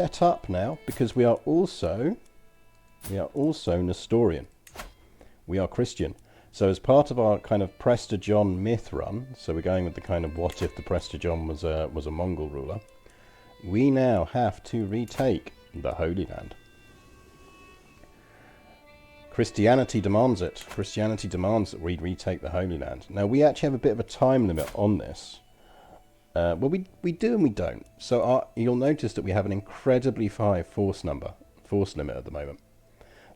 set up now because we are also Nestorian. We are Christian. So as part of our kind of Prester John myth run, so we're going with the kind of what if the Prester John was a Mongol ruler, we now have to retake the Holy Land. Christianity demands it. Christianity demands that we retake the Holy Land. Now, we actually have a bit of a time limit on this. Well, we do and we don't. So you'll notice that we have an incredibly high force limit at the moment.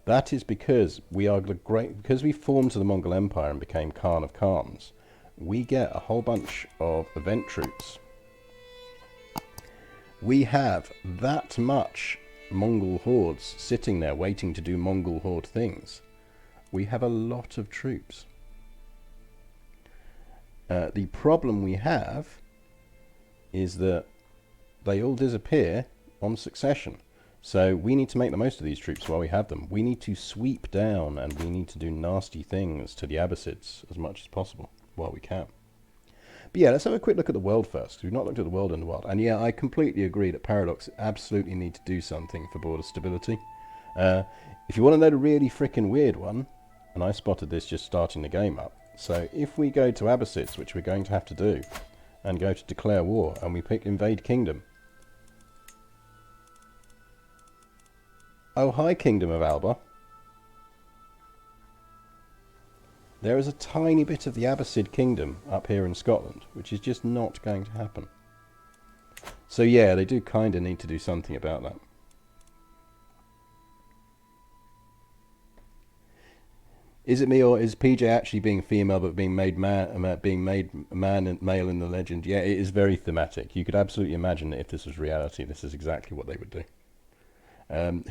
That is because because we formed to the Mongol Empire and became Khan of Khans, we get a whole bunch of event troops. We have that much Mongol hordes sitting there waiting to do Mongol horde things. We have a lot of troops. The problem we have is that they all disappear on succession. So we need to make the most of these troops while we have them. We need to sweep down and we need to do nasty things to the Abbasids as much as possible while we can. But yeah, let's have a quick look at the world first, because we've not looked at the world in a while. And yeah, I completely agree that Paradox absolutely need to do something for border stability. If you want to know the really freaking weird one, and I spotted this just starting the game up, so if we go to Abbasids, which we're going to have to do, and go to declare war, and we pick invade kingdom. Oh, hi, Kingdom of Alba. There is a tiny bit of the Abbasid kingdom up here in Scotland, which is just not going to happen. So yeah, they do kind of need to do something about that. Is it me, or is PJ actually being female but being made man and male in the legend? Yeah, it is very thematic. You could absolutely imagine that if this was reality, this is exactly what they would do.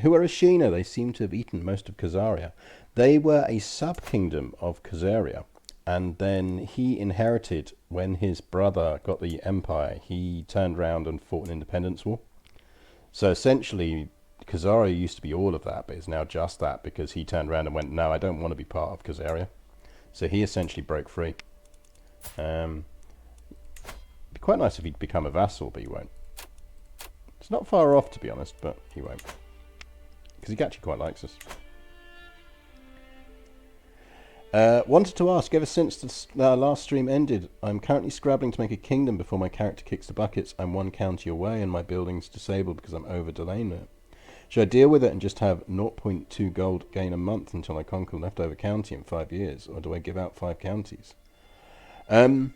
Who are Ashina? They seem to have eaten most of Khazaria. They were a sub-kingdom of Khazaria, and then he inherited, when his brother got the empire, he turned around and fought an independence war. So essentially, Khazaria used to be all of that, but it's now just that because he turned around and went, no, I don't want to be part of Khazaria. So he essentially broke free. It'd be quite nice if he'd become a vassal, but he won't. It's not far off, to be honest, but he won't. Because he actually quite likes us. Wanted to ask, ever since the last stream ended, I'm currently scrabbling to make a kingdom before my character kicks the buckets. I'm one county away and my building's disabled because I'm over-delaying it. Should I deal with it and just have 0.2 gold gain a month until I conquer leftover county in 5 years? Or do I give out 5 counties? I mean,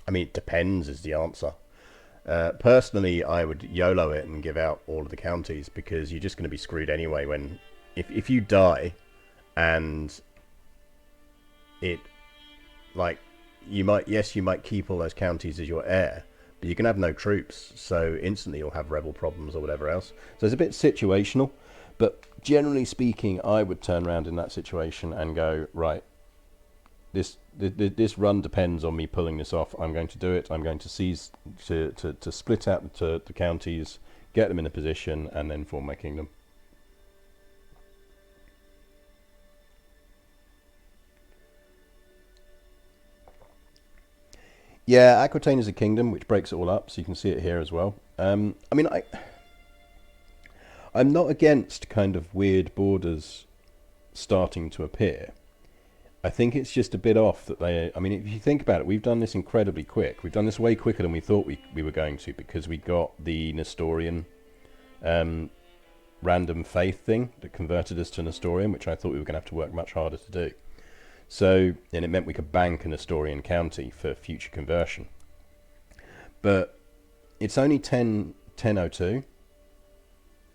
it depends is the answer. Personally, I would YOLO it and give out all of the counties, because you're just going to be screwed anyway when if you die and it, like, you might keep all those counties as your heir, but you can have no troops, so instantly you'll have rebel problems or whatever else. So it's a bit situational, but generally speaking, I would turn around in that situation and go, right, this run depends on me pulling this off. I'm going to do it. I'm going to seize to split out the counties, get them in a position, and then form my kingdom. Yeah, Aquitaine is a kingdom, which breaks it all up, so you can see it here as well. I mean, I'm not against kind of weird borders starting to appear. I think it's just a bit off that they... I mean, if you think about it, we've done this incredibly quick. We've done this way quicker than we thought we were going to, because we got the Nestorian random faith thing that converted us to Nestorian, which I thought we were going to have to work much harder to do. So, and it meant we could bank a Nestorian county for future conversion. But it's only 1002,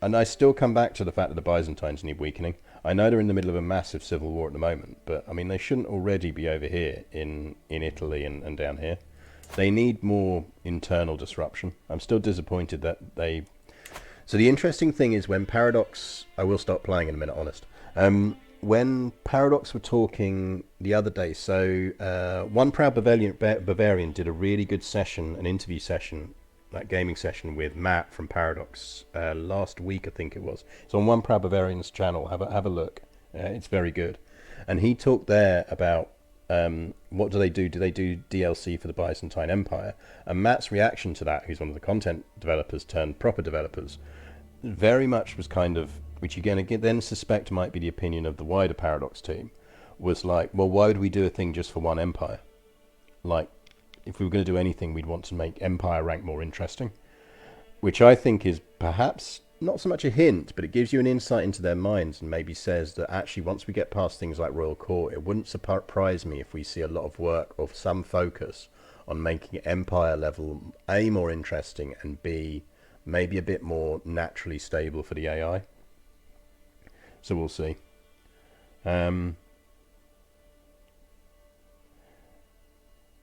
and I still come back to the fact that the Byzantines need weakening. I know they're in the middle of a massive civil war at the moment, but I mean, they shouldn't already be over here in Italy and down here. They need more internal disruption. I'm still disappointed that they... So the interesting thing is when Paradox... I will stop playing in a minute, honest. When Paradox were talking the other day, so One Proud Bavarian did a really good session, an interview session, that gaming session with Matt from Paradox last week, I think it was. It's on One Proud Bavarian's channel. Have a look. It's very good. And he talked there about what do they do? Do they do DLC for the Byzantine Empire? And Matt's reaction to that, who's one of the content developers turned proper developers, very much was kind of, which you're going to then suspect might be the opinion of the wider Paradox team, was like, well, why would we do a thing just for one empire? Like, if we were going to do anything, we'd want to make Empire rank more interesting, which I think is perhaps not so much a hint, but it gives you an insight into their minds and maybe says that actually once we get past things like Royal Court, it wouldn't surprise me if we see a lot of work or some focus on making Empire level A, more interesting, and B, maybe a bit more naturally stable for the AI. So we'll see.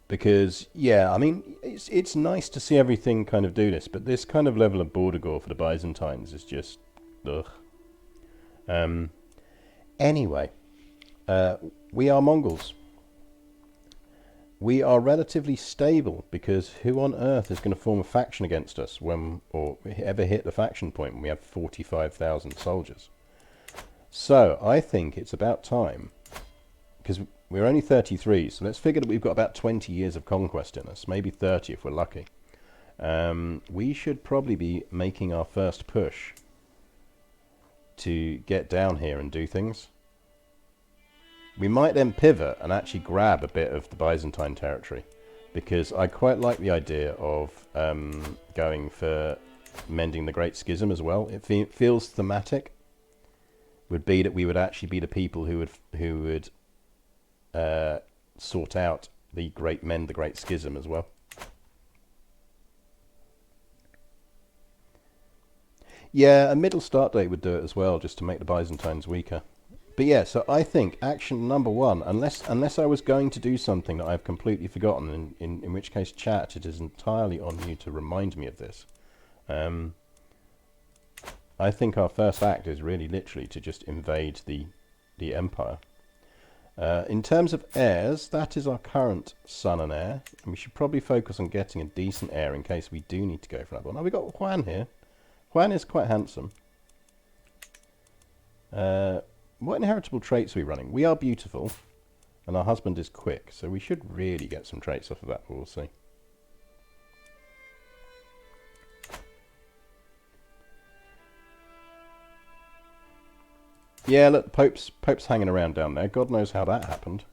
Because, yeah, I mean, it's nice to see everything kind of do this, but this kind of level of border gore for the Byzantines is just, ugh. Anyway, we are Mongols. We are relatively stable, because who on earth is going to form a faction against us when, or ever hit the faction point when we have 45,000 soldiers? So, I think it's about time, because we're only 33, so let's figure that we've got about 20 years of conquest in us, maybe 30 if we're lucky. We should probably be making our first push to get down here and do things. We might then pivot and actually grab a bit of the Byzantine territory, because I quite like the idea of going for mending the Great Schism as well. It feels thematic. Would be that we would actually be the people who would sort out the mend the Great Schism as well. Yeah, a middle start date would do it as well, just to make the Byzantines weaker. But yeah, so I think action number one, unless I was going to do something that I've completely forgotten, in which case, chat, it is entirely on you to remind me of this. I think our first act is really literally to just invade the Empire. In terms of heirs, that is our current son and heir, and we should probably focus on getting a decent heir in case we do need to go for another one. Now, we've got Juan here. Juan is quite handsome. What inheritable traits are we running? We are beautiful, and our husband is quick, so we should really get some traits off of that, but we'll see. Yeah, look, Pope's hanging around down there. God knows how that happened.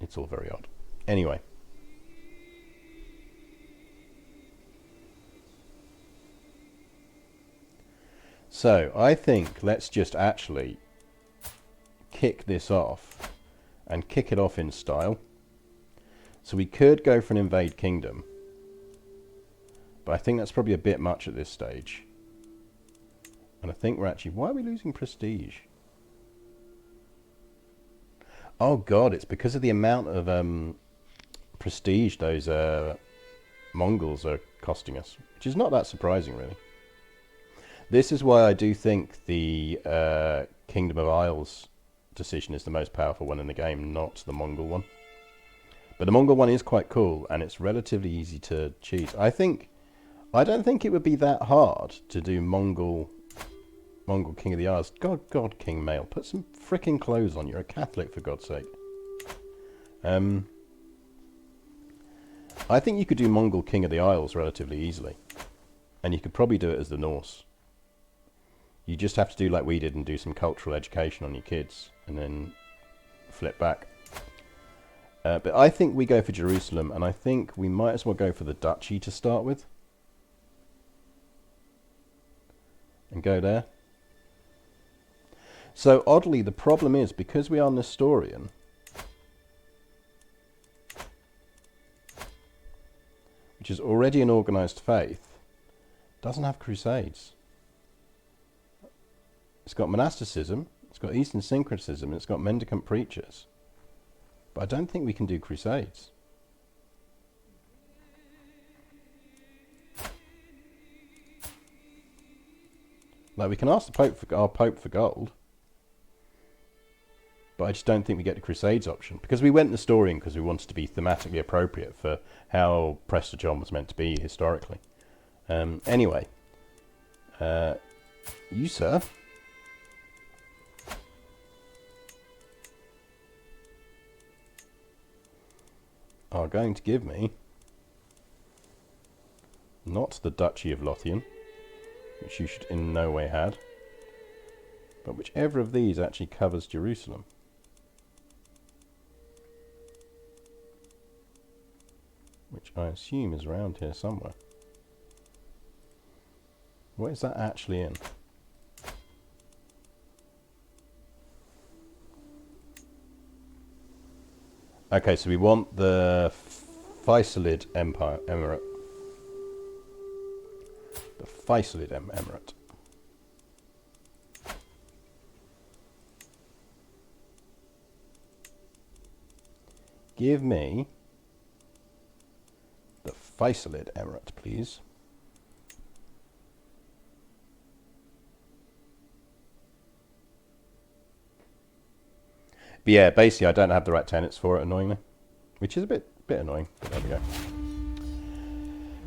It's all very odd. Anyway. So, I think let's just actually kick this off, and kick it off in style. So we could go for an invade kingdom, but I think that's probably a bit much at this stage. And I think we're actually... Why are we losing prestige? Oh god, it's because of the amount of prestige those Mongols are costing us, which is not that surprising, really. This is why I do think the Kingdom of Isles decision is the most powerful one in the game, not the Mongol one. But the Mongol one is quite cool, and it's relatively easy to cheat. I don't think it would be that hard to do Mongol King of the Isles. God, King Male, put some frickin' clothes on. You're a Catholic, for God's sake. I think you could do Mongol King of the Isles relatively easily. And you could probably do it as the Norse. You just have to do like we did and do some cultural education on your kids, and then flip back. But I think we go for Jerusalem, and I think we might as well go for the duchy to start with. And go there. So oddly, the problem is, because we are Nestorian, which is already an organised faith, doesn't have crusades. It's got monasticism, it's got Eastern syncretism, and it's got mendicant preachers. But I don't think we can do crusades. Like, we can ask the Pope for our Pope for gold, but I just don't think we get the crusades option, because we went Nestorian because we wanted to be thematically appropriate for how Prester John was meant to be historically. Anyway, you, sir. are going to give me not the Duchy of Lothian, which you should in no way had, but whichever of these actually covers Jerusalem. Which I assume is around here somewhere. What is that actually in? Okay, so we want the Faisalid Empire, Emirate. The Faisalid Emirate. Give me the Faisalid Emirate, please. But yeah, basically I don't have the right tenets for it, annoyingly. Which is a bit annoying, but there we go.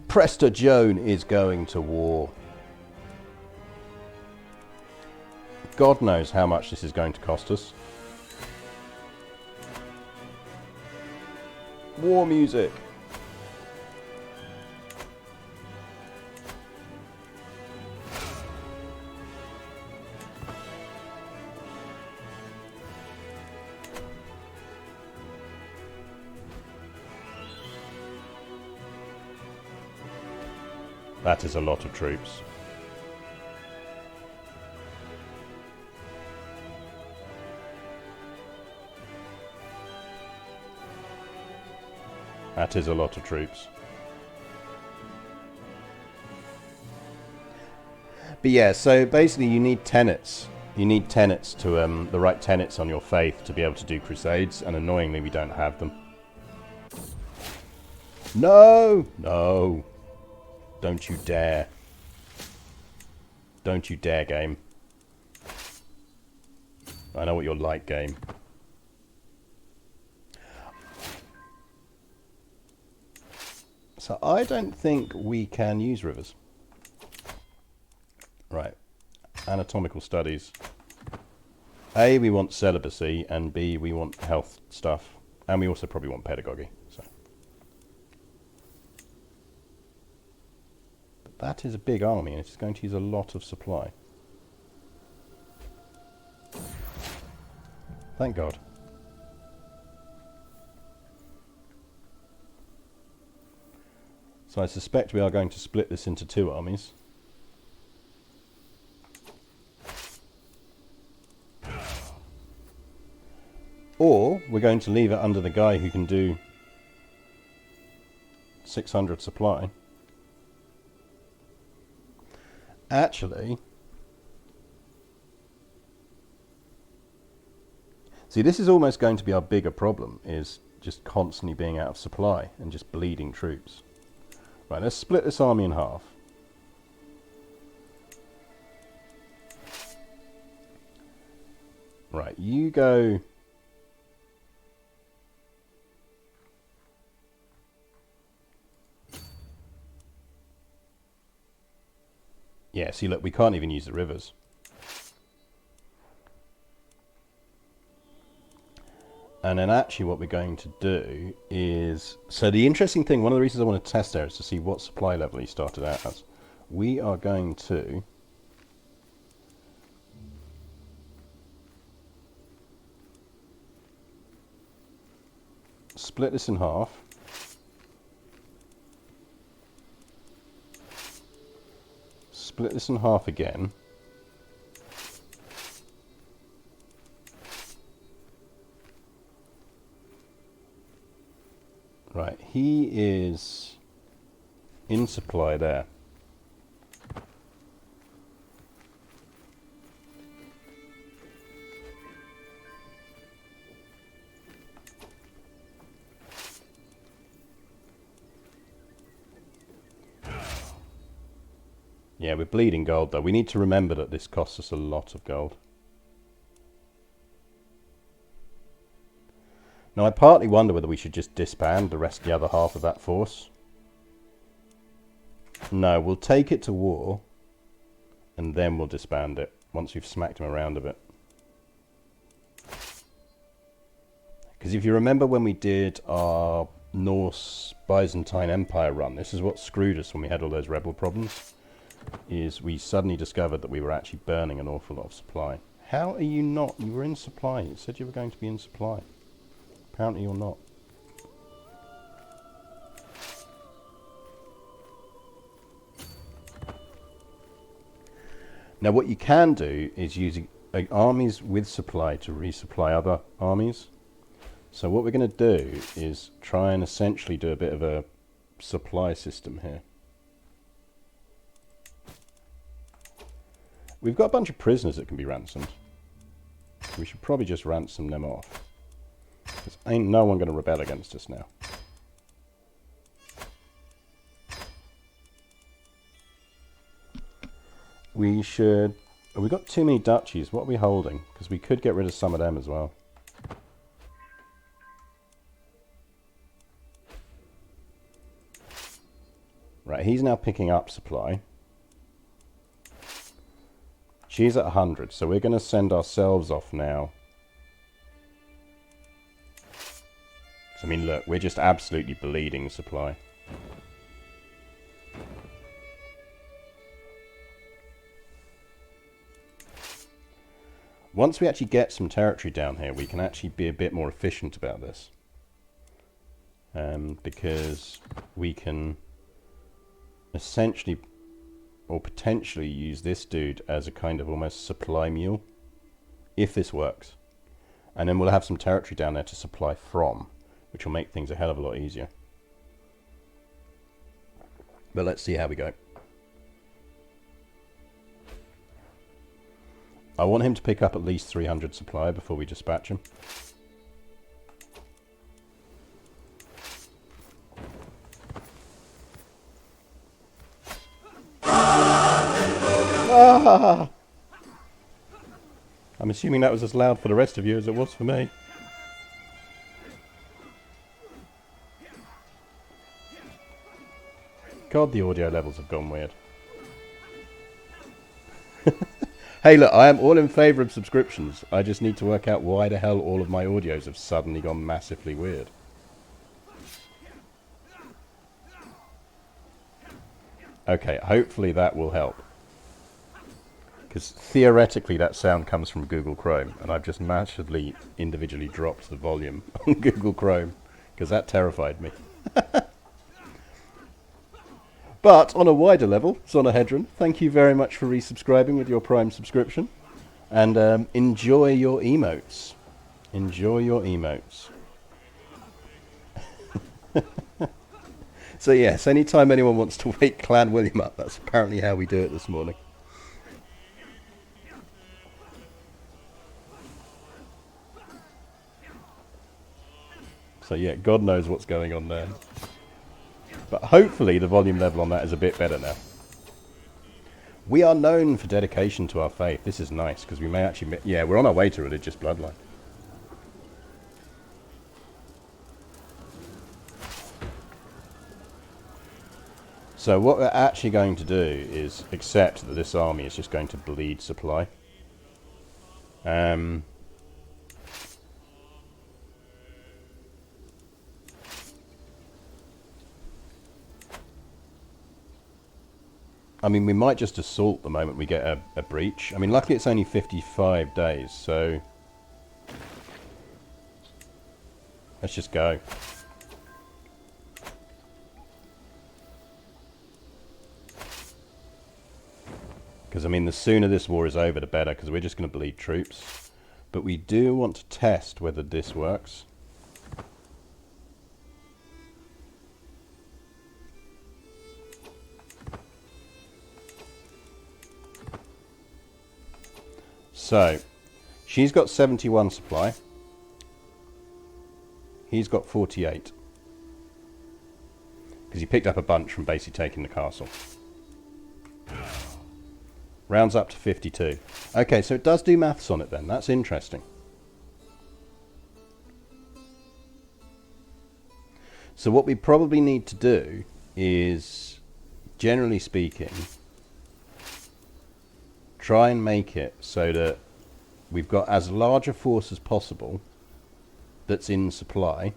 Prester Joan is going to war. God knows how much this is going to cost us. War music. That is a lot of troops. That is a lot of troops. But yeah, so basically you need tenets. You need tenets to, the right tenets on your faith to be able to do crusades, and annoyingly we don't have them. No! No! Don't you dare. Don't you dare, game. I know what you're like, game. So I don't think we can use rivers. Right. Anatomical studies. A, we want celibacy, and B, we want health stuff. And we also probably want pedagogy. So. That is a big army, and it's going to use a lot of supply. Thank God. So I suspect we are going to split this into two armies. Or we're going to leave it under the guy who can do 600 supply. Actually, see, this is almost going to be our bigger problem, is just constantly being out of supply and just bleeding troops. Right, let's split this army in half. Right, you go... Yeah, see, look, we can't even use the rivers. And then actually what we're going to do is... So the interesting thing, one of the reasons I want to test there is to see what supply level he started out as. We are going to... split this in half. Split this in half again. Right, he is in supply there. Yeah, we're bleeding gold though. We need to remember that this costs us a lot of gold. Now I partly wonder whether we should just disband the rest of the other half of that force. No, we'll take it to war and then we'll disband it once we've smacked him around a bit. Because if you remember when we did our Norse Byzantine Empire run, this is what screwed us when we had all those rebel problems, is we suddenly discovered that we were actually burning an awful lot of supply. How are you not? You were in supply. You said you were going to be in supply. Apparently you're not. Now what you can do is use armies with supply to resupply other armies. So what we're going to do is try and essentially do a bit of a supply system here. We've got a bunch of prisoners that can be ransomed. We should probably just ransom them off. Because ain't no one going to rebel against us now. We should... Oh, we've got too many duchies. What are we holding? Because we could get rid of some of them as well. Right, he's now picking up supply. She's at 100, so we're going to send ourselves off now. I mean, look, we're just absolutely bleeding supply. Once we actually get some territory down here, we can actually be a bit more efficient about this. Because we can essentially, or potentially, use this dude as a kind of almost supply mule, if this works. And then we'll have some territory down there to supply from, which will make things a hell of a lot easier. But let's see how we go. I want him to pick up at least 300 supply before we dispatch him. Ah! I'm assuming that was as loud for the rest of you as it was for me. God, the audio levels have gone weird. Hey, look, I am all in favour of subscriptions. I just need to work out why the hell all of my audios have suddenly gone massively weird. Okay, hopefully that will help. Because theoretically that sound comes from Google Chrome, and I've just massively individually dropped the volume on Google Chrome, because that terrified me. But on a wider level, Zonahedron, thank you very much for resubscribing with your Prime subscription. And enjoy your emotes. Enjoy your emotes. So yes, anytime anyone wants to wake Clan William up, that's apparently how we do it this morning. So yeah, God knows what's going on there. But hopefully the volume level on that is a bit better now. We are known for dedication to our faith. This is nice, because we may actually... Yeah, we're on our way to religious bloodline. So what we're actually going to do is accept that this army is just going to bleed supply. I mean, we might just assault the moment we get a breach. I mean, luckily it's only 55 days, so... Let's just go. Because, I mean, the sooner this war is over, the better, because we're just going to bleed troops. But we do want to test whether this works. So, she's got 71 supply. He's got 48. Because he picked up a bunch from basically taking the castle. Rounds up to 52. Okay, so it does do maths on it then. That's interesting. So what we probably need to do is, generally speaking, try and make it so that we've got as large a force as possible that's in supply,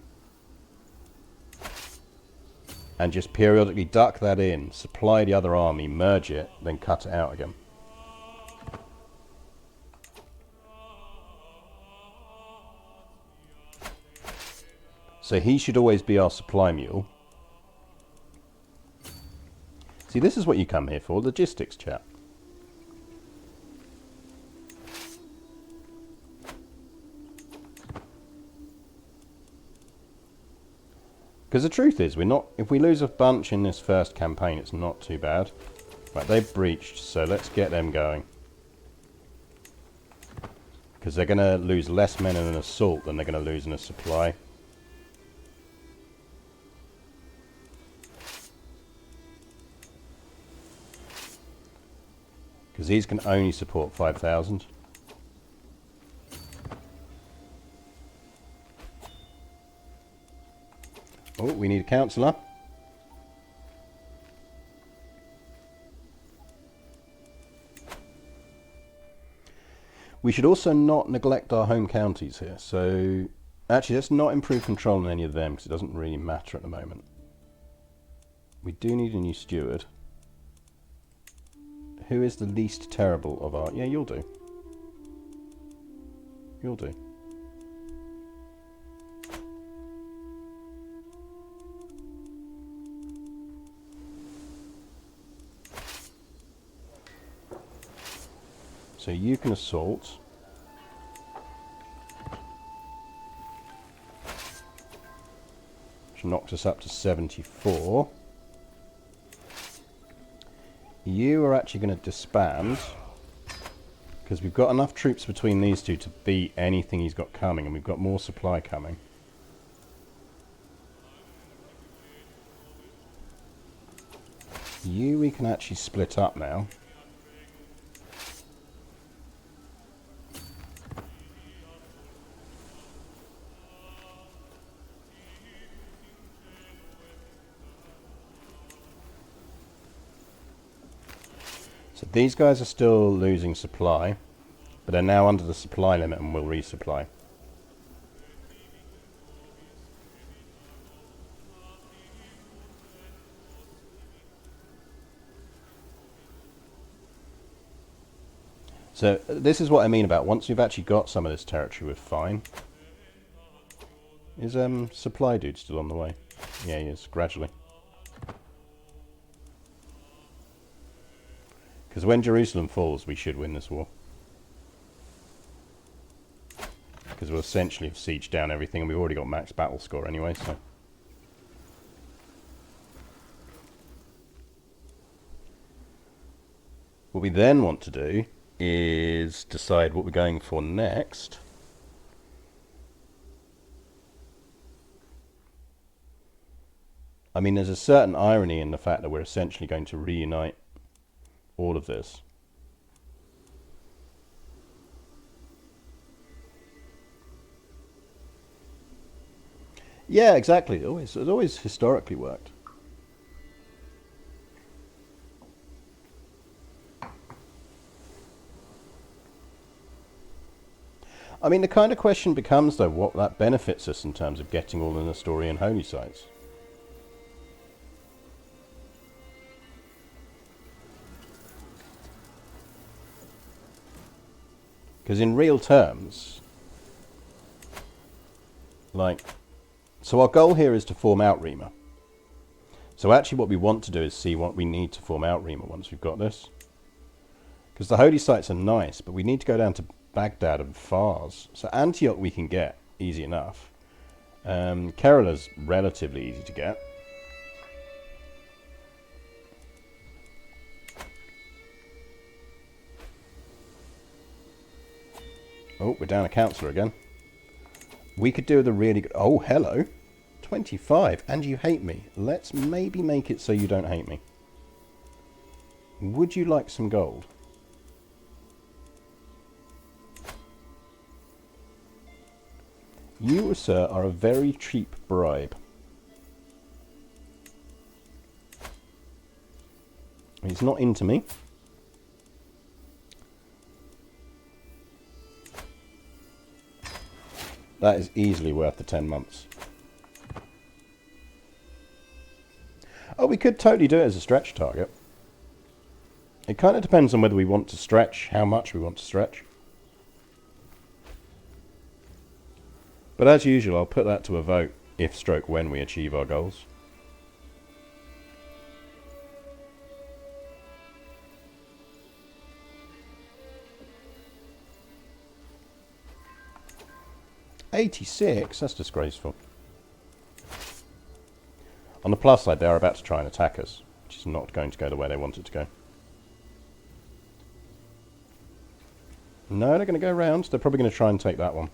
and just periodically duck that in, supply the other army, merge it, then cut it out again. So he should always be our supply mule. See, this is what you come here for, logistics, chap. Because the truth is, if we lose a bunch in this first campaign, it's not too bad. Right, they've breached, so let's get them going. Because they're going to lose less men in an assault than they're going to lose in a supply. Because these can only support 5,000. Oh, we need a councillor. We should also not neglect our home counties here. So, actually, let's not improve control on any of them because it doesn't really matter at the moment. We do need a new steward. Who is the least terrible of our... Yeah, you'll do. You'll do. So you can assault. Which knocked us up to 74. You are actually going to disband. Because we've got enough troops between these two to beat anything he's got coming. And we've got more supply coming. You we can actually split up now. So these guys are still losing supply, but they're now under the supply limit and will resupply. So this is what I mean about once we've actually got some of this territory, we're fine. Is supply dude still on the way? Yeah, he is, gradually. Because when Jerusalem falls, we should win this war. Because we'll essentially have sieged down everything, and we've already got max battle score anyway, so... What we then want to do is decide what we're going for next. I mean, there's a certain irony in the fact that we're essentially going to reunite all of this. Yeah, exactly. It's always historically worked. I mean, the kind of question becomes, though, what that benefits us in terms of getting all the Nestorian holy sites. Because in real terms, like, so our goal here is to form out Rima. So actually what we want to do is see what we need to form out Rima once we've got this. Because the holy sites are nice, but we need to go down to Baghdad and Fars. So Antioch we can get, easy enough. Kerala's relatively easy to get. Oh, we're down a councillor again. We could do with a really good... Oh, hello. 25. And you hate me. Let's maybe make it so you don't hate me. Would you like some gold? You, sir, are a very cheap bribe. He's not into me. That is easily worth the 10 months. we could totally do it as a stretch target. It kind of depends on whether we want to stretch, how much we want to stretch. But as usual, I'll put that to a vote if stroke when we achieve our goals. $86? That's disgraceful. On the plus side, they are about to try and attack us, which is not going to go the way they want it to go. No, they're going to go round. They're probably going to try and take that one.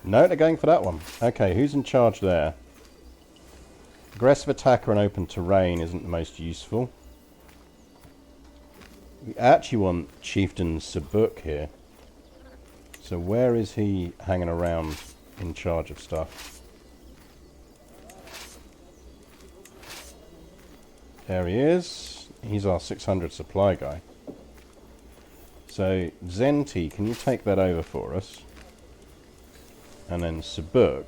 No, they're going for that one. Okay, who's in charge there? Aggressive attacker and open terrain isn't the most useful. We actually want Chieftain Sabuk here. So where is he hanging around in charge of stuff? There he is. He's our 600 supply guy. So Zenti, can you take that over for us? And then Sabuk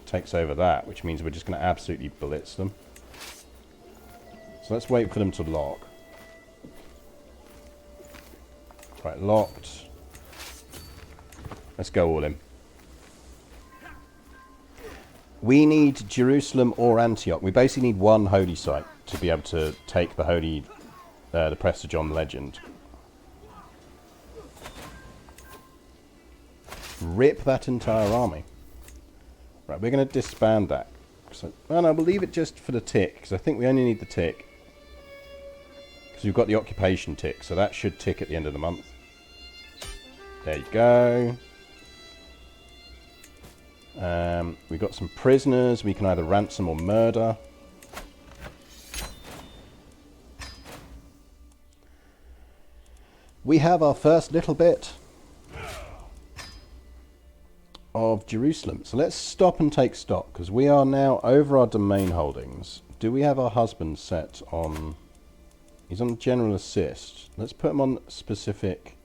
takes over that, which means we're just going to absolutely blitz them. So let's wait for them to lock. Right, locked. Let's go all in. We need Jerusalem or Antioch. We basically need one holy site to be able to take the holy, the Prester John legend. Rip that entire army. Right, we're going to disband that. So, oh no, we'll leave it just for the tick, because I think we only need the tick. Because we've got the occupation tick, so that should tick at the end of the month. There you go. We've got some prisoners. We can either ransom or murder. We have our first little bit of Jerusalem. So let's stop and take stock, because we are now over our domain holdings. Do we have our husband set on... He's on general assist. Let's put him on specific...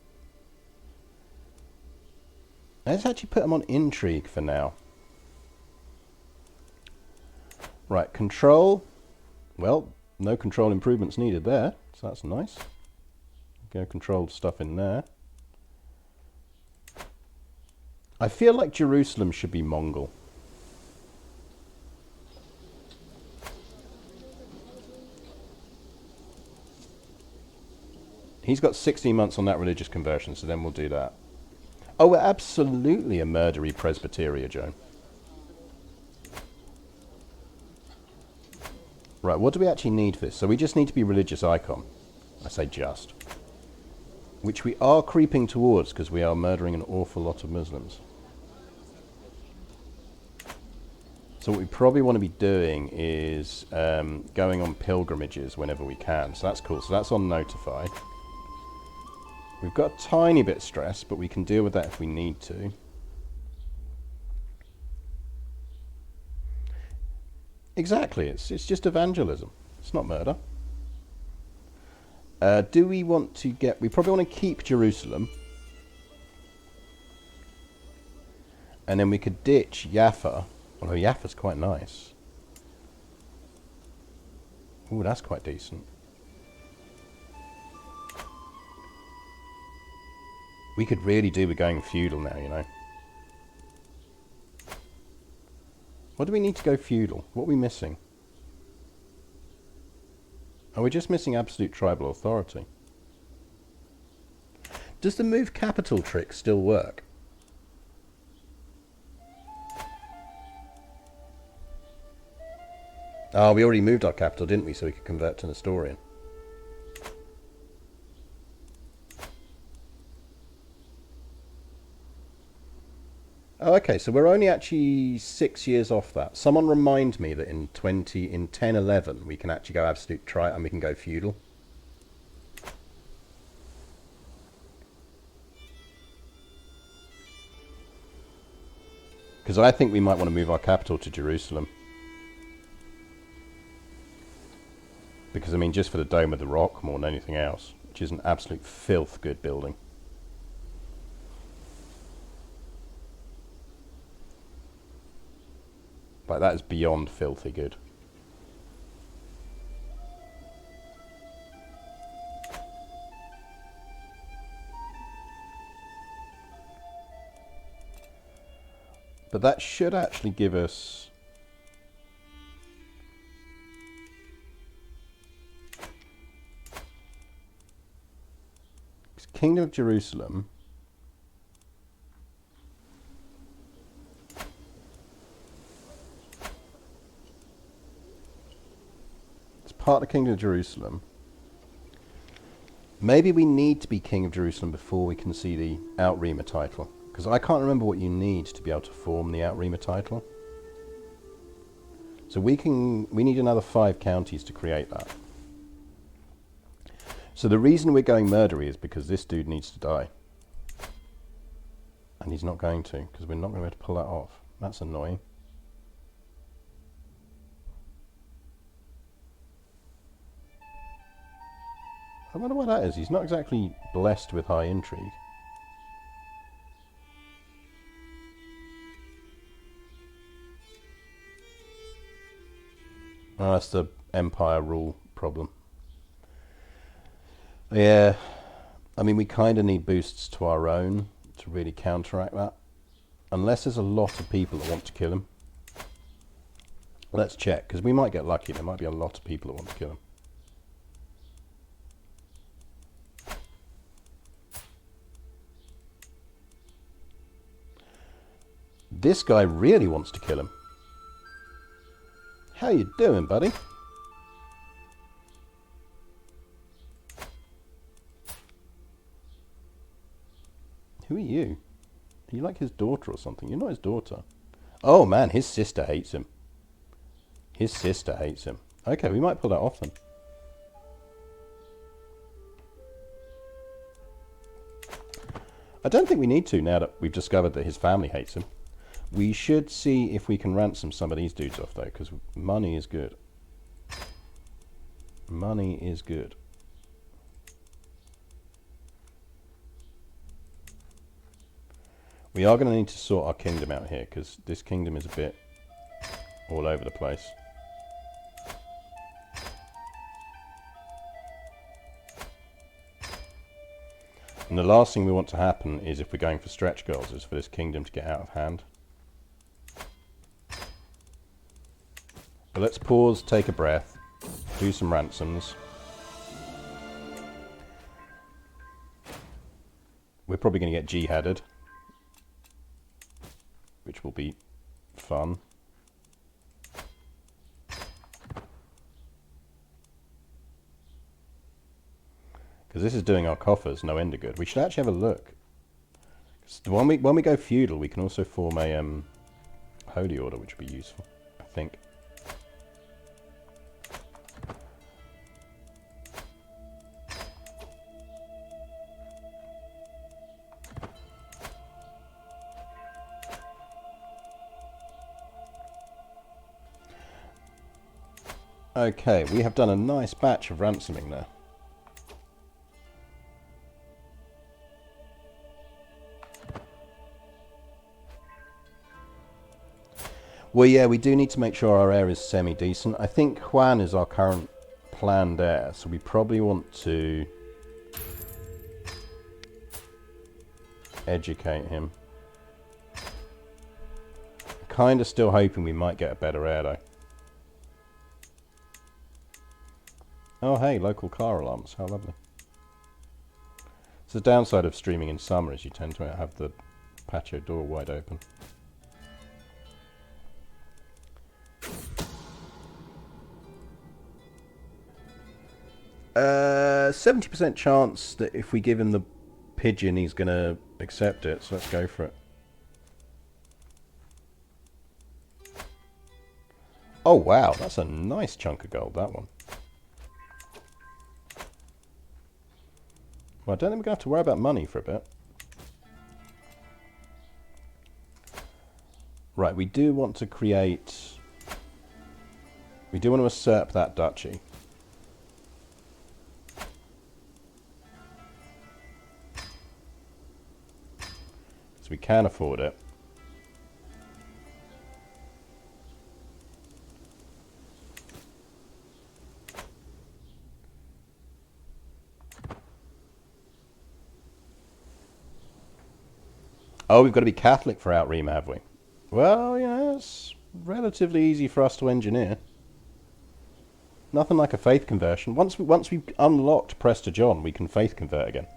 Let's actually put him on intrigue for now. Right, control. Well, no control improvements needed there, so that's nice. Go control stuff in there. I feel like Jerusalem should be Mongol. He's got 16 months on that religious conversion, so then we'll do that. Oh, we're absolutely a murdery Presbyta Joan. Right, what do we actually need for this? So we just need to be religious icon. I say just. Which we are creeping towards, because we are murdering an awful lot of Muslims. So what we probably want to be doing is going on pilgrimages whenever we can. So that's cool. So that's on notify. We've got a tiny bit of stress, but we can deal with that if we need to. Exactly. It's just evangelism. It's not murder. Do we want to get... We probably want to keep Jerusalem. And then we could ditch Jaffa. Although Jaffa's quite nice. Ooh, that's quite decent. We could really do with going feudal now, you know. What do we need to go feudal? What are we missing? Oh, we're just missing absolute tribal authority. Does the move capital trick still work? Oh, we already moved our capital, didn't we? So we could convert to Nestorian. Oh, okay, so we're only actually 6 years off that. Someone remind me that in 1011 we can actually go absolute and we can go feudal. Because I think we might want to move our capital to Jerusalem. Because, I mean, just for the Dome of the Rock more than anything else, which is an absolute filth good building. Like, that is beyond filthy good. But that should actually give us... Kingdom of Jerusalem. It's part of the Kingdom of Jerusalem. Maybe we need to be King of Jerusalem before we can see the Outremer title. Because I can't remember what you need to be able to form the Outremer title. So we need another 5 counties to create that. So the reason we're going murdery is because this dude needs to die. And he's not going to, because we're not going to be able to pull that off. That's annoying. I wonder why that is. He's not exactly blessed with high intrigue. Oh, that's the empire rule problem. Yeah, I mean, we kind of need boosts to our own to really counteract that. Unless there's a lot of people that want to kill him. Let's check, because we might get lucky. There might be a lot of people that want to kill him. This guy really wants to kill him. How you doing, buddy? Who are you? Are you like his daughter or something? You're not his daughter. Oh man, his sister hates him. His sister hates him. Okay, we might pull that off then. I don't think we need to now that we've discovered that his family hates him. We should see if we can ransom some of these dudes off though, because money is good. Money is good. We are going to need to sort our kingdom out here, because this kingdom is a bit all over the place. And the last thing we want to happen is, if we're going for stretch goals, is for this kingdom to get out of hand. But let's pause, take a breath, do some ransoms. We're probably going to get jihaded, which will be fun. Because this is doing our coffers no end of good. We should actually have a look. When we go feudal, we can also form a holy order, which would be useful, I think. Okay, we have done a nice batch of ransoming there. Well, yeah, we do need to make sure our heir is semi-decent. I think Juan is our current planned heir, so we probably want to educate him. Kind of still hoping we might get a better heir, though. Oh, hey, local car alarms. How lovely. So the downside of streaming in summer is you tend to have the patio door wide open. 70% chance that if we give him the pigeon, he's going to accept it. So let's go for it. Oh, wow. That's a nice chunk of gold, that one. Well, I don't think we're going to have to worry about money for a bit. Right, we do want to create... We do want to usurp that duchy. So we can afford it. Oh, we've got to be Catholic for Outream, have we? Well, it's relatively easy for us to engineer. Nothing like a faith conversion. Once we've unlocked Prester John, we can faith convert again.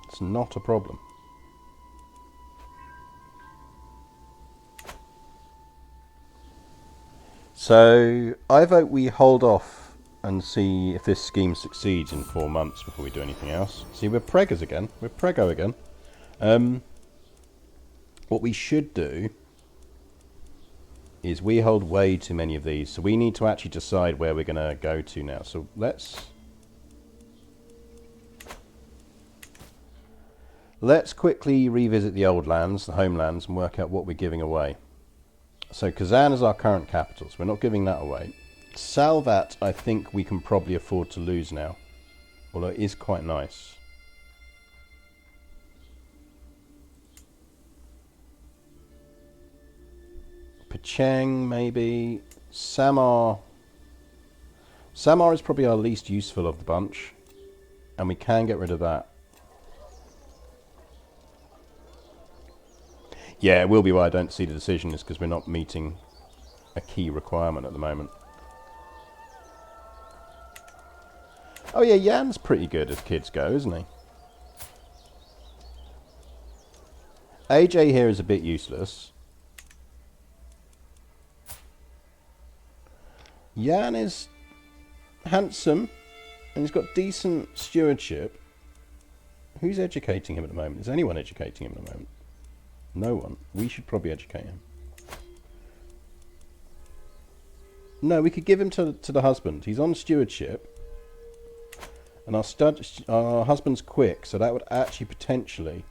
It's not a problem. So I vote we hold off and see if this scheme succeeds in 4 months before we do anything else. See, we're preggers again. We're prego again. What we should do is we hold way too many of these, so we need to actually decide where we're going to go to now. So let's quickly revisit the old lands, the homelands, and work out what we're giving away. So Kazan is our current capital, so we're not giving that away. Salvat, I think we can probably afford to lose now, although it is quite nice. Pecheng, maybe. Samar. Samar is probably our least useful of the bunch, and we can get rid of that. Yeah, it will be why I don't see the decision, is because we're not meeting a key requirement at the moment. Oh yeah, Yan's pretty good as kids go, isn't he? AJ here is a bit useless. Yan is handsome, and he's got decent stewardship. Who's educating him at the moment? Is anyone educating him at the moment? No one. We should probably educate him. No, we could give him to the husband. He's on stewardship. And our husband's quick, so that would actually potentially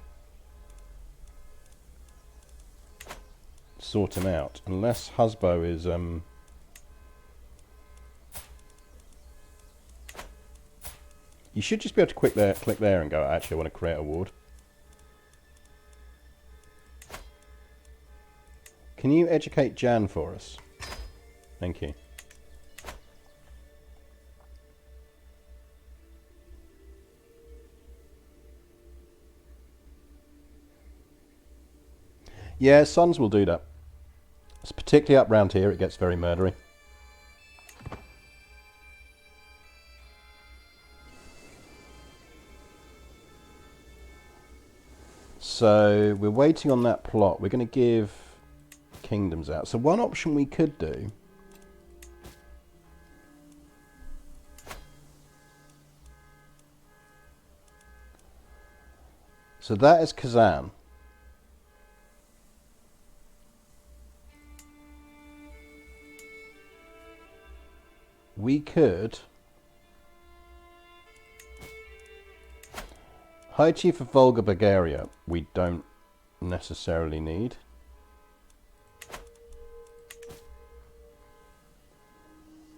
sort him out. Unless Husbo is... You should just be able to click there and go, actually, I want to create a ward. Can you educate Jan for us? Thank you. Yeah, sons will do that. It's particularly up round here, it gets very murdery. So we're waiting on that plot. We're going to give kingdoms out. So one option we could do so that is Kazan. We could High Chief of Volga Bulgaria we don't necessarily need.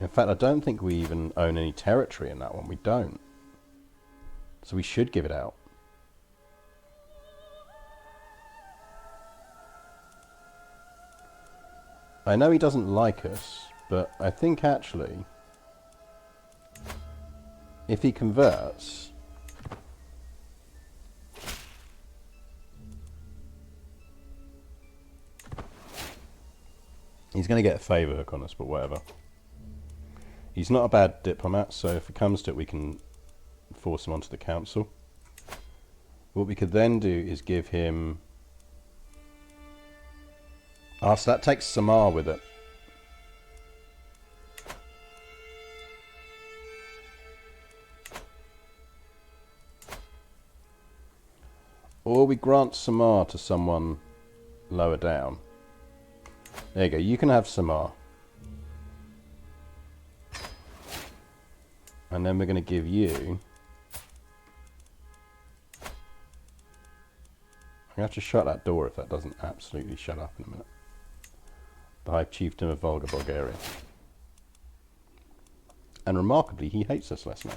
In fact, I don't think we even own any territory in that one. We don't. So we should give it out. I know he doesn't like us, but I think actually, if he converts, he's going to get a favour hook on us, but whatever. He's not a bad diplomat, so if it comes to it, we can force him onto the council. What we could then do is give him... Ah, so that takes Samar with it. Or we grant Samar to someone lower down. There you go, you can have Samar. And then we're going to give you... I'm going to have to shut that door if that doesn't absolutely shut up in a minute. The High Chieftain of Volga Bulgaria. And remarkably, he hates us less now.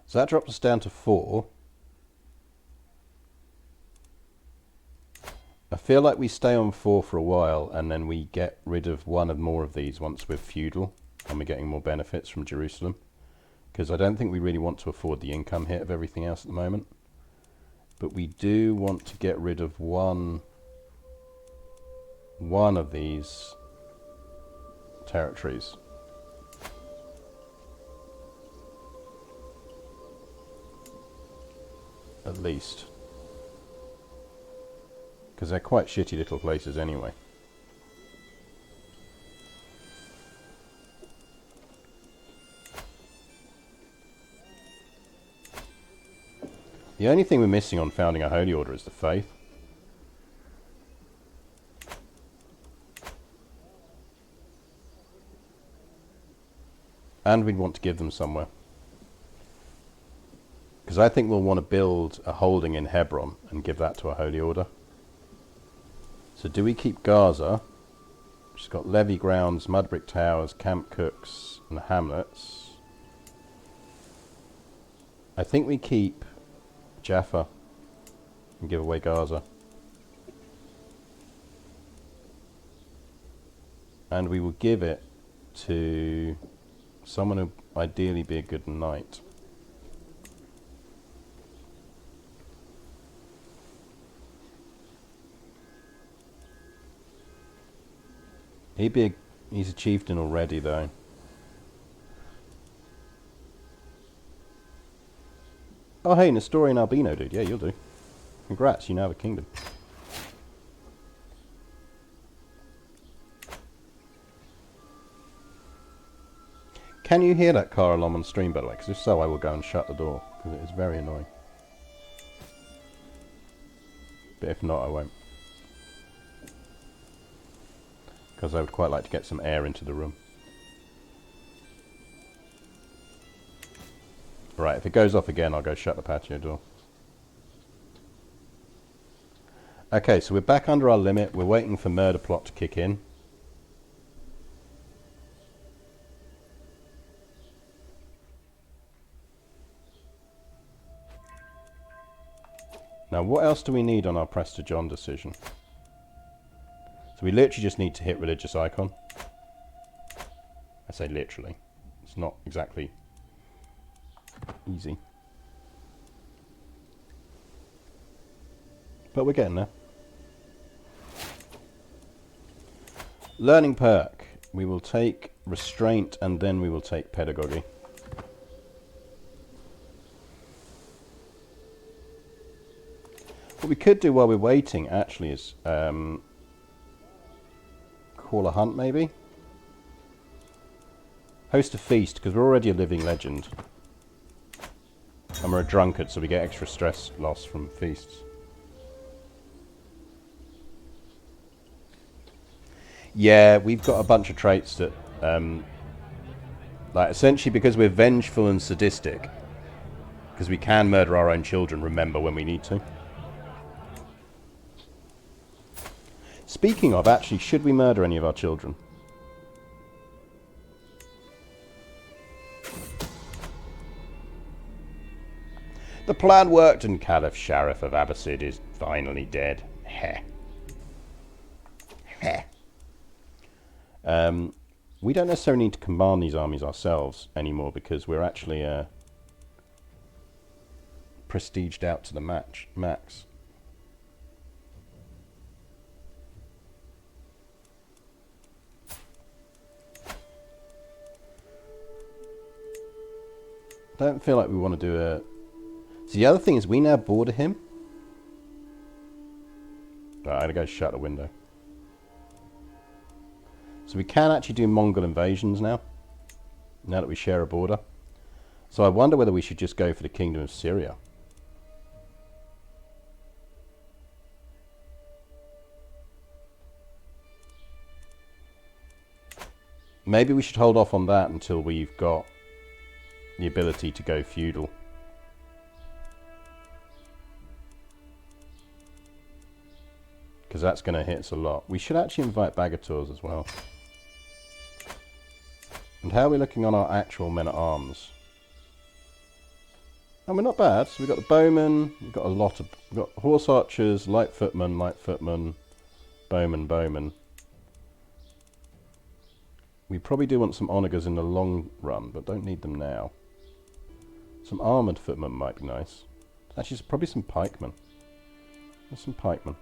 So that drops us down to 4. feel like we stay on 4 for a while and then we get rid of one or more of these once we're feudal and we're getting more benefits from Jerusalem. Because I don't think we really want to afford the income hit of everything else at the moment. But we do want to get rid of one of these territories. At least. Because they're quite shitty little places anyway. The only thing we're missing on founding a holy order is the faith. And we'd want to give them somewhere. Because I think we'll want to build a holding in Hebron and give that to a holy order. So do we keep Gaza, which has got levy grounds, mud brick towers, camp cooks and hamlets? I think we keep Jaffa and give away Gaza. And we will give it to someone who ideally be a good knight. He's a chieftain already though. Oh hey, Nestorian Albino dude. Yeah, you'll do. Congrats, you now have a kingdom. Can you hear that car alarm on stream, by the way? Because if so, I will go and shut the door, because it is very annoying. But if not, I won't. Because I would quite like to get some air into the room. Right, if it goes off again, I'll go shut the patio door. Okay, so we're back under our limit. We're waiting for murder plot to kick in. Now, what else do we need on our Prester John decision? So we literally just need to hit religious icon. I say literally. It's not exactly easy. But we're getting there. Learning perk. We will take restraint and then we will take pedagogy. What we could do while we're waiting actually is call a hunt maybe. Host a feast because we're already a living legend. And we're a drunkard so we get extra stress loss from feasts. Yeah, we've got a bunch of traits that like essentially because we're vengeful and sadistic, because we can murder our own children, remember, when we need to. Speaking of, actually, should we murder any of our children? The plan worked and Caliph Sharif of Abbasid is finally dead. Heh. Heh. We don't necessarily need to command these armies ourselves anymore because we're actually prestiged out to the max. Don't feel like we want to do a... So the other thing is we now border him. Right, I'm going to go shut the window. So we can actually do Mongol invasions now that we share a border. So I wonder whether we should just go for the Kingdom of Syria. Maybe we should hold off on that until we've got the ability to go feudal. Because that's going to hit us a lot. We should actually invite Bagators as well. And how are we looking on our actual men-at-arms? And we're not bad. So we've got the bowmen, we've got a lot of... We've got horse archers, light footmen, Bowman, bowman. We probably do want some onagers in the long run, but don't need them now. Some armoured footmen might be nice. Actually, probably some pikemen. There's some pikemen.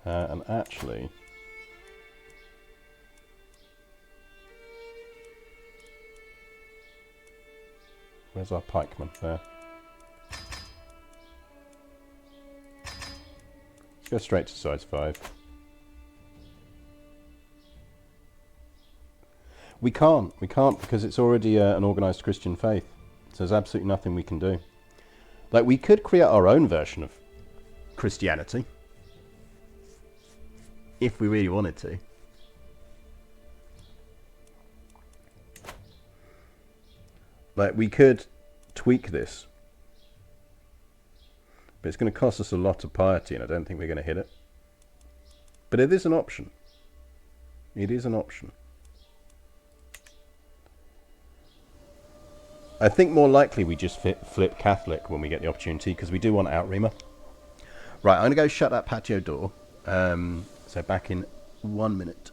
And actually... where's our pikeman? There. Let's go straight to size 5. We can't because it's already an organised Christian faith. So there's absolutely nothing we can do. Like, we could create our own version of Christianity. If we really wanted to. Like, we could tweak this. But it's going to cost us a lot of piety, and I don't think we're going to hit it. But it is an option. It is an option. I think more likely we just flip Catholic when we get the opportunity, because we do want Outreamer. Right, I'm going to go shut that patio door. So back in 1 minute.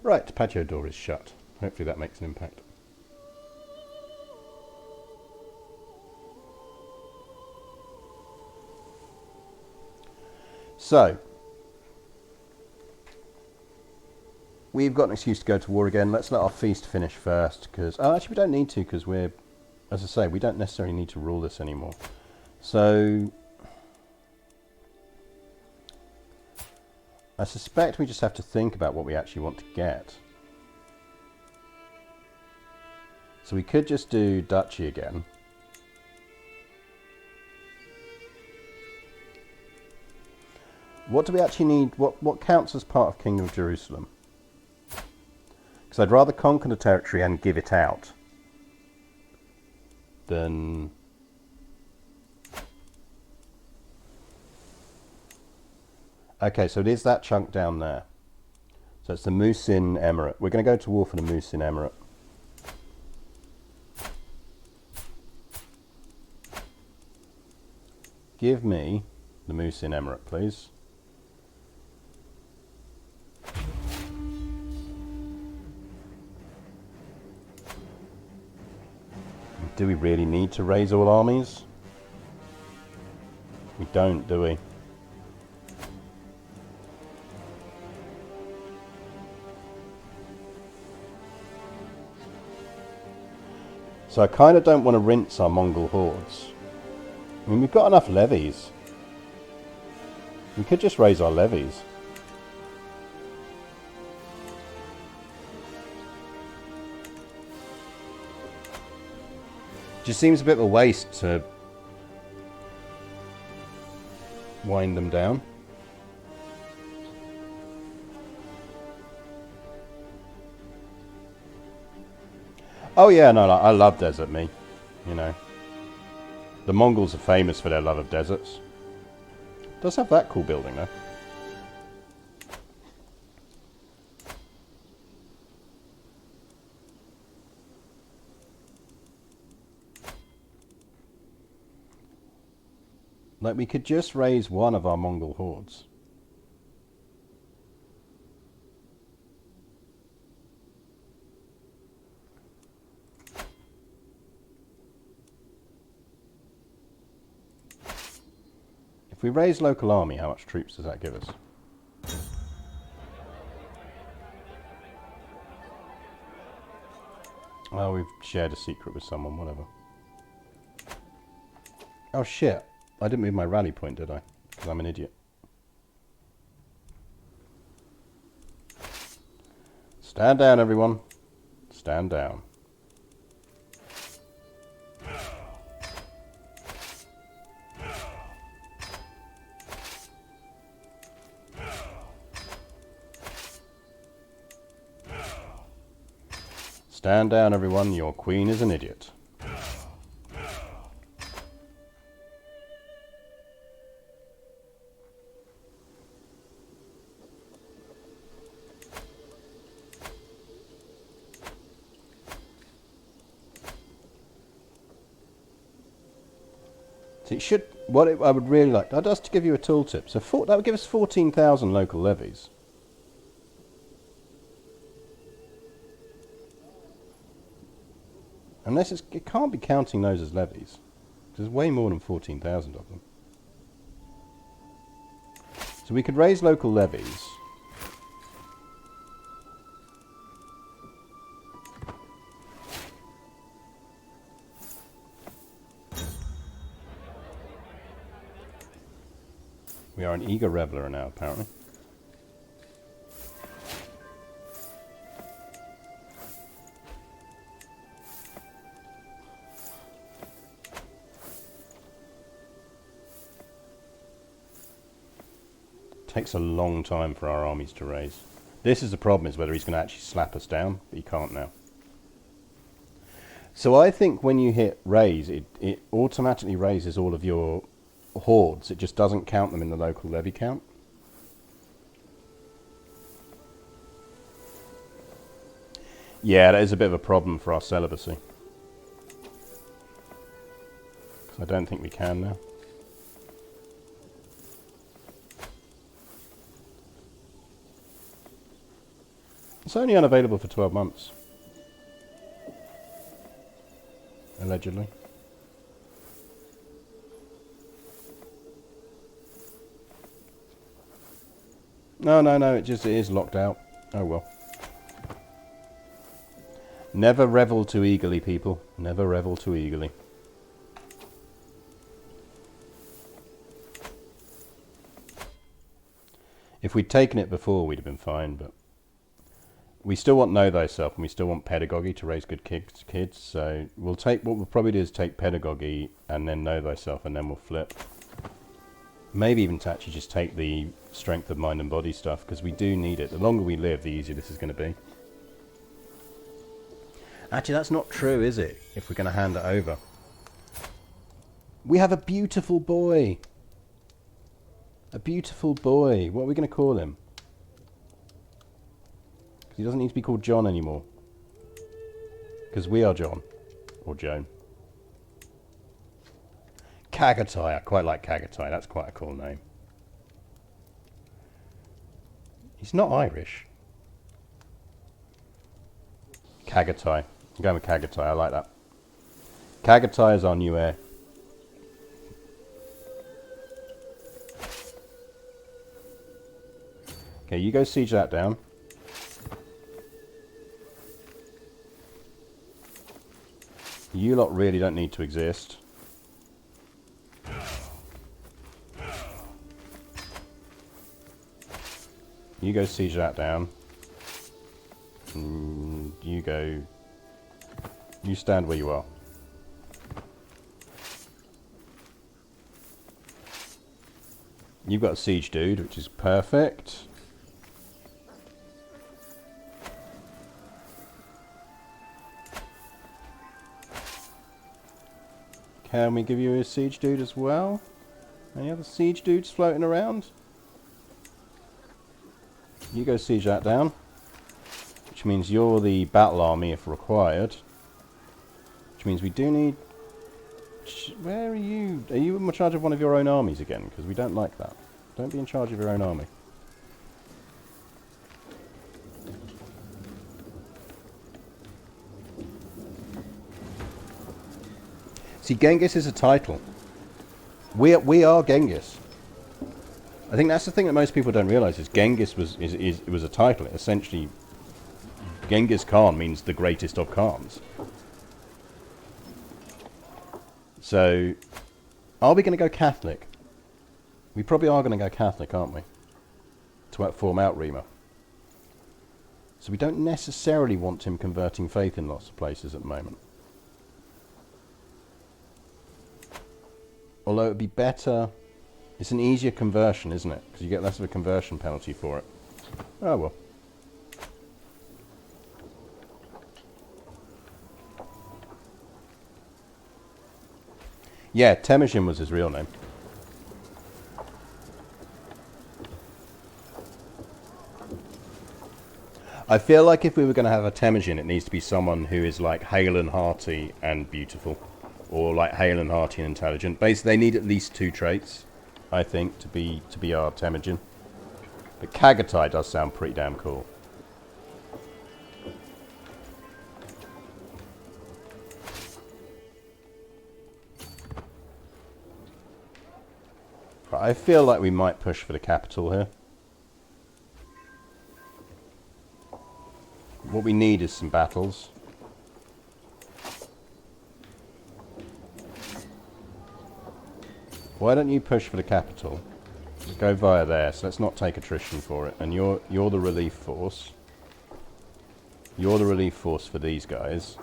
Right, patio door is shut. Hopefully that makes an impact. So, we've got an excuse to go to war again. Let's let our feast finish first, because... oh, actually we don't need to, because we're... as I say, we don't necessarily need to rule this anymore. So... I suspect we just have to think about what we actually want to get. So we could just do duchy again. What do we actually need? What counts as part of Kingdom of Jerusalem? Because I'd rather conquer the territory and give it out than... okay, so it is that chunk down there. So it's the Musin Emirate. We're going to go to war for the Musin Emirate. Give me the Musin Emirate, please. Do we really need to raise all armies? We don't, do we? So I kind of don't want to rinse our Mongol hordes. I mean, we've got enough levies. We could just raise our levies. Just seems a bit of a waste to wind them down. Oh yeah, no, I love desert me, you know. The Mongols are famous for their love of deserts. Does have that cool building though. Like, we could just raise one of our Mongol hordes. If we raise local army, how much troops does that give us? Oh, we've shared a secret with someone, whatever. Oh shit, I didn't move my rally point, did I? Because I'm an idiot. Stand down, everyone. Stand down. Stand down, everyone. Your queen is an idiot. So it should. I would really like. I'd just to give you a tooltip. So that would give us 14,000 local levies. Unless it can't be counting those as levies. There's way more than 14,000 of them. So we could raise local levies. We are an eager reveller now, apparently. Takes a long time for our armies to raise. This is the problem, is whether he's going to actually slap us down, but he can't now. So I think when you hit raise, it automatically raises all of your hordes. It just doesn't count them in the local levy count. Yeah, that is a bit of a problem for our celibacy. I don't think we can now. It's only unavailable for 12 months. Allegedly. No, it is locked out. Oh well. Never revel too eagerly, people. Never revel too eagerly. If we'd taken it before, we'd have been fine, but we still want know thyself, and we still want pedagogy to raise good kids. So we'll take, what we'll probably do is take pedagogy and then know thyself, and then we'll flip. Maybe even to actually just take the strength of mind and body stuff, because we do need it. The longer we live, the easier this is going to be. Actually, that's not true, is it? If we're going to hand it over. We have a beautiful boy. A beautiful boy. What are we going to call him? Because he doesn't need to be called John anymore. Because we are John. Or Joan. Kagatai. I quite like Kagatai. That's quite a cool name. He's not Irish. Kagatai. I'm going with Kagatai. I like that. Kagatai is our new heir. Okay, you go siege that down. You lot really don't need to exist. You go siege that down. You go... You stand where you are. You've got a siege dude, which is perfect. Can we give you a siege dude as well? Any other siege dudes floating around? You go siege that down. Which means you're the battle army if required. Which means we do need Where are you? Are you in charge of one of your own armies again? Because we don't like that. Don't be in charge of your own army. See, Genghis is a title. We are Genghis. I think that's the thing that most people don't realise is Genghis was a title. It essentially, Genghis Khan means the greatest of Khans. So, are we going to go Catholic? We probably are going to go Catholic, aren't we? To form out Rima. So we don't necessarily want him converting faith in lots of places at the moment. Although it would be better... It's an easier conversion, isn't it? Because you get less of a conversion penalty for it. Oh well. Yeah, Temujin was his real name. I feel like if we were going to have a Temujin, it needs to be someone who is like hale and hearty and beautiful. Or like hale and hearty and intelligent. Basically, they need at least 2 traits, I think, to be our Temujin. But Kagatai does sound pretty damn cool. Right, I feel like we might push for the capital here. What we need is some battles. Why don't you push for the capital? Go via there, so let's not take attrition for it. And you're the relief force. You're the relief force for these guys.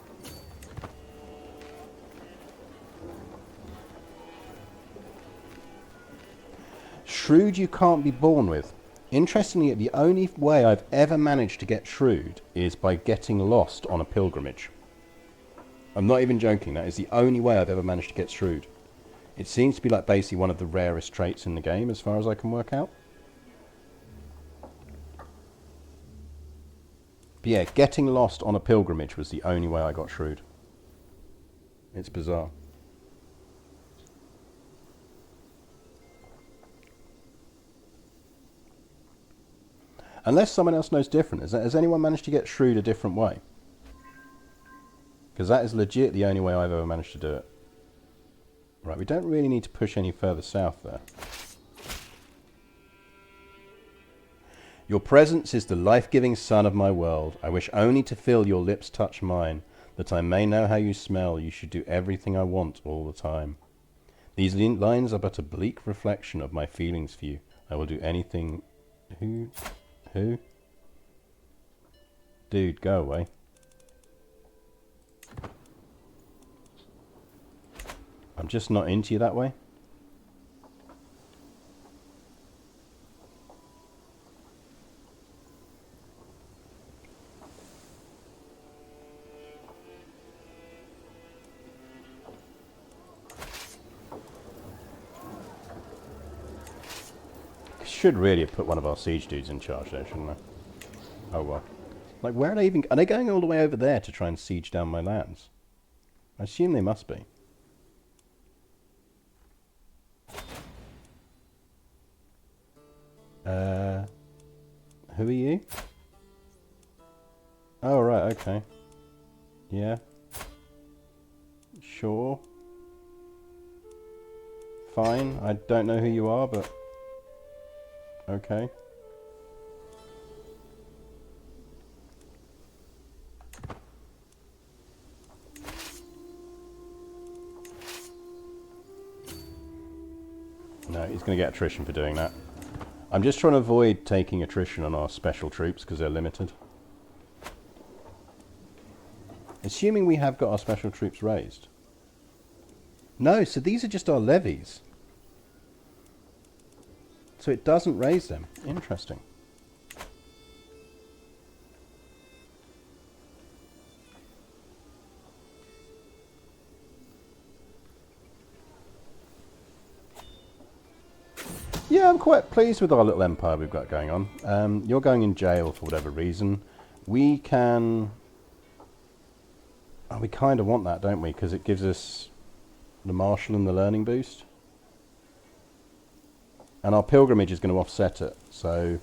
Shrewd you can't be born with. Interestingly, the only way I've ever managed to get shrewd is by getting lost on a pilgrimage. I'm not even joking, that is the only way I've ever managed to get shrewd. It seems to be like basically one of the rarest traits in the game as far as I can work out. But yeah, getting lost on a pilgrimage was the only way I got shrewd. It's bizarre. Unless someone else knows different. Has anyone managed to get shrewd a different way? Because that is legit the only way I've ever managed to do it. Right, we don't really need to push any further south there. Your presence is the life-giving sun of my world. I wish only to feel your lips touch mine, that I may know how you smell. You should do everything I want all the time. These lines are but a bleak reflection of my feelings for you. I will do anything... Who? Dude, go away. I'm just not into you that way. Should really have put one of our siege dudes in charge there, shouldn't I? Oh well. Like, where are they even... Are they going all the way over there to try and siege down my lands? I assume they must be. Who are you? Oh, right, okay. Yeah. Sure. Fine. I don't know who you are, but... Okay. No, he's going to get attrition for doing that. I'm just trying to avoid taking attrition on our special troops because they're limited. Assuming we have got our special troops raised. No, so these are just our levies. So it doesn't raise them. Interesting. Yeah, I'm quite pleased with our little empire we've got going on. You're going in jail for whatever reason. We can... Oh, we kind of want that, don't we? Because it gives us the martial and the learning boost. And our pilgrimage is going to offset it, so...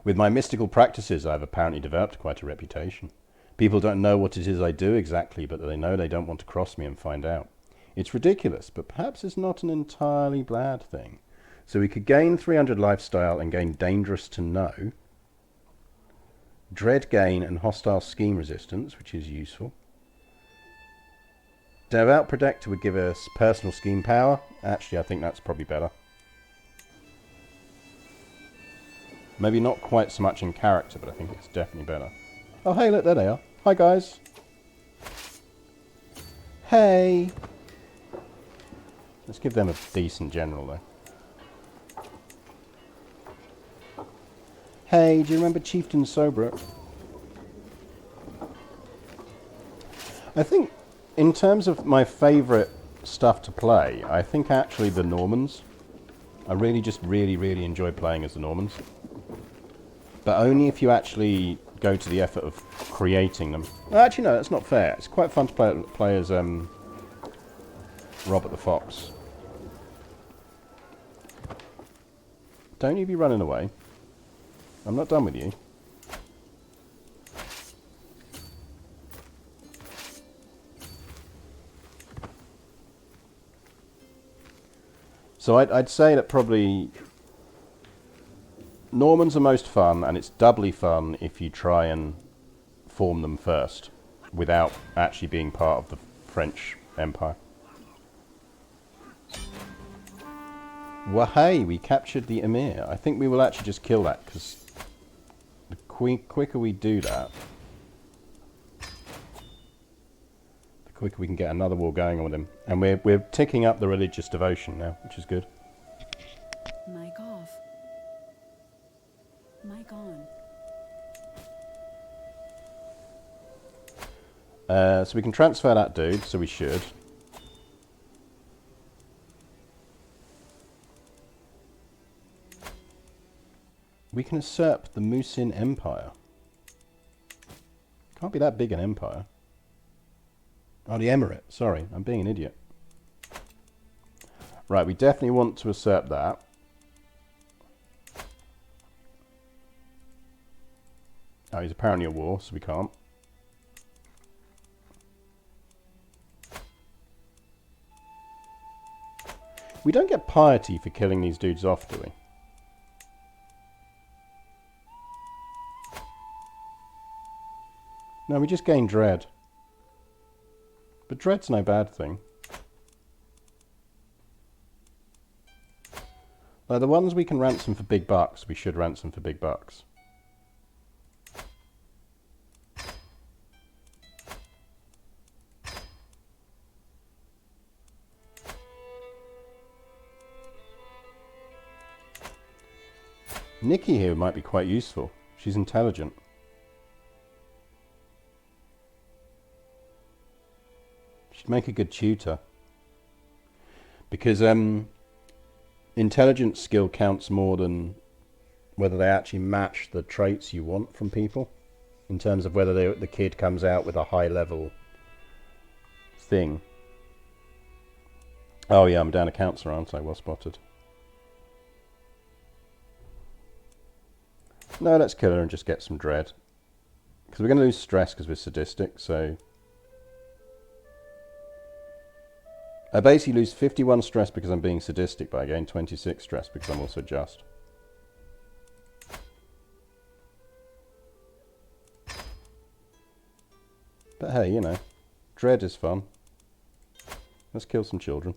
With my mystical practices, I've apparently developed quite a reputation. People don't know what it is I do exactly, but they know they don't want to cross me and find out. It's ridiculous, but perhaps it's not an entirely bad thing. So we could gain 300 lifestyle and gain dangerous to know. Dread gain and hostile scheme resistance, which is useful. Devout Protector would give us personal scheme power. Actually, I think that's probably better. Maybe not quite so much in character, but I think it's definitely better. Oh, hey, look, there they are. Hi, guys. Hey. Let's give them a decent general, though. Hey, do you remember Chieftain Sobrook? I think, in terms of my favourite stuff to play, I think actually the Normans. I really enjoy playing as the Normans. But only if you actually go to the effort of creating them. Actually, no, that's not fair. It's quite fun to play as Robert the Fox. Don't you be running away. I'm not done with you. So I'd say that probably Normans are most fun, and it's doubly fun if you try and form them first, without actually being part of the French Empire. Well, hey, we captured the Emir. I think we will actually just kill that, because the quicker we do that, the quicker we can get another war going on with him. And we're ticking up the religious devotion now, which is good. Mic off. Mic on. So we can transfer that dude, so we should. We can usurp the Musin Empire. Can't be that big an empire. Oh, the Emirate. Sorry, I'm being an idiot. Right, we definitely want to usurp that. Oh, he's apparently at war, so we can't. We don't get piety for killing these dudes off, do we? No, we just gain dread. But dread's no bad thing. Like the ones we can ransom for big bucks, we should ransom for big bucks. Nikki here might be quite useful. She's intelligent. She'd make a good tutor. Because intelligence skill counts more than whether they actually match the traits you want from people. In terms of whether the kid comes out with a high level thing. Oh yeah, I'm down a counsellor, aren't I? Well spotted. No, let's kill her and just get some dread. Because we're going to lose stress because we're sadistic, so... I basically lose 51 stress because I'm being sadistic, but I gain 26 stress because I'm also just. But hey, you know, dread is fun. Let's kill some children.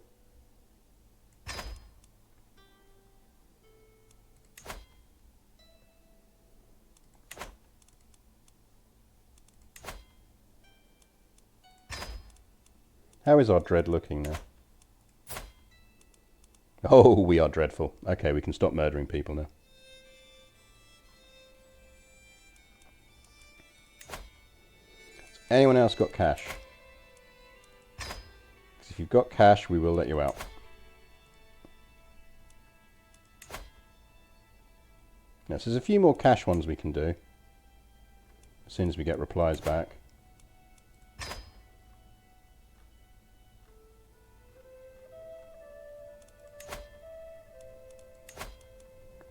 How is our dread looking now? Oh, we are dreadful. Okay, we can stop murdering people now. Anyone else got cash? Because if you've got cash, we will let you out. Now, so there's a few more cash ones we can do. as soon as we get replies back.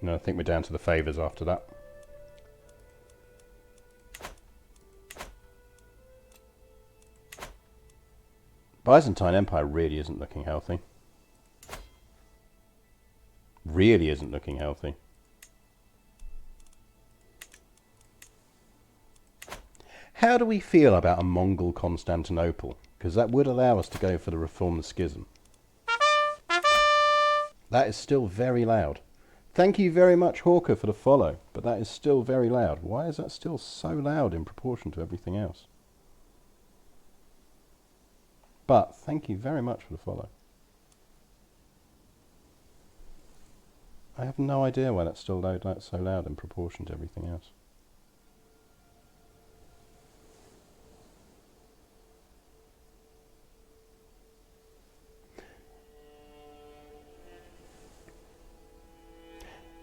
No, I think we're down to the favours after that. Byzantine Empire really isn't looking healthy. Really isn't looking healthy. How do we feel about a Mongol Constantinople? Because that would allow us to go for the Reform the Schism. That is still very loud. Thank you very much, Hawker, for the follow, but that is still very loud. Why is that still so loud in proportion to everything else? But thank you very much for the follow. I have no idea why that's still loud, that's so loud in proportion to everything else.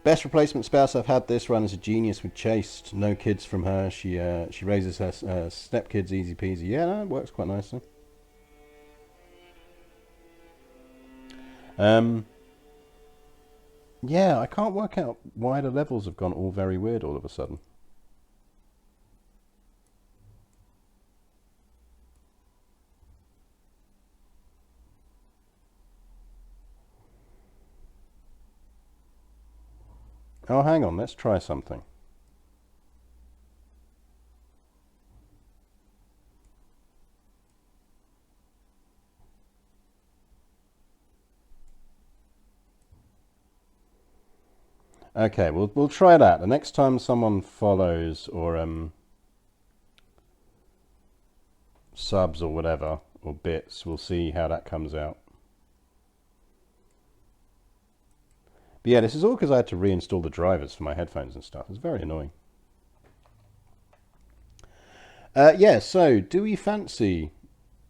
Best replacement spouse I've had this run is a genius with chaste. No kids from her. She raises her stepkids easy peasy. Yeah, no, it works quite nicely. Yeah, I can't work out why the levels have gone all very weird all of a sudden. Oh, hang on, let's try something. Okay, we'll try that. The next time someone follows or subs or whatever, or bits, we'll see how that comes out. But yeah, this is all because I had to reinstall the drivers for my headphones and stuff. It's very annoying. Yeah, so do we fancy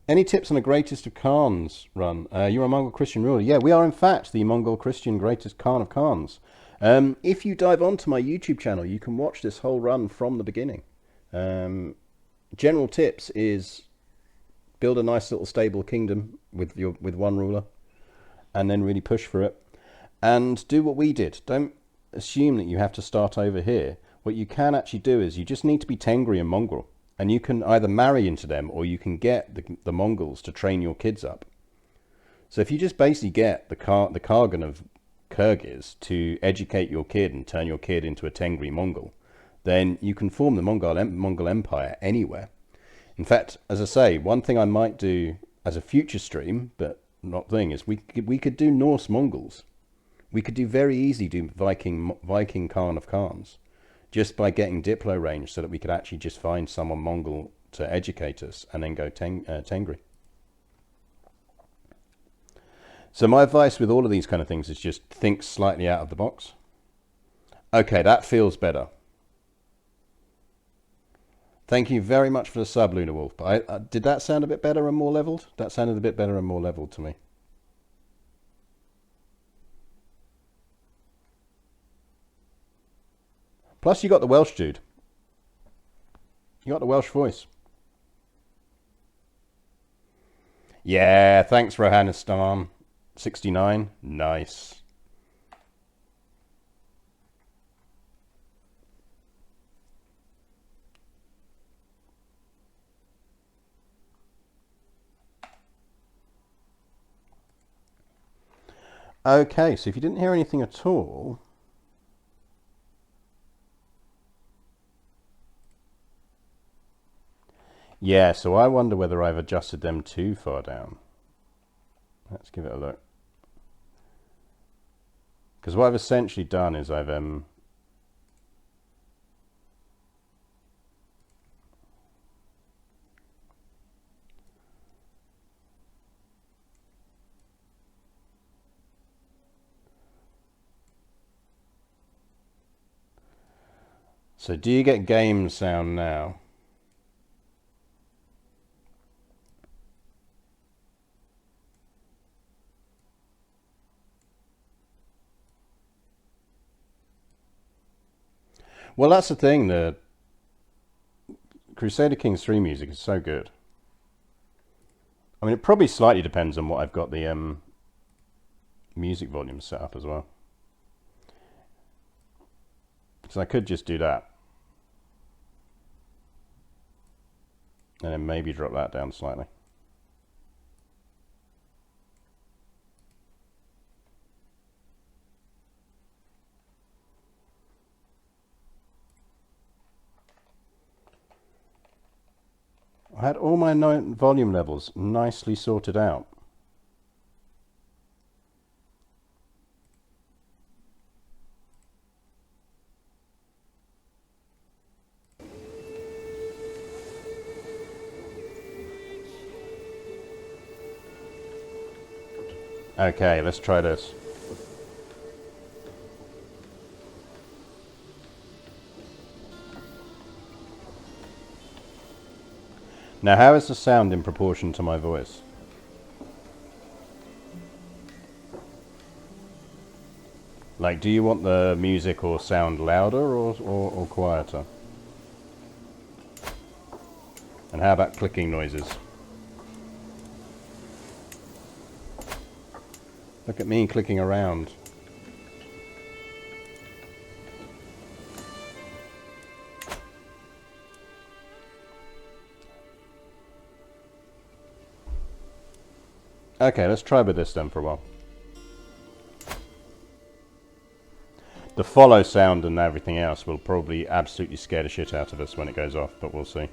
any tips on the greatest of Khans run? You're a Mongol Christian ruler. Yeah, we are in fact the Mongol Christian greatest Khan of Khans. If you dive onto my YouTube channel, you can watch this whole run from the beginning. General tips is build a nice little stable kingdom with one ruler, and then really push for it. And do what we did. Don't assume that you have to start over here. What you can actually do is you just need to be Tengri and Mongol. And you can either marry into them or you can get the Mongols to train your kids up. So if you just basically get the Kargan of Kyrgyz to educate your kid and turn your kid into a Tengri Mongol, then you can form the Mongol Empire anywhere. In fact, as I say, one thing I might do as a future stream, but not thing, is we could do Norse Mongols. We could do very easy do Viking Khan of Khans just by getting Diplo range so that we could actually just find someone Mongol to educate us and then go Tengri. So my advice with all of these kind of things is just think slightly out of the box. Okay, that feels better. Thank you very much for the sub, Luna Wolf. Did that sound a bit better and more leveled? That sounded a bit better and more leveled to me. Plus, you got the Welsh dude. You got the Welsh voice. Yeah, thanks, Rohanistan. 69. Nice. Okay, so if you didn't hear anything at all, yeah, so I wonder whether I've adjusted them too far down. Let's give it a look. Because what I've essentially done is I've so do you get game sound now? Well, that's the thing. Crusader Kings 3 music is so good. I mean, it probably slightly depends on what I've got the music volume set up as well. So I could just do that. And then maybe drop that down slightly. I had all my volume levels nicely sorted out. Okay, let's try this. Now, how is the sound in proportion to my voice? Like, do you want the music or sound louder or quieter? And how about clicking noises? Look at me clicking around. Okay, let's try with this then for a while. The follow sound and everything else will probably absolutely scare the shit out of us when it goes off, but we'll see.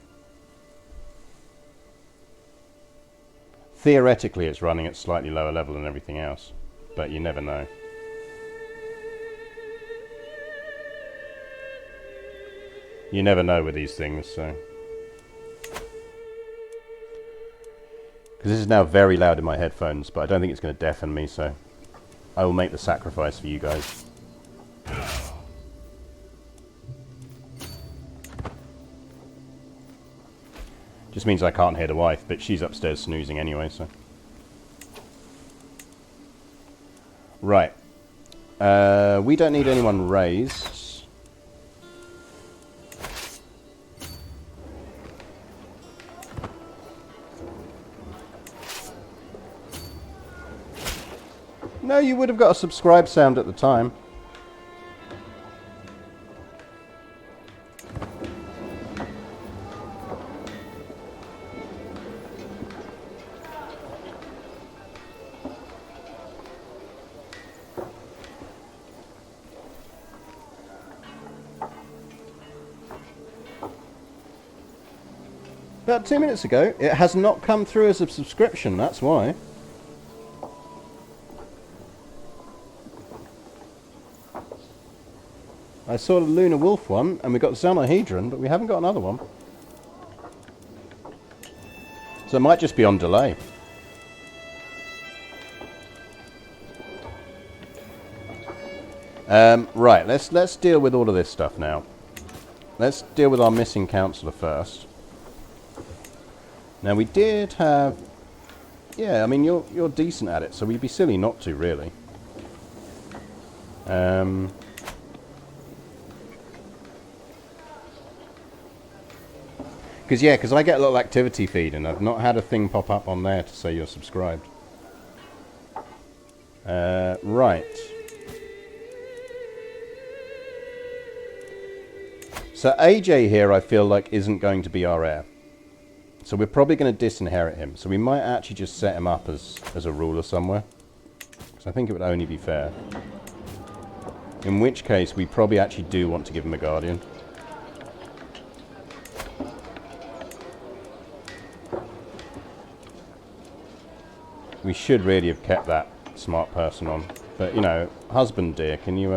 Theoretically, it's running at slightly lower level than everything else, but you never know. You never know with these things, so. Because this is now very loud in my headphones, but I don't think it's going to deafen me, so I will make the sacrifice for you guys. Just means I can't hear the wife, but she's upstairs snoozing anyway, so. Right. We don't need anyone raised. No, you would have got a subscribe sound at the time. About 2 minutes ago, it has not come through as a subscription, that's why. I saw the Lunar Wolf one, and we got Xenohedron, but we haven't got another one. So it might just be on delay. Right, let's deal with all of this stuff now. Let's deal with our missing councillor first. Now we did have... Yeah, I mean, you're decent at it, so we'd be silly not to, really. Because I get a little activity feed, and I've not had a thing pop up on there to say you're subscribed. Right. So AJ here, I feel like, isn't going to be our heir. So we're probably going to disinherit him. So we might actually just set him up as a ruler somewhere. Because I think it would only be fair. In which case, we probably actually do want to give him a guardian. We should really have kept that smart person on. But, you know, husband dear, can you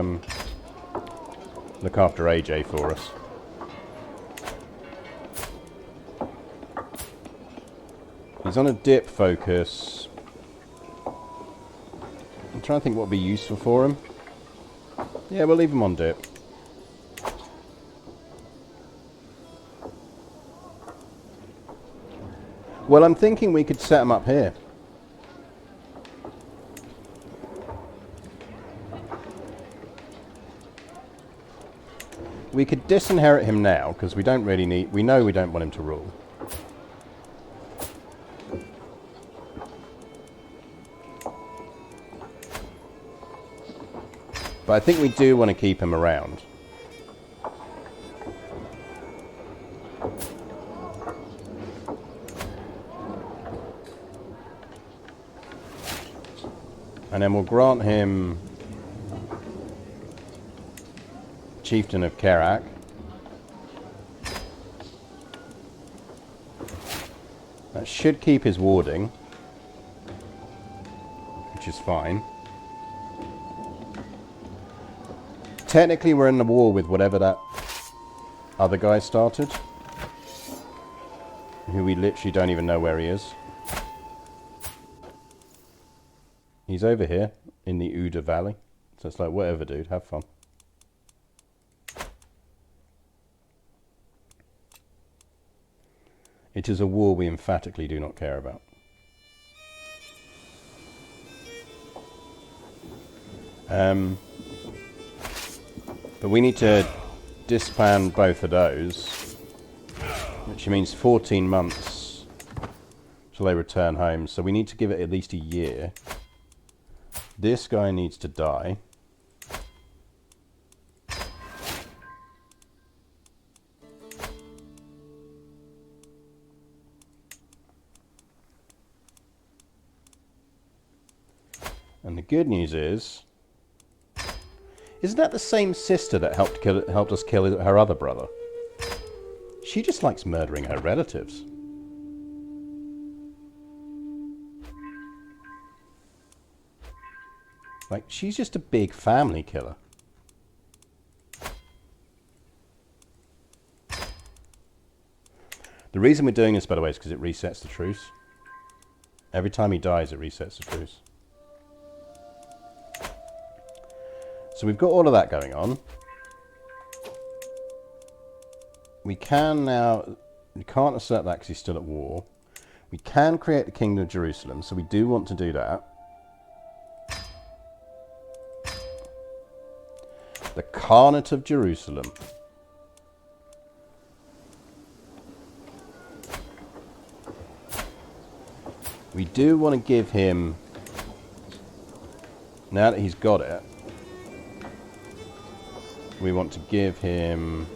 look after AJ for us? He's on a dip focus. I'm trying to think what would be useful for him. Yeah, we'll leave him on dip. Well, I'm thinking we could set him up here. We could disinherit him now, because we don't really need... We know we don't want him to rule. But I think we do want to keep him around. And then we'll grant him Chieftain of Kerak. That should keep his warding, which is fine. Technically we're in the war with whatever that other guy started, who we literally don't even know where he is. He's over here in the Uda Valley. So it's like, whatever, dude, have fun. It is a war we emphatically do not care about. But we need to disband both of those, which means 14 months till they return home. So we need to give it at least a year. This guy needs to die. And the good news is, isn't that the same sister that helped us kill her other brother? She just likes murdering her relatives. Like, she's just a big family killer. The reason we're doing this, by the way, is because it resets the truce. Every time he dies, it resets the truce. So we've got all of that going on. We can now... We can't assert that because he's still at war. We can create the Kingdom of Jerusalem, so we do want to do that. The Khanate of Jerusalem. We do want to give him, now that he's got it, we want to give him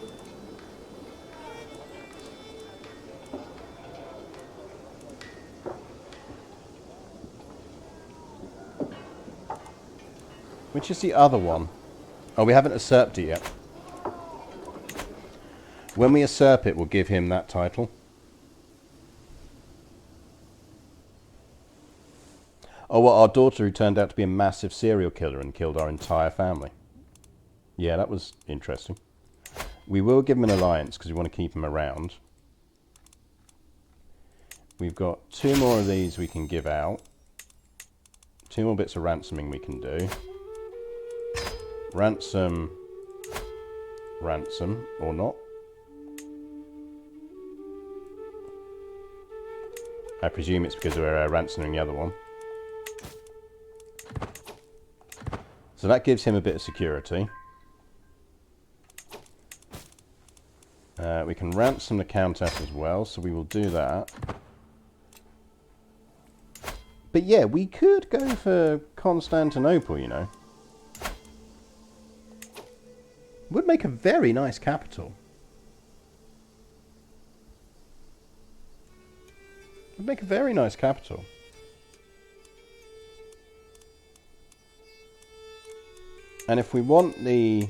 which is the other one? Oh, we haven't usurped it yet. When we usurp it, we'll give him that title. Oh, well, our daughter who turned out to be a massive serial killer and killed our entire family. Yeah, that was interesting. We will give him an alliance because we want to keep him around. We've got 2 more of these we can give out. 2 more bits of ransoming we can do. Ransom, or not. I presume it's because we're ransoming the other one. So that gives him a bit of security. We can ransom the Countess as well, so we will do that. But yeah, we could go for Constantinople, you know. Would make a very nice capital. Would make a very nice capital. And if we want the...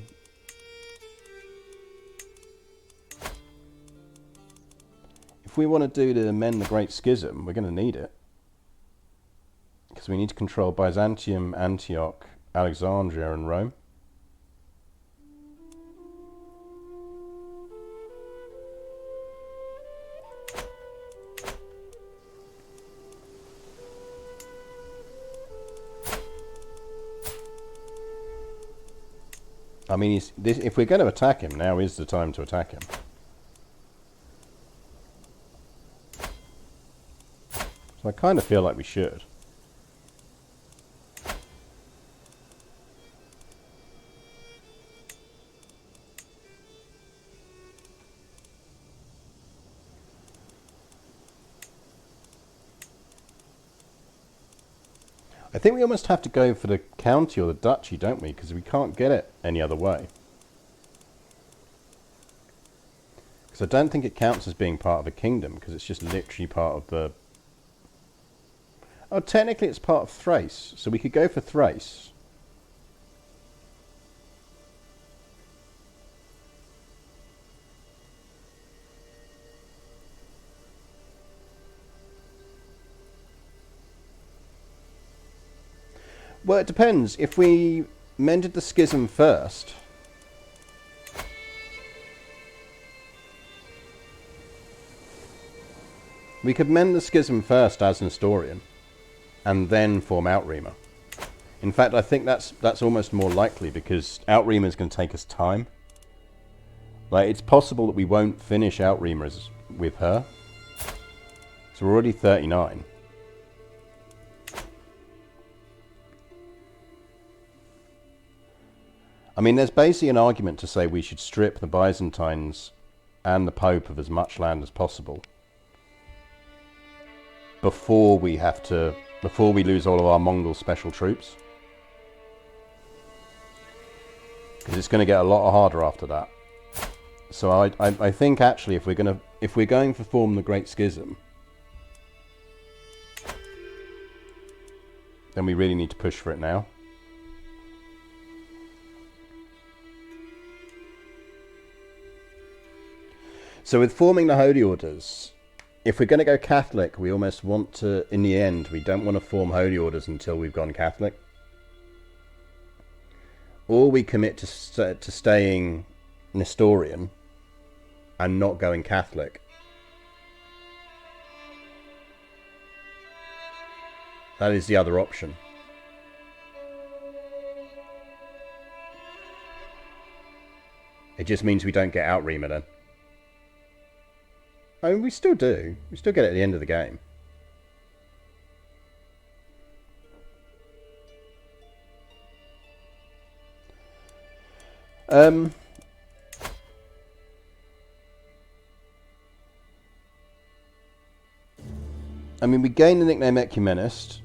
If we want to do the amend the Great Schism, we're going to need it. Because we need to control Byzantium, Antioch, Alexandria and Rome. I mean, if we're going to attack him, now is the time to attack him. So I kind of feel like we should. I think we almost have to go for the county or the duchy, don't we? Because we can't get it any other way. Because I don't think it counts as being part of a kingdom, because it's just literally part of the... Oh, technically it's part of Thrace, so we could go for Thrace. Well, it depends. If we mended the schism first, we could mend the schism first as Nestorian, and then form Outremer. In fact, I think that's almost more likely, because Outremer is going to take us time. Like, it's possible that we won't finish Outremer with her. So we're already 39. I mean, there's basically an argument to say we should strip the Byzantines and the Pope of as much land as possible before we lose all of our Mongol special troops. Because it's going to get a lot harder after that. So I think actually if we're going to form the Great Schism, then we really need to push for it now. So with forming the Holy Orders, if we're going to go Catholic, we almost want to, in the end, we don't want to form Holy Orders until we've gone Catholic. Or we commit to staying Nestorian and not going Catholic. That is the other option. It just means we don't get Outremer then. I mean, we still do. We still get it at the end of the game. I mean, we gain the nickname Ecumenist.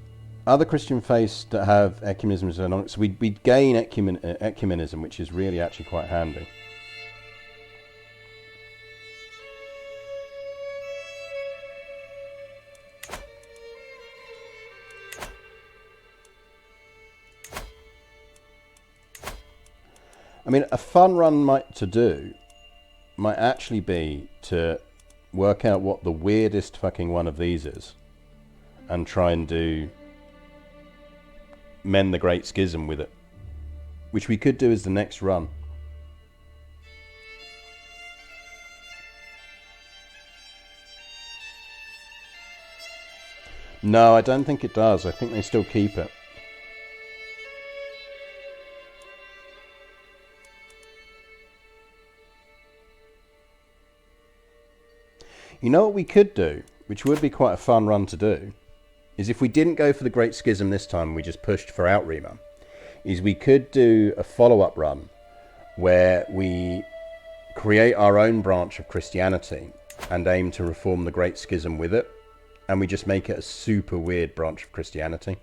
Other Christian faiths that have ecumenism, so we gain ecumenism, which is really actually quite handy. I mean, a fun run might actually be to work out what the weirdest fucking one of these is and try and mend the Great Schism with it, which we could do as the next run. No, I don't think it does. I think they still keep it. You know what we could do, which would be quite a fun run to do, is if we didn't go for the Great Schism this time, we just pushed for Outremer, is we could do a follow-up run where we create our own branch of Christianity and aim to reform the Great Schism with it, and we just make it a super weird branch of Christianity.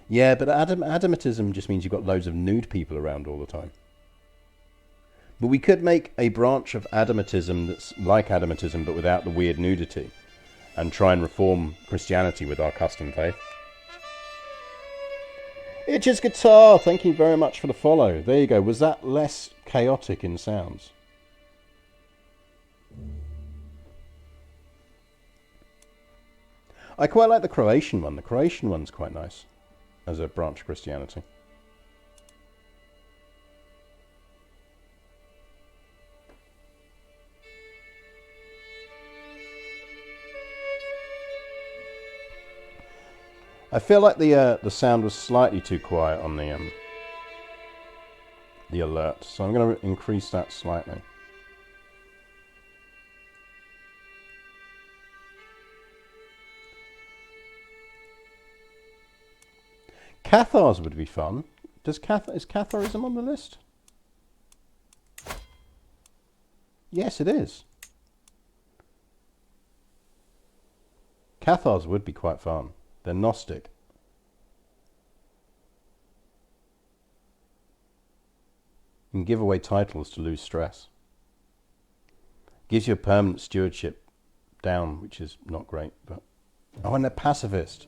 Yeah, but Adamitism just means you've got loads of nude people around all the time. But we could make a branch of Adamitism that's like Adamitism but without the weird nudity, and try and reform Christianity with our custom faith. Itch's Guitar, thank you very much for the follow. There you go. Was that less chaotic in sounds? I quite like the Croatian one. The Croatian one's quite nice as a branch of Christianity. I feel like the sound was slightly too quiet on the alert, so I'm going to increase that slightly. Cathars would be fun. Is Catharism on the list? Yes, it is. Cathars would be quite fun. They're Gnostic. You can give away titles to lose stress. Gives you a permanent stewardship down, which is not great. But oh, and they're pacifist.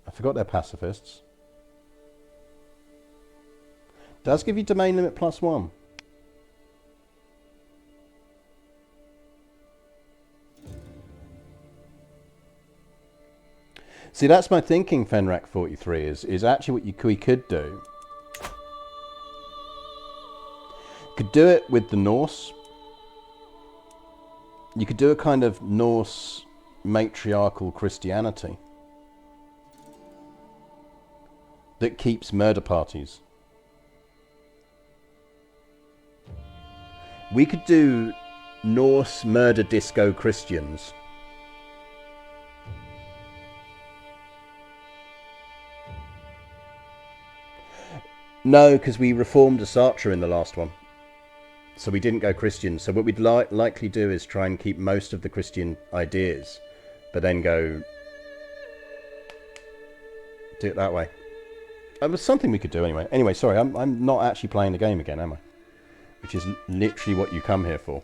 I forgot they're pacifists. Does give you domain limit +1. See, that's my thinking, Fenrak 43, is actually what we could do. Could do it with the Norse. You could do a kind of Norse matriarchal Christianity that keeps murder parties. We could do Norse murder disco Christians. No, because we reformed Asatra in the last one. So we didn't go Christian. So what we'd likely do is try and keep most of the Christian ideas, but then go do it that way. It was something we could do anyway. Anyway, sorry, I'm not actually playing the game again, am I? Which is literally what you come here for.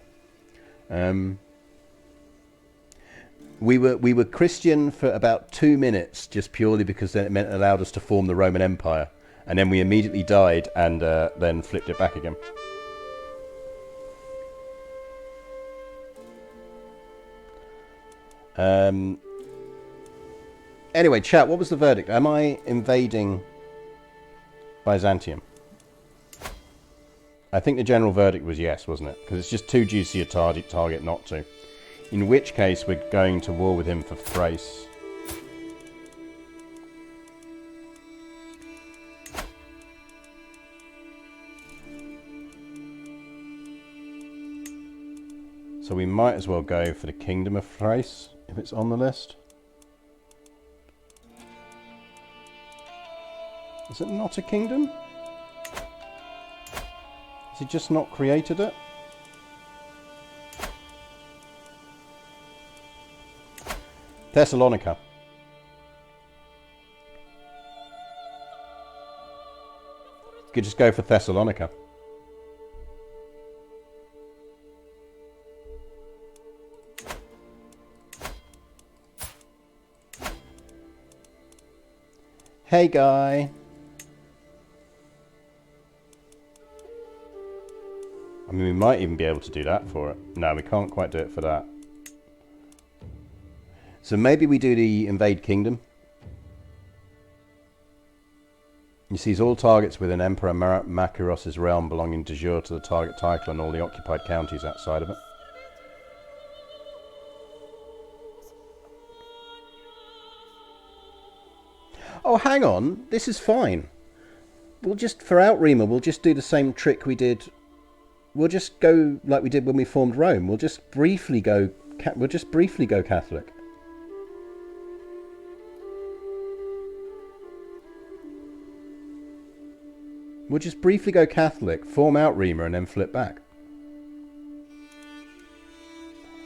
We were Christian for about 2 minutes, just purely because then it allowed us to form the Roman Empire, and then we immediately died and then flipped it back again. Anyway, chat, what was the verdict? Am I invading Byzantium? I think the general verdict was yes, wasn't it? Because it's just too juicy a target not to. In which case, we're going to war with him for Thrace. So we might as well go for the Kingdom of Thrace, if it's on the list. Is it not a kingdom? Has he just not created it? Thessalonica. You could just go for Thessalonica. Hey, guy. I mean, we might even be able to do that for it. No, we can't quite do it for that. So maybe we do the invade kingdom. You seize all targets within Emperor Makaros's realm belonging de jure to the target title and all the occupied counties outside of it. Oh, hang on. This is fine. We'll just, for Outreamer, we'll just do the same trick we did. We'll just go like we did when we formed Rome. We'll just briefly go Catholic. We'll just briefly go Catholic, form Outreamer, and then flip back.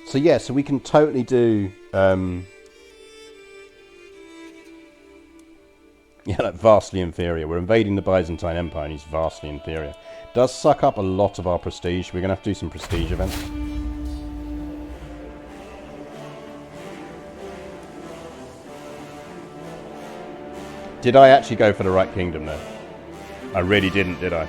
So yeah, so we can totally do... yeah, like vastly inferior. We're invading the Byzantine Empire and he's vastly inferior. Does suck up a lot of our prestige. We're going to have to do some prestige events. Did I actually go for the right kingdom though? I really didn't, did I?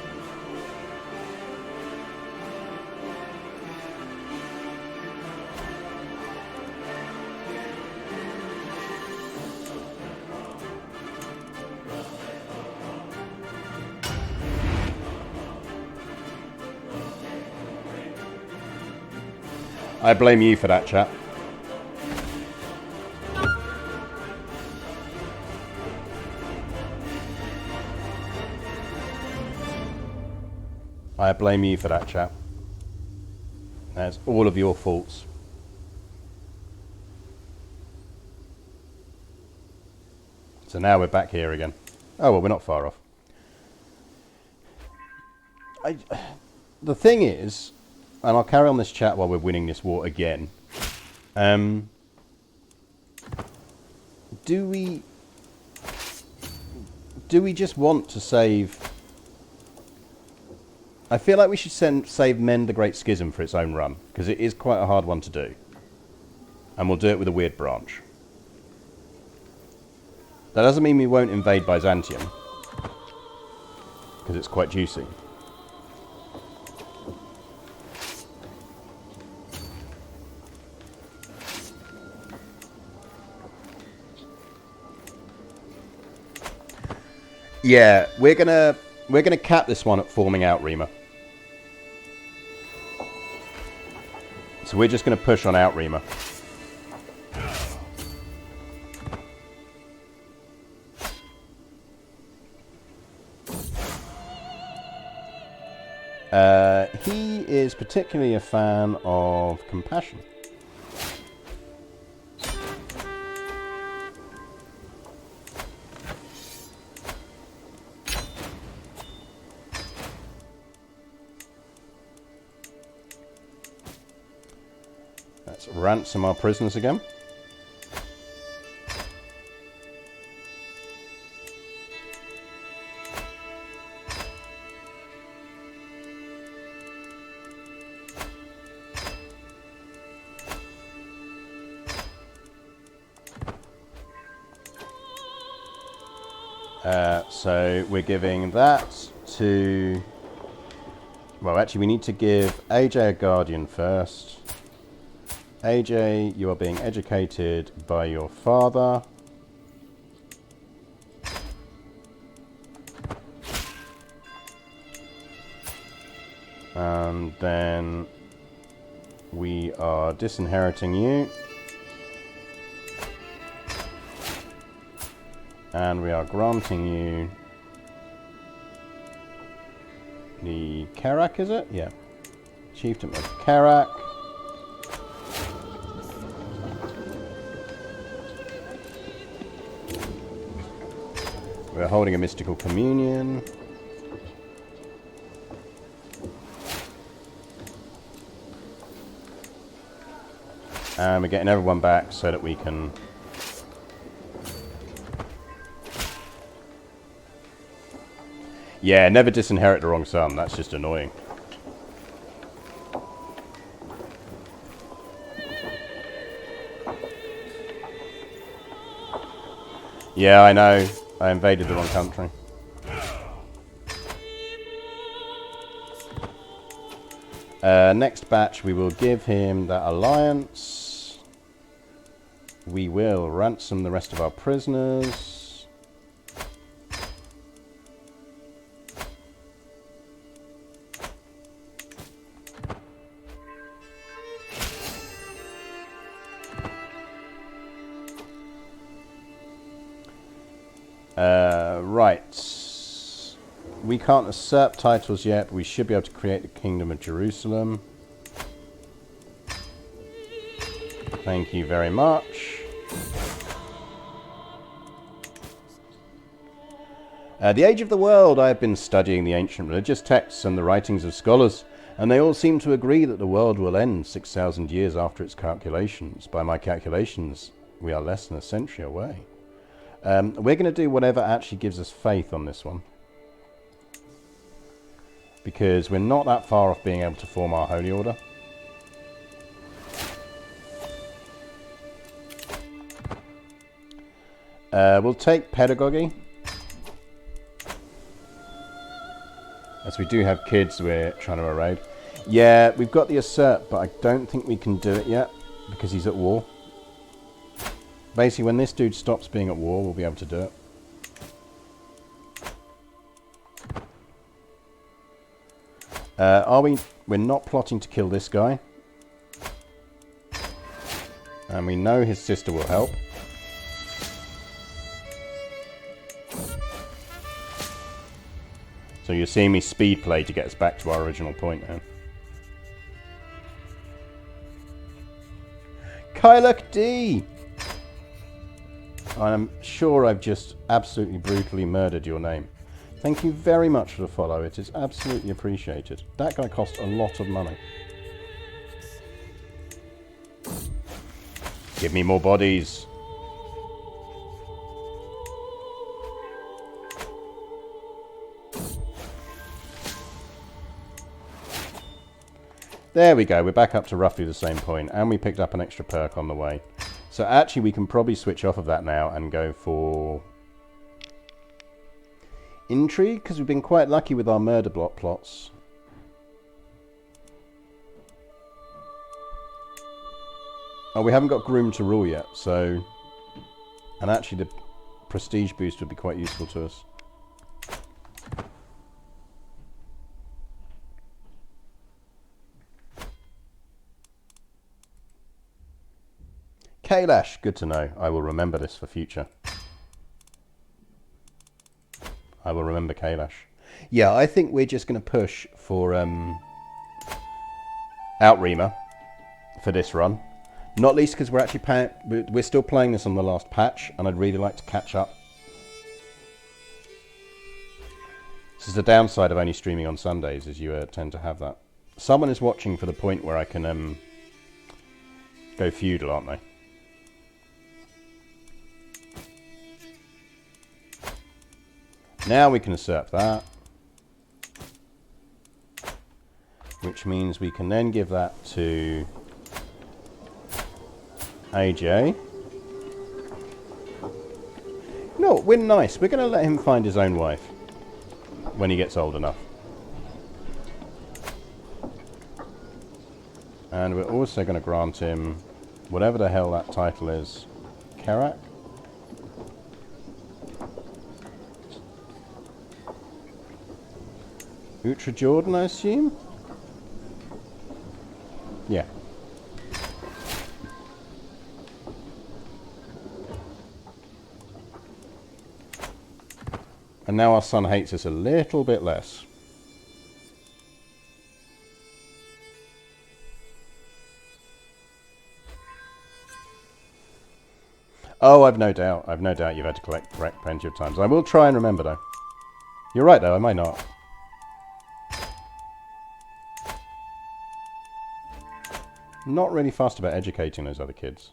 I blame you for that, chap. I blame you for that, chap. That's all of your faults. So now we're back here again. Oh, well, we're not far off. The thing is, and I'll carry on this chat while we're winning this war again. do we just want to save... I feel like we should save Mend the Great Schism for its own run, because it is quite a hard one to do. And we'll do it with a weird branch. That doesn't mean we won't invade Byzantium, because it's quite juicy. Yeah, we're gonna cap this one at forming out Rima. So we're just gonna push on out Rima. He is particularly a fan of compassion. Let's ransom our prisoners again. So we're giving that to... Well, actually, we need to give AJ a guardian first. AJ, you are being educated by your father. And then we are disinheriting you. And we are granting you the Kerak, is it? Yeah. Chieftain of Kerak. We're holding a mystical communion. And we're getting everyone back so that we can... Yeah, never disinherit the wrong son. That's just annoying. Yeah, I know. I invaded the wrong country. Next batch, we will give him that alliance. We will ransom the rest of our prisoners. Right. We can't usurp titles yet. We should be able to create the Kingdom of Jerusalem. Thank you very much. The Age of the World. I have been studying the ancient religious texts and the writings of scholars, and they all seem to agree that the world will end 6,000 years after its calculations. By my calculations, we are less than a century away. We're going to do whatever actually gives us faith on this one, because we're not that far off being able to form our holy order. We'll take pedagogy, as we do have kids we're trying to erode. Yeah, we've got the assert, but I don't think we can do it yet because he's at war. Basically, when this dude stops being at war, we'll be able to do it. We're not plotting to kill this guy. And we know his sister will help. So you're seeing me speed play to get us back to our original point now. Kyluk D! I'm sure I've just absolutely brutally murdered your name. Thank you very much for the follow. It is absolutely appreciated. That guy cost a lot of money. Give me more bodies. There we go, we're back up to roughly the same point, and we picked up an extra perk on the way. So actually we can probably switch off of that now and go for intrigue, because we've been quite lucky with our murder block plots. Oh, we haven't got groom to rule yet, so... And actually the prestige boost would be quite useful to us. Kailash, good to know. I will remember this for future. I will remember Kailash. Yeah, I think we're just going to push for Outreamer for this run. Not least because we're still playing this on the last patch, and I'd really like to catch up. This is the downside of only streaming on Sundays, is you tend to have that. Someone is watching for the point where I can go feudal, aren't they? Now we can usurp that, which means we can then give that to AJ. No, we're nice. We're going to let him find his own wife when he gets old enough. And we're also going to grant him whatever the hell that title is. Karak? Utra Jordan, I assume? Yeah. And now our son hates us a little bit less. Oh, I've no doubt you've had to correct plenty of times. I will try and remember, though. You're right, though, I might not. Not really fussed about educating those other kids.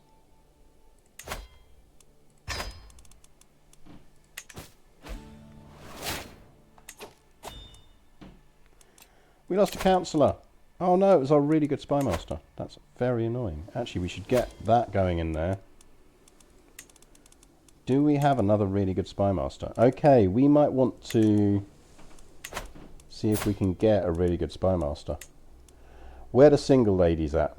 We lost a councillor. Oh no, it was our really good spy master. That's very annoying. Actually, we should get that going in there. Do we have another really good spy master? Okay, we might want to see if we can get a really good spy master. Where are the single ladies at?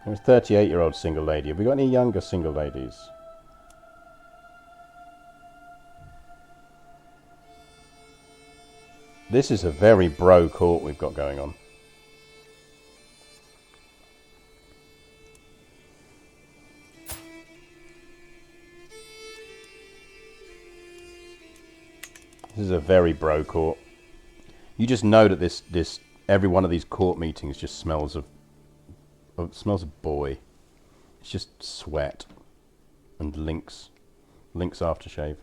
There's a 38-year-old single lady. Have we got any younger single ladies? This is a very bro court we've got going on. This is a very bro court. You just know that this every one of these court meetings just smells of boy. It's just sweat and Lynx aftershave.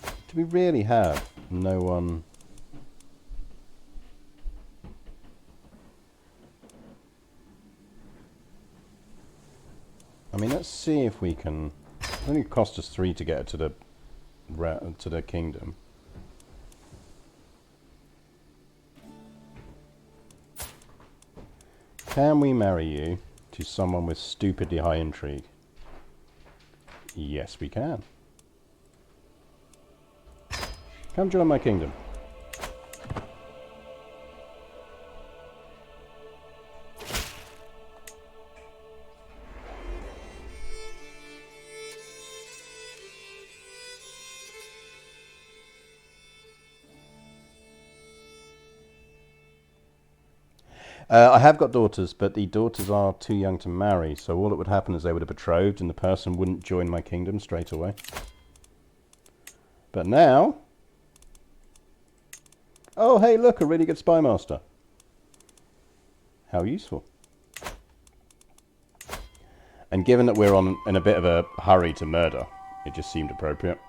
Do we really have no one? I mean, let's see if we can. It only cost us 3 to get it to the kingdom. Can we marry you to someone with stupidly high intrigue? Yes, we can. Come join my kingdom. I have got daughters, but the daughters are too young to marry, so all that would happen is they would have betrothed and the person wouldn't join my kingdom straight away. But now... Oh, hey, look, a really good spy master. How useful. And given that we're in a bit of a hurry to murder, it just seemed appropriate.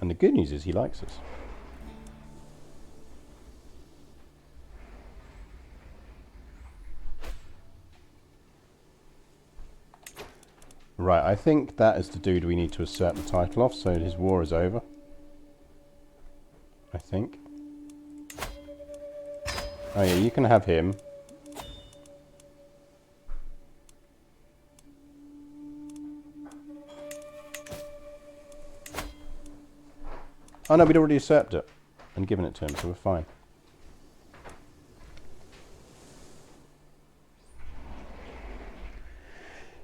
And the good news is he likes us. Right, I think that is the dude we need to assert the title of, so his war is over. I think. Oh yeah, you can have him. Oh no, we'd already usurped it and given it to him, so we're fine.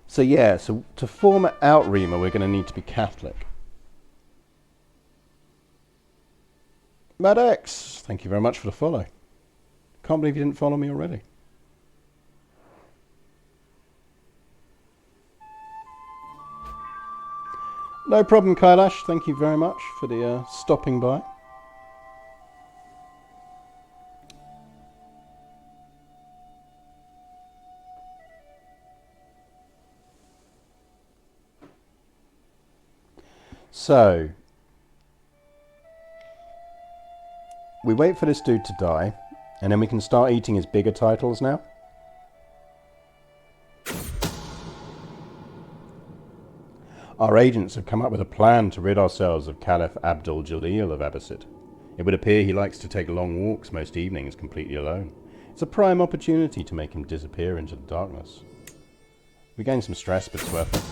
So yeah, so to form an outriemer, we're going to need to be Catholic. Madex, thank you very much for the follow. Can't believe you didn't follow me already. No problem, Kailash. Thank you very much for the stopping by. So, we wait for this dude to die, and then we can start eating his bigger titles now. Our agents have come up with a plan to rid ourselves of Caliph Abdul Jalil of Abbasid. It would appear he likes to take long walks most evenings completely alone. It's a prime opportunity to make him disappear into the darkness. We gain some stress, but it's worth it.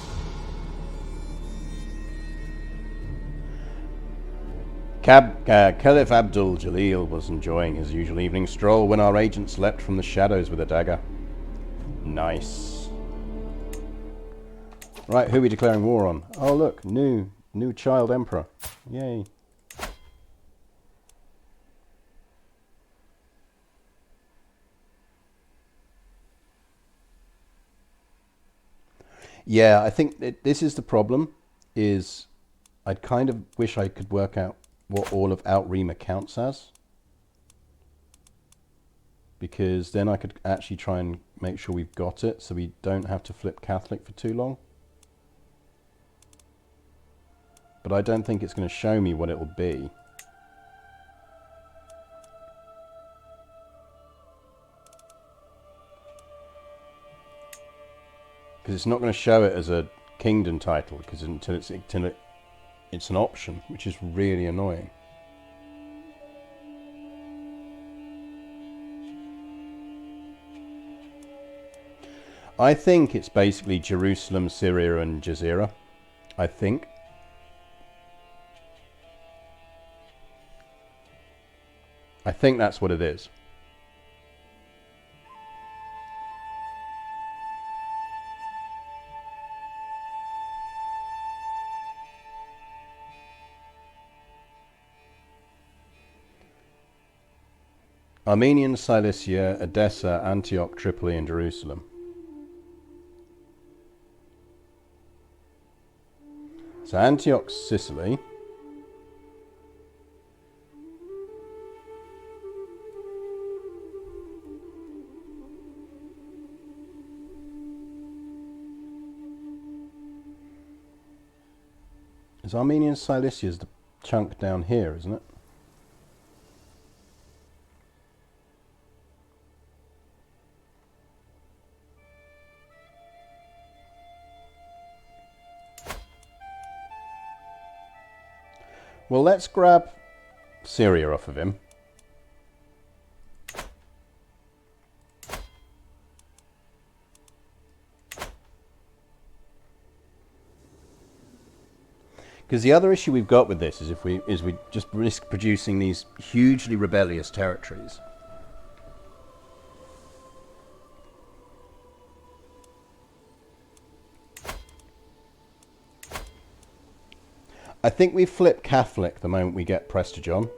Caliph Abdul Jalil was enjoying his usual evening stroll when our agents leapt from the shadows with a dagger. Nice. Right, who are we declaring war on? Oh look, new child emperor. Yay. Yeah, I think this is the problem, is I'd kind of wish I could work out what all of outriemer counts as. Because then I could actually try and make sure we've got it so we don't have to flip Catholic for too long. But I don't think it's going to show me what it will be. Because it's not going to show it as a kingdom title, because until it's an option, which is really annoying. I think it's basically Jerusalem, Syria and Jazeera. I think. I think that's what it is. Armenian, Cilicia, Edessa, Antioch, Tripoli and Jerusalem. So Antioch's Sicily. Is Armenian Cilicia's the chunk down here, isn't it? Well, let's grab Syria off of him. Because the other issue we've got with this is we just risk producing these hugely rebellious territories. I think we flip Catholic the moment we get Prester John.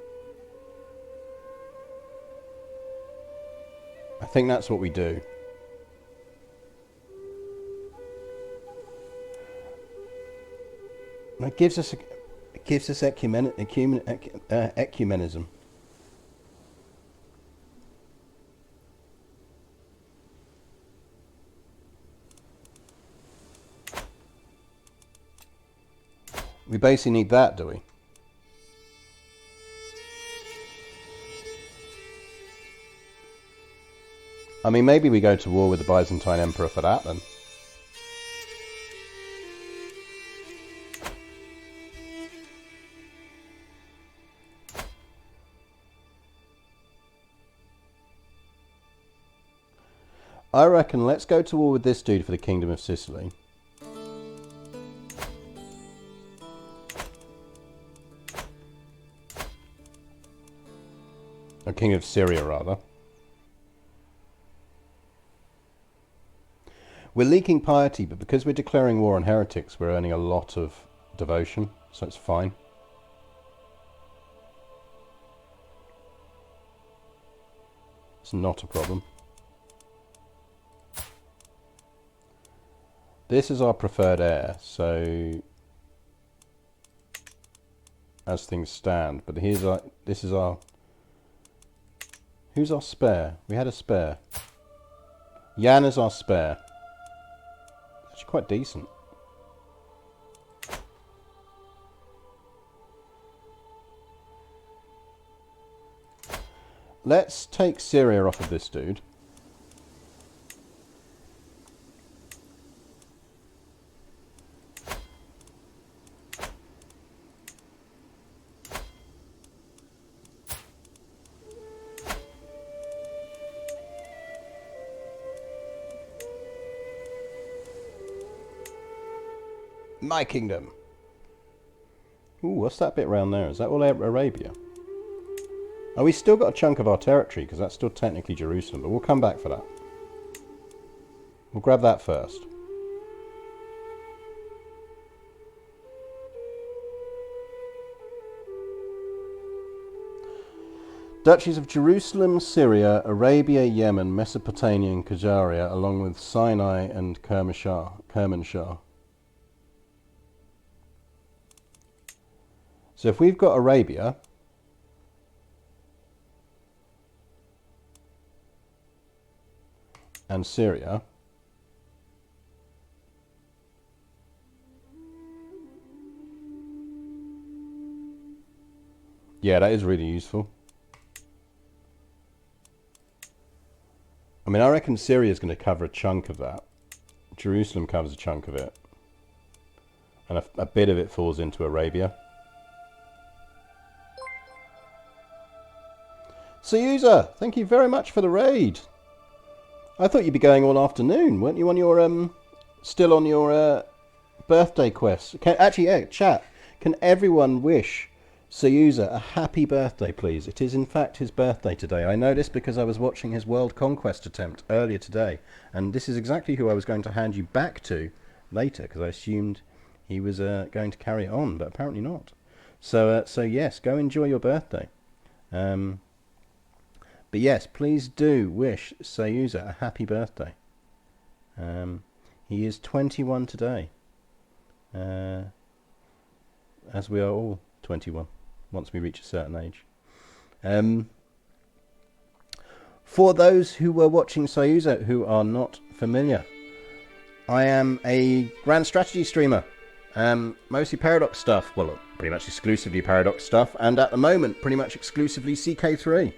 I think that's what we do. It gives us ecumenism. We basically need that, do we? I mean, maybe we go to war with the Byzantine Emperor for that then. I reckon let's go to war with this dude for the Kingdom of Sicily. Or King of Syria, rather. We're leaking piety, but because we're declaring war on heretics, we're earning a lot of devotion, so it's fine. It's not a problem. This is our preferred heir, so as things stand, but here's our, this is our, who's our spare? We had a spare. Jan is our spare. It's actually quite decent. Let's take Syria off of this dude. My kingdom. Ooh, what's that bit round there? Is that all Arabia? Oh, we still got a chunk of our territory, because that's still technically Jerusalem, but we'll come back for that. We'll grab that first. Duchies of Jerusalem, Syria, Arabia, Yemen, Mesopotamia and Qajaria, along with Sinai and Kermanshah. So if we've got Arabia, and Syria, yeah, that is really useful. I mean, I reckon Syria is going to cover a chunk of that. Jerusalem covers a chunk of it. And a bit of it falls into Arabia. Sayuza, thank you very much for the raid. I thought you'd be going all afternoon. Weren't you on your, still on your birthday quest? Actually, chat, can everyone wish Sayuza a happy birthday, please? It is, in fact, his birthday today. I know this because I was watching his world conquest attempt earlier today. And this is exactly who I was going to hand you back to later, because I assumed he was going to carry it on, but apparently not. So, so yes, go enjoy your birthday. But yes, please do wish Sayuza a happy birthday. He is 21 today. As we are all 21, once we reach a certain age. For those who were watching Sayuza who are not familiar, I am a grand strategy streamer. Mostly Paradox stuff. Well, pretty much exclusively Paradox stuff. And at the moment, pretty much exclusively CK3.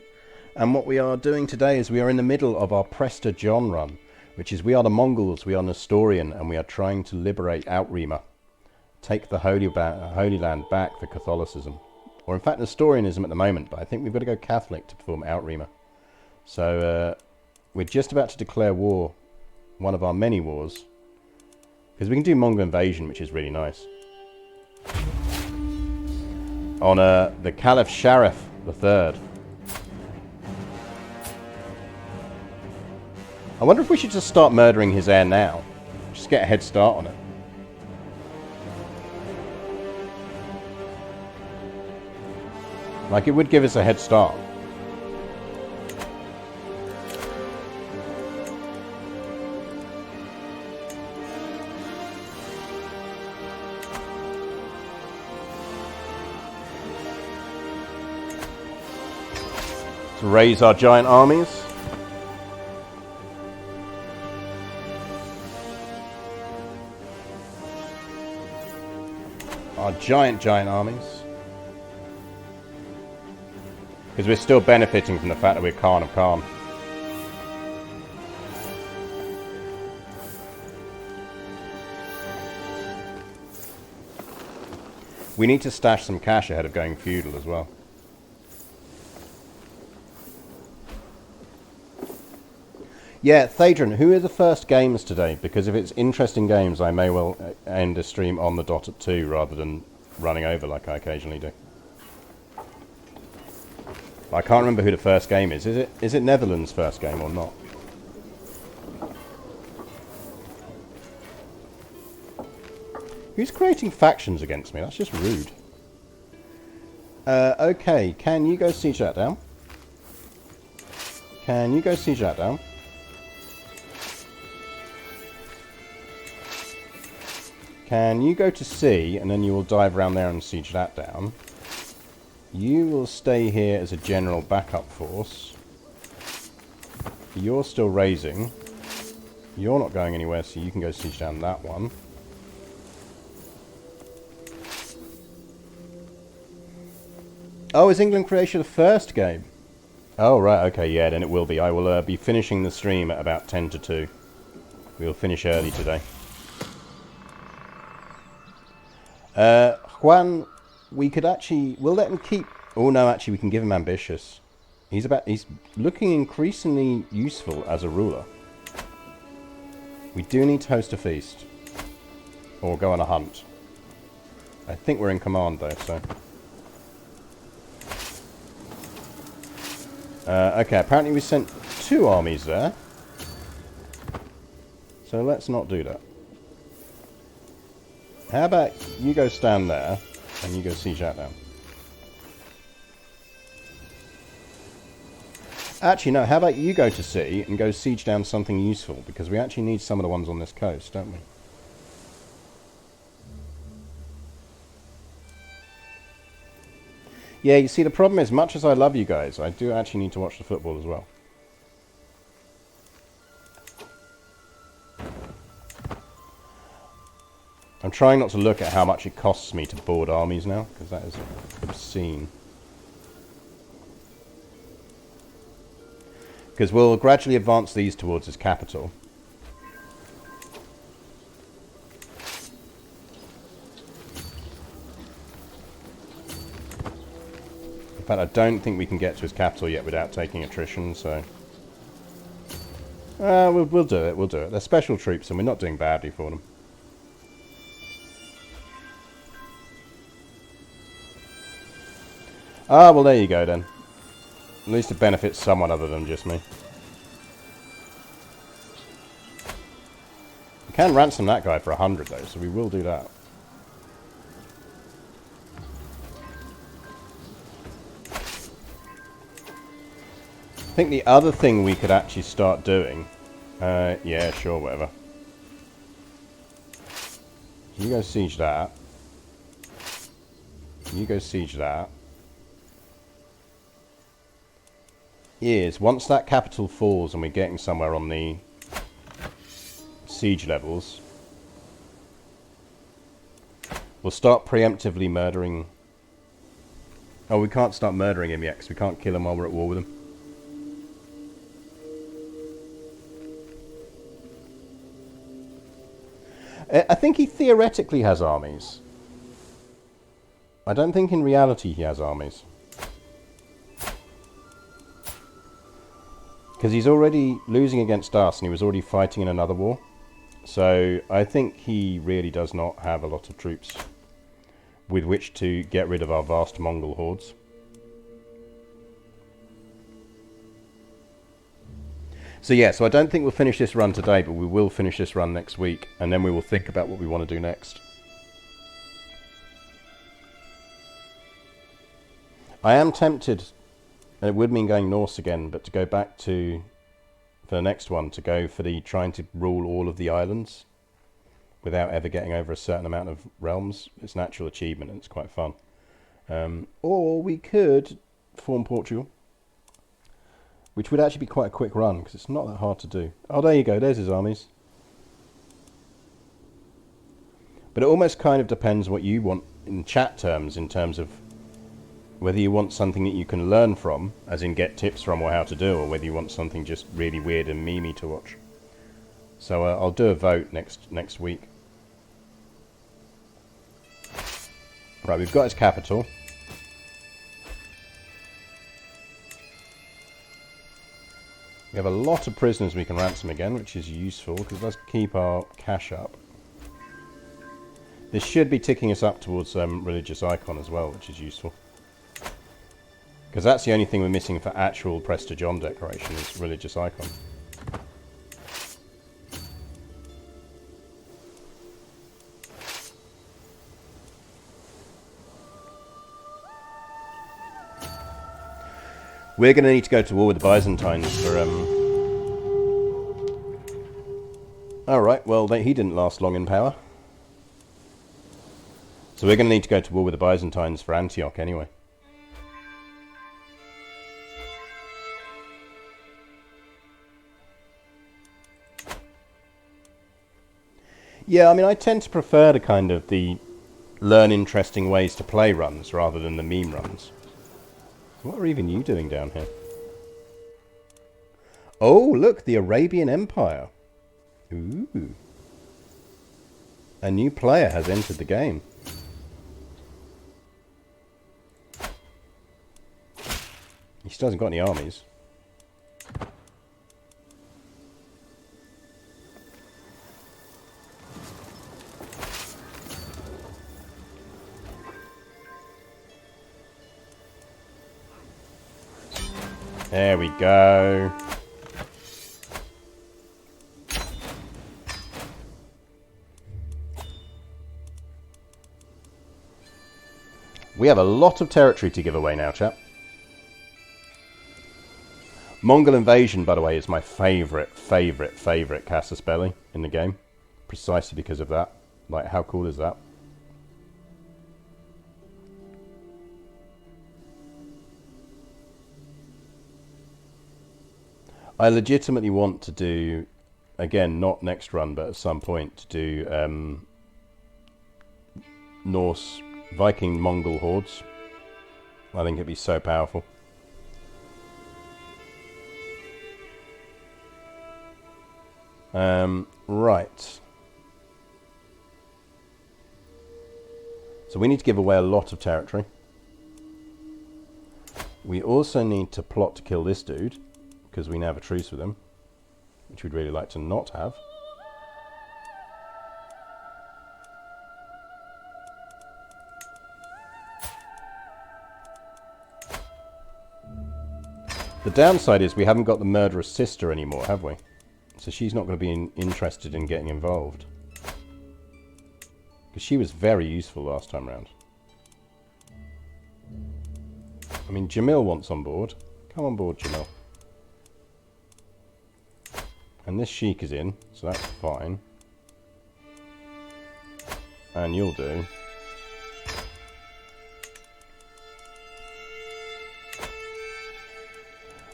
And what we are doing today is we are in the middle of our Prester John run, which is we are the Mongols, we are Nestorian, and we are trying to liberate Outrima, take the Holy Land back for Catholicism. Or in fact Nestorianism at the moment, but I think we've got to go Catholic to perform Outrima. So we're just about to declare war, one of our many wars, because we can do Mongol invasion, which is really nice. On the Caliph Sharif III. I wonder if we should just start murdering his heir now. Just get a head start on it. Like, it would give us a head start. To raise our giant armies. Our giant armies. Because we're still benefiting from the fact that we're Khan of Khan. We need to stash some cash ahead of going feudal as well. Yeah, Thadron, who are the first games today? Because if it's interesting games, I may well end a stream on the dot at 2 rather than running over like I occasionally do. I can't remember who the first game is. Is it Netherlands' first game or not? Who's creating factions against me? That's just rude. Okay, can you go siege that down? Can you go siege that down? Can you go to sea, and then you will dive around there and siege that down? You will stay here as a general backup force. You're still raising. You're not going anywhere, so you can go siege down that one. Oh, is England Croatia the first game? Oh, right, okay, yeah, then it will be. I will be finishing the stream at about 10 to 2. We'll finish early today. Juan, we could actually... We'll let him keep... Oh, no, actually, we can give him ambitious. He's looking increasingly useful as a ruler. We do need to host a feast. Or go on a hunt. I think we're in command, though, so... okay, apparently we sent 2 armies there. So let's not do that. How about you go stand there, and you go siege that down. Actually, no, how about you go to sea, and go siege down something useful, because we actually need some of the ones on this coast, don't we? Yeah, you see, the problem is, much as I love you guys, I do actually need to watch the football as well. I'm trying not to look at how much it costs me to board armies now, because that is obscene. Because we'll gradually advance these towards his capital. In fact, I don't think we can get to his capital yet without taking attrition, so... we'll do it, we'll do it. They're special troops and we're not doing badly for them. Ah, well there you go then. At least it benefits someone other than just me. We can ransom that guy for 100 though, so we will do that. I think the other thing we could actually start doing... yeah, sure, whatever. You go siege that. You go siege that. Is, once that capital falls and we're getting somewhere on the siege levels, we'll start preemptively murdering... Oh, we can't start murdering him yet, because we can't kill him while we're at war with him. I think he theoretically has armies. I don't think in reality he has armies. Because he's already losing against us and he was already fighting in another war. So I think he really does not have a lot of troops with which to get rid of our vast Mongol hordes. So yeah, so I don't think we'll finish this run today, but we will finish this run next week. And then we will think about what we want to do next. I am tempted... And it would mean going Norse again, but to go back to, for the next one, to go for the trying to rule all of the islands without ever getting over a certain amount of realms. It's an actual achievement and it's quite fun. Or we could form Portugal, which would actually be quite a quick run because it's not that hard to do. Oh, there you go, there's his armies. But it almost kind of depends what you want in chat terms, in terms of whether you want something that you can learn from, as in get tips from or how to do, or whether you want something just really weird and memey to watch. So I'll do a vote next week. Right, we've got his capital. We have a lot of prisoners we can ransom again, which is useful, because let's keep our cash up. This should be ticking us up towards religious icon as well, which is useful. Because that's the only thing we're missing for actual Prester John decoration is religious icon. We're going to need to go to war with the Byzantines for... Alright, well, he didn't last long in power. So we're going to need to go to war with the Byzantines for Antioch anyway. Yeah, I mean, I tend to prefer the kind of the learn interesting ways to play runs rather than the meme runs. What are even you doing down here? Oh, look, the Arabian Empire. Ooh. A new player has entered the game. He still hasn't got any armies. There we go. We have a lot of territory to give away now, chap. Mongol invasion, by the way, is my favourite casus belli in the game. Precisely because of that. Like, how cool is that? I legitimately want to do, again, not next run, but at some point, to do Norse, Viking, Mongol hordes. I think it'd be so powerful. Right. So we need to give away a lot of territory. We also need to plot to kill this dude, because we now have a truce with him, which we'd really like to not have. The downside is we haven't got the murderous sister anymore, have we? So she's not going to be interested in getting involved. Because she was very useful last time round. I mean, Jamil wants on board. Come on board, Jamil. And this sheik is in, so that's fine. And you'll do.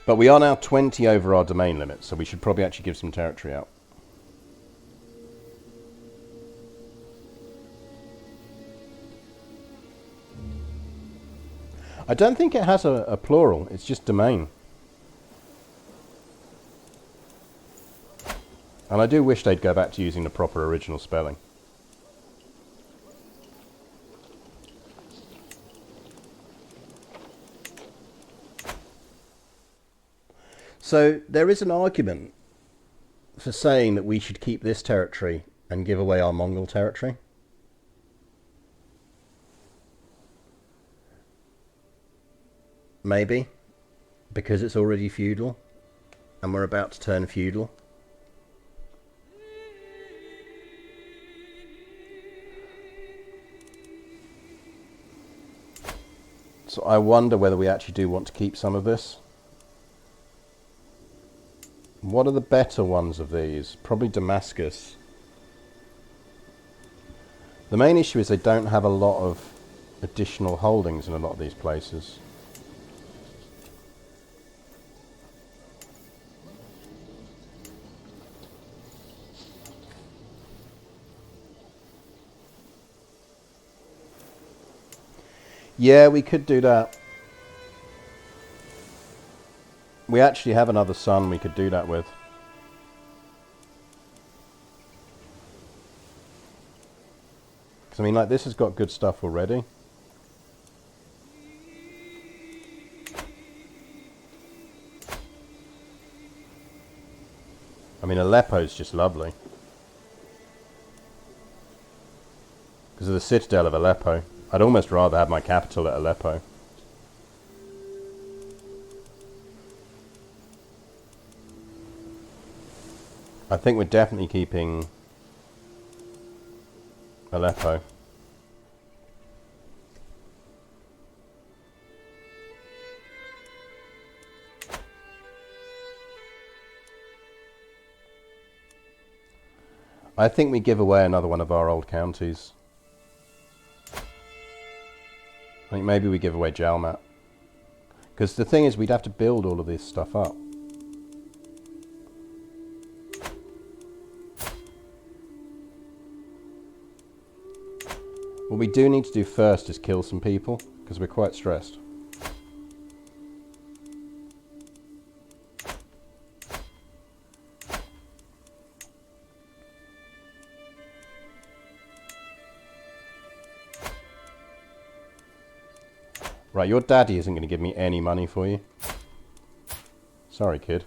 But we are now 20 over our domain limit, so we should probably actually give some territory out. I don't think it has a plural, it's just domain. And I do wish they'd go back to using the proper original spelling. So there is an argument for saying that we should keep this territory and give away our Mongol territory. Maybe. Because it's already feudal. And we're about to turn feudal. So I wonder whether we actually do want to keep some of this. What are the better ones of these? Probably Damascus. The main issue is they don't have a lot of additional holdings in a lot of these places. Yeah, we could do that. We actually have another son we could do that with. Because, I mean, like, this has got good stuff already. I mean, Aleppo's just lovely. Because of the citadel of Aleppo. I'd almost rather have my capital at Aleppo. I think we're definitely keeping Aleppo. I think we give away another one of our old counties. I think maybe we give away Jalmat. Because the thing is, we'd have to build all of this stuff up. What we do need to do first is kill some people, because we're quite stressed. Right, your daddy isn't going to give me any money for you. Sorry, kid.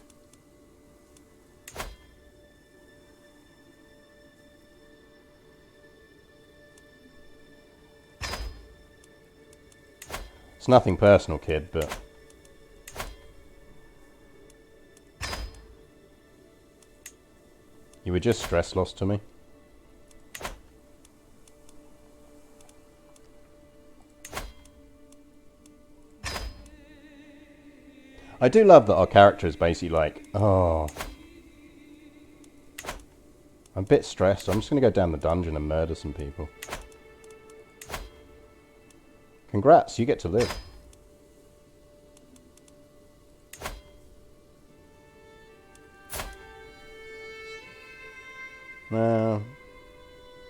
It's nothing personal, kid, but... you were just stress lost to me. I do love that our character is basically like, oh, I'm a bit stressed. I'm just going to go down the dungeon and murder some people. Congrats, you get to live.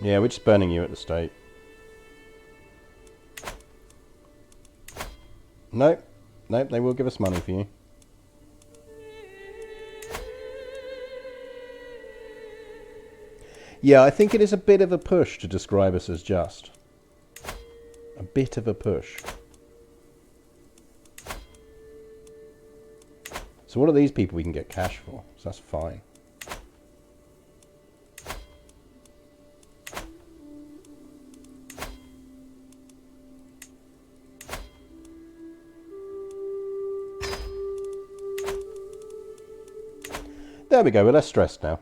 Yeah, we're just burning you at the stake. Nope. Nope, they will give us money for you. Yeah, I think it is a bit of a push to describe us as just. A bit of a push. So what are these people we can get cash for? So that's fine. There we go, we're less stressed now.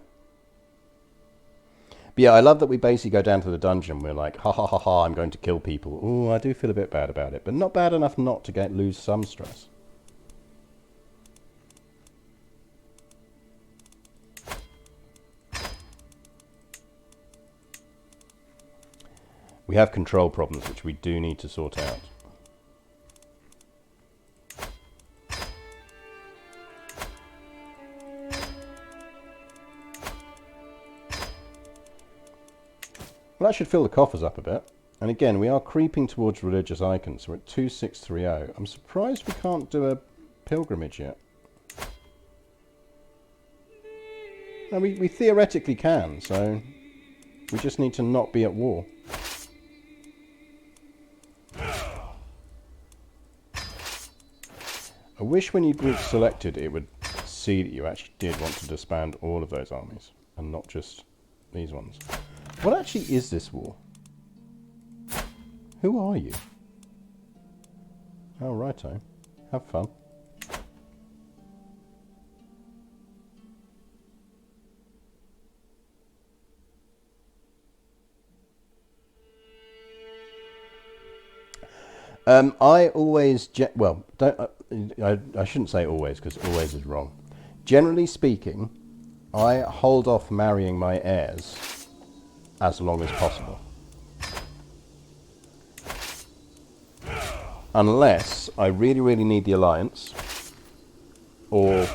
But yeah, I love that we basically go down to the dungeon. We're like, ha ha ha ha, I'm going to kill people. Ooh, I do feel a bit bad about it, but not bad enough not to lose some stress. We have control problems, which we do need to sort out. Well, that should fill the coffers up a bit. And again, we are creeping towards religious icons. So we're at 2630. I'm surprised we can't do a pilgrimage yet. No, we theoretically can, so we just need to not be at war. I wish when you group selected it would see that you actually did want to disband all of those armies and not just these ones. What actually is this war? Who are you? Oh, righto. Have fun. I always... well, don't... I shouldn't say always, because always is wrong. Generally speaking, I hold off marrying my heirs as long as possible. Unless I really, really need the alliance, or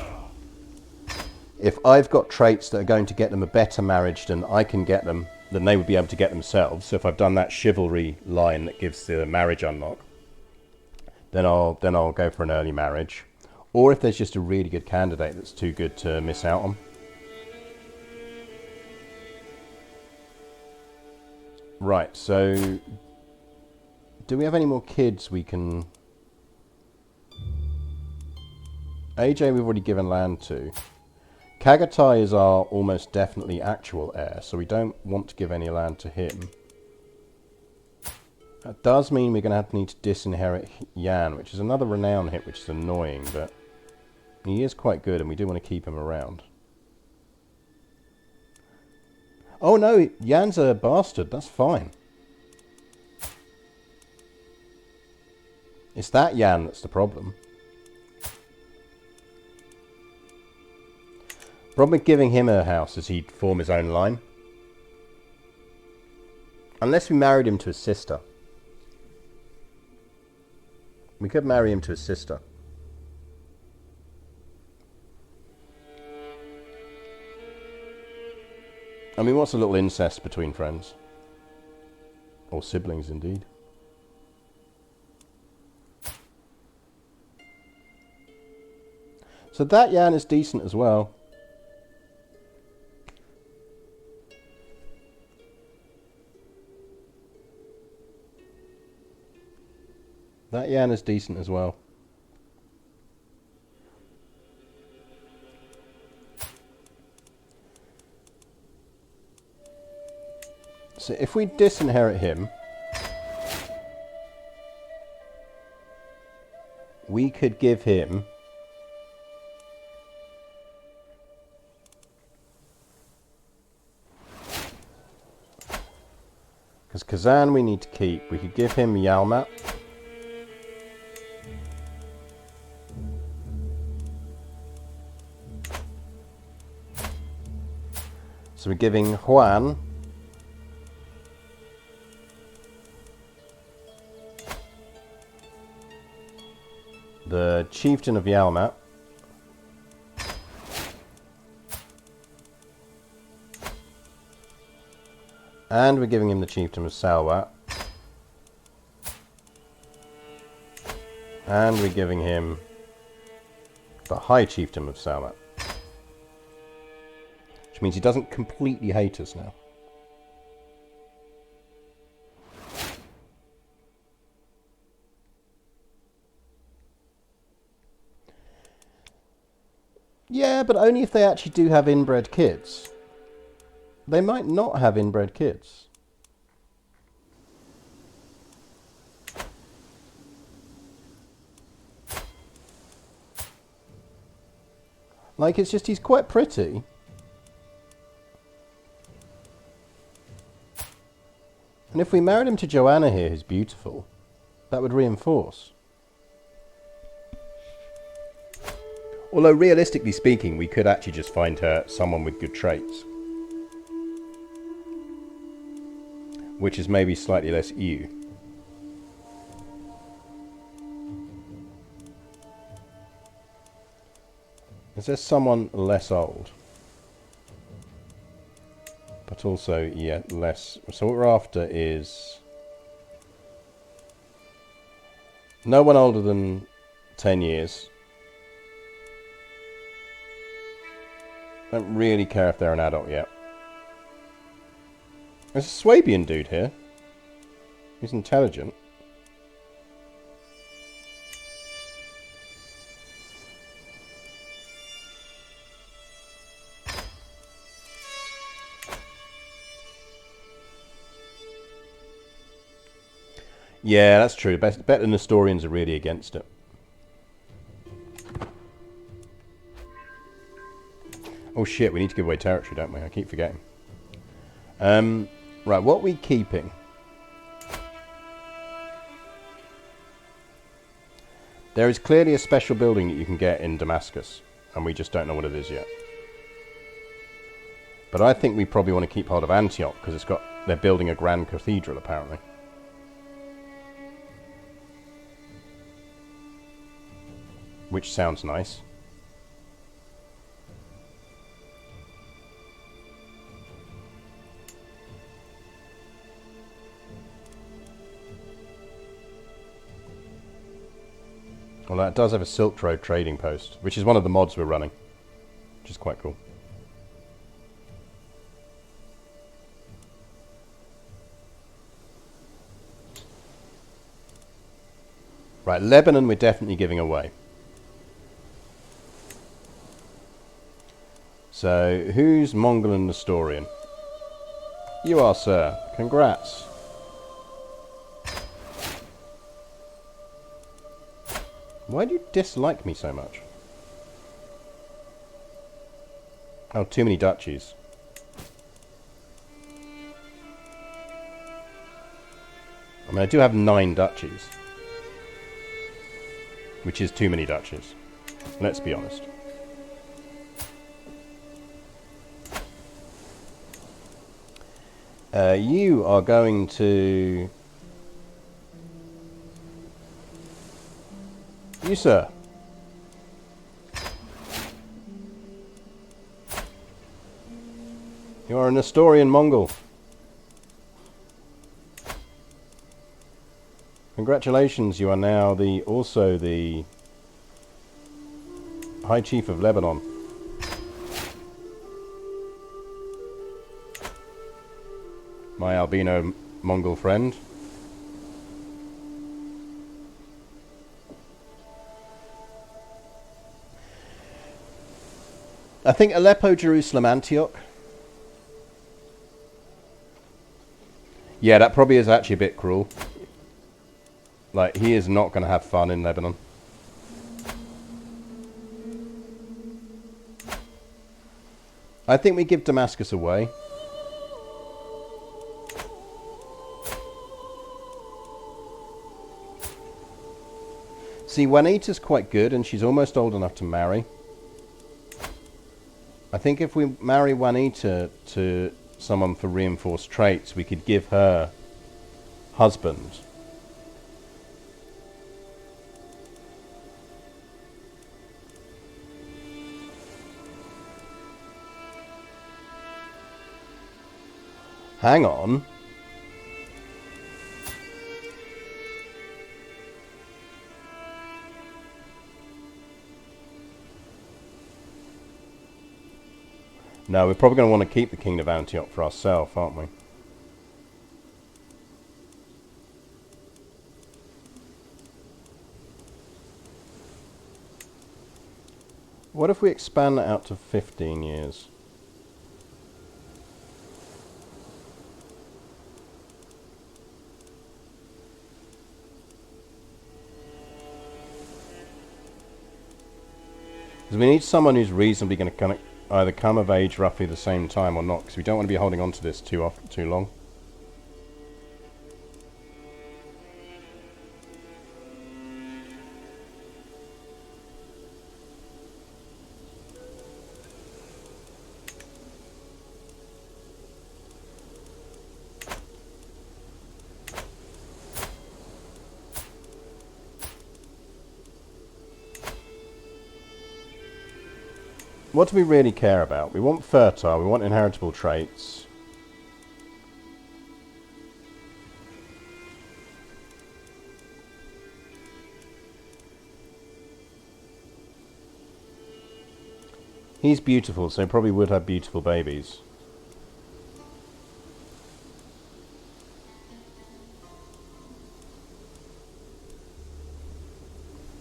if I've got traits that are going to get them a better marriage than I can get them, than they would be able to get themselves. So if I've done that chivalry line that gives the marriage unlock, then I'll go for an early marriage. Or if there's just a really good candidate that's too good to miss out on. Right, so do we have any more kids we can... AJ we've already given land to. Kagatai is our almost definitely actual heir, so we don't want to give any land to him. That does mean we're going to need to disinherit Yan, which is another renown hit, which is annoying, but he is quite good and we do want to keep him around. Oh no, Yan's a bastard, that's fine. It's that Yan that's the problem. Problem with giving him a house is he'd form his own line. Unless we married him to his sister. We could marry him to his sister. I mean, what's a little incest between friends? Or siblings, indeed. So that Yan is decent as well. That Yan is decent as well. So if we disinherit him, we could give him because Kazan we need to keep. We could give him Yalmat. So we're giving Huan the chieftain of Yalmat, and we're giving him the chieftain of Salwat, and we're giving him the high chieftain of Salwat. Which means he doesn't completely hate us now. Yeah, but only if they actually do have inbred kids. They might not have inbred kids. Like, it's just he's quite pretty. And if we married him to Joanna here, who's beautiful, that would reinforce. Although, realistically speaking, we could actually just find her someone with good traits. Which is maybe slightly less ew. Is there someone less old? But also, yeah, less. So what we're after is no one older than 10 years. Don't really care if they're an adult yet. There's a Swabian dude here. He's intelligent. Yeah, that's true. Bet the Nestorians are really against it. Oh shit, we need to give away territory, don't we? I keep forgetting. Right, what are we keeping? There is clearly a special building that you can get in Damascus, and we just don't know what it is yet. But I think we probably want to keep hold of Antioch, because they're building a grand cathedral, apparently. Which sounds nice. Well, that does have a Silk Road trading post, which is one of the mods we're running, which is quite cool. Right, Lebanon we're definitely giving away. So, who's Mongol and Nestorian? You are, sir. Congrats. Why do you dislike me so much? Oh, too many duchies. I mean, I do have 9 duchies. Which is too many duchies. Let's be honest. You are going to... You, sir. You are a Nestorian Mongol. Congratulations, you are now also the High Chief of Lebanon. My albino Mongol friend. I think Aleppo, Jerusalem, Antioch. Yeah, that probably is actually a bit cruel. Like, he is not going to have fun in Lebanon. I think we give Damascus away. See, Juanita's quite good, and she's almost old enough to marry. I think if we marry Juanita to someone for reinforced traits, we could give her husband. Hang on. No, we're probably going to want to keep the Kingdom of Antioch for ourselves, aren't we? What if we expand that out to 15 years? Because we need someone who's reasonably going to kind of either come of age roughly the same time or not, because we don't want to be holding on to this too long. What do we really care about? We want fertile, we want inheritable traits. He's beautiful, so he probably would have beautiful babies.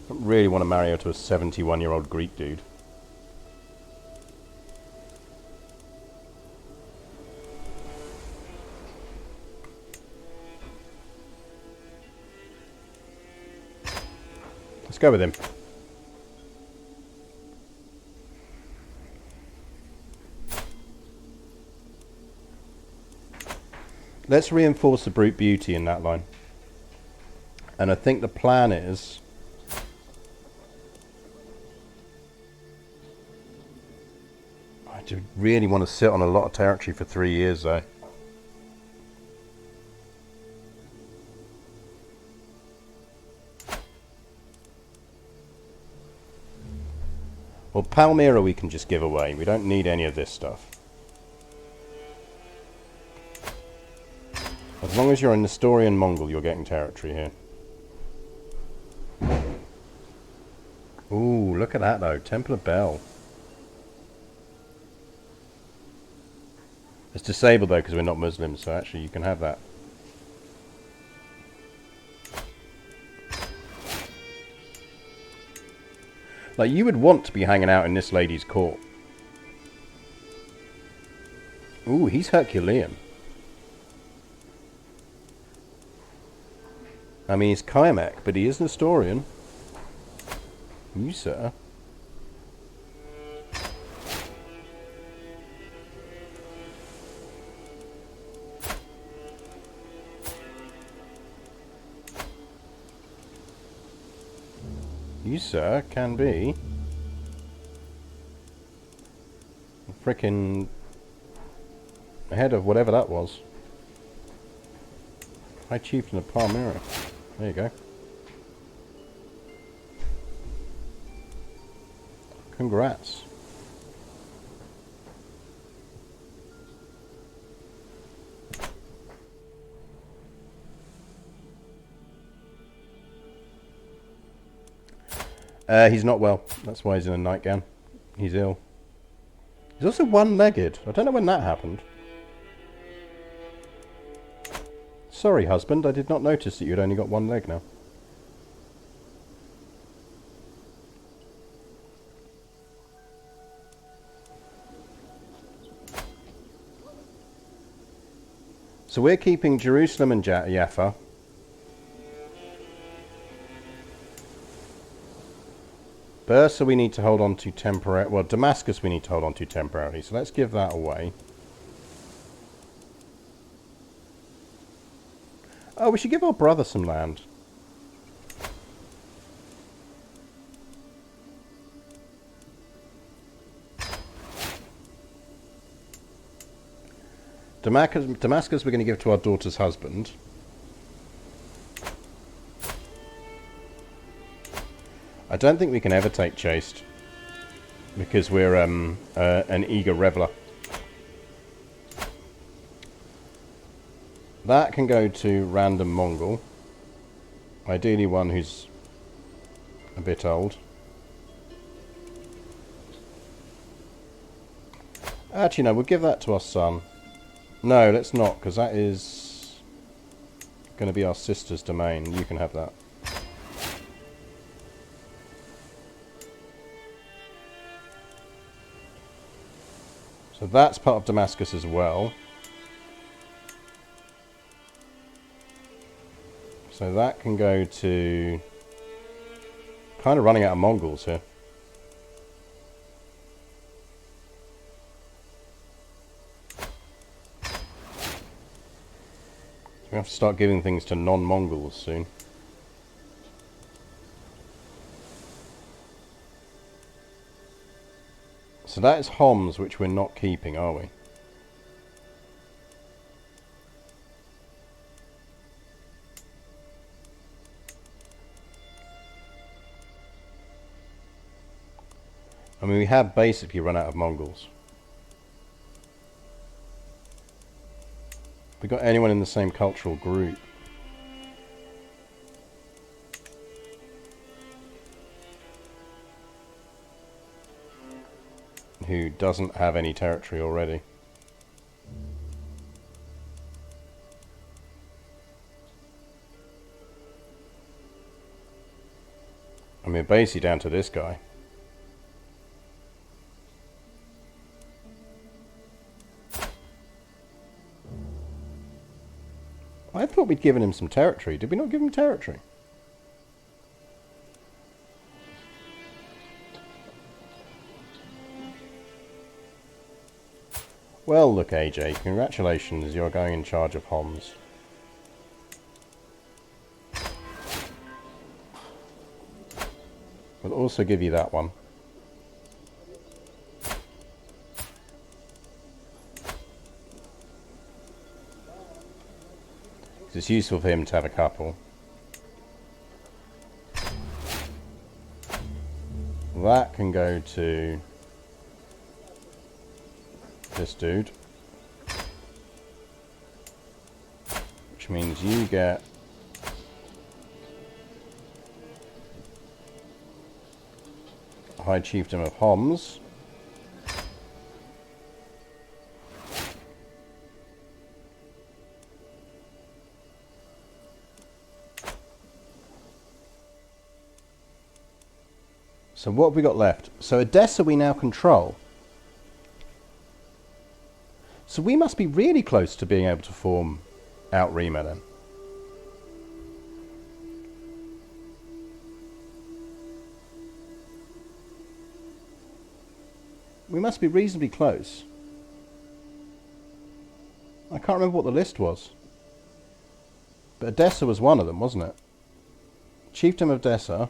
I don't really want to marry her to a 71-year-old Greek dude. Let's go with him. Let's reinforce the brute beauty in that line. And I think the plan is... I do really want to sit on a lot of territory for 3 years though. Well, Palmyra we can just give away. We don't need any of this stuff. As long as you're a Nestorian Mongol, you're getting territory here. Ooh, look at that though. Temple of Bel. It's disabled though because we're not Muslims, so actually you can have that. Like, you would want to be hanging out in this lady's court. Ooh, he's Herculean. I mean, he's Kaimek, but he is Nestorian. You, sir. You, sir, can be frickin' ahead of whatever that was. High Chieftain of Palmyra. There you go. Congrats. He's not well. That's why he's in a nightgown. He's ill. He's also one-legged. I don't know when that happened. Sorry, husband. I did not notice that you'd only got one leg now. So we're keeping Jerusalem and Jaffa. Bursa we need to hold on to temporarily. Well, Damascus we need to hold on to temporarily. So let's give that away. Oh, we should give our brother some land. Damascus we're going to give to our daughter's husband. I don't think we can ever take Chaste, because we're an eager reveller. That can go to random Mongol. Ideally one who's a bit old. Actually, no, we'll give that to our son. No, let's not, because that is going to be our sister's domain. You can have that. So that's part of Damascus as well. So that can go to... Kind of running out of Mongols here. We have to start giving things to non-Mongols soon. So that is Homs, which we're not keeping, are we? I mean, we have basically run out of Mongols. We got anyone in the same cultural group? Who doesn't have any territory already? I mean, basically down to this guy. I thought we'd given him some territory. Did we not give him territory? Well, look, AJ, congratulations, you're going in charge of Homs. We'll also give you that one. It's useful for him to have a couple. That can go to this dude, which means you get High Chieftain of Homs. So what have we got left? So Edessa we now control. So we must be really close to being able to form out Rima then. We must be reasonably close. I can't remember what the list was. But Edessa was one of them, wasn't it? Chiefdom of Edessa.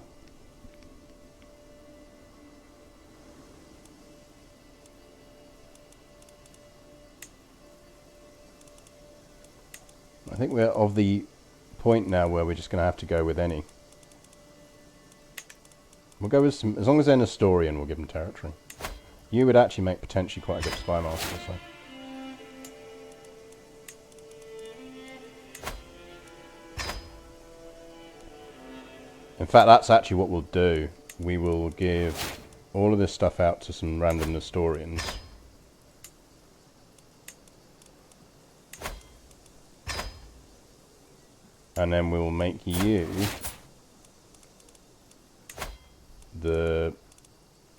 I think we're of the point now where we're just going to have to go with any. We'll go with some, as long as they're Nestorian, we'll give them territory. You would actually make potentially quite a good spy master, so. In fact, that's actually what we'll do. We will give all of this stuff out to some random Nestorians. And then we'll make you the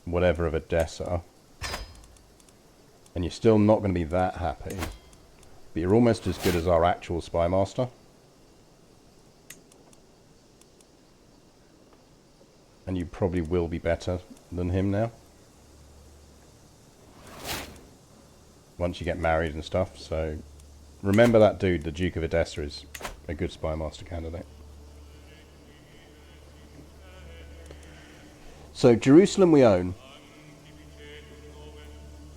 whatever of Edessa. And you're still not going to be that happy. But you're almost as good as our actual spy master. And you probably will be better than him now. Once you get married and stuff, so... Remember that dude, the Duke of Edessa, is a good spy master candidate. So, Jerusalem we own.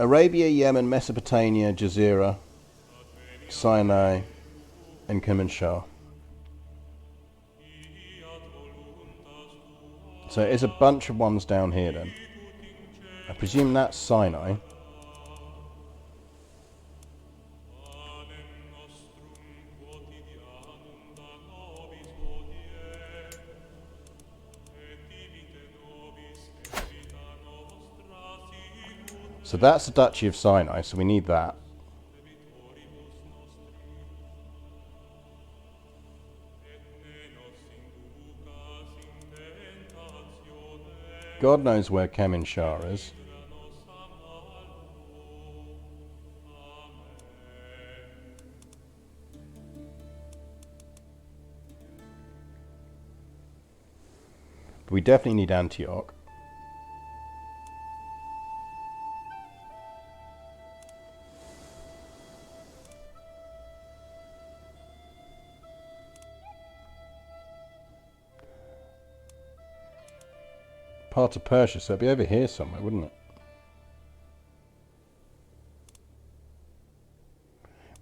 Arabia, Yemen, Mesopotamia, Jazeera, Sinai, and Kermanshah. So it's a bunch of ones down here then. I presume that's Sinai. So that's the Duchy of Sinai, so we need that. God knows where Kermanshah is. But we definitely need Antioch. Part of Persia, so it'd be over here somewhere, wouldn't it?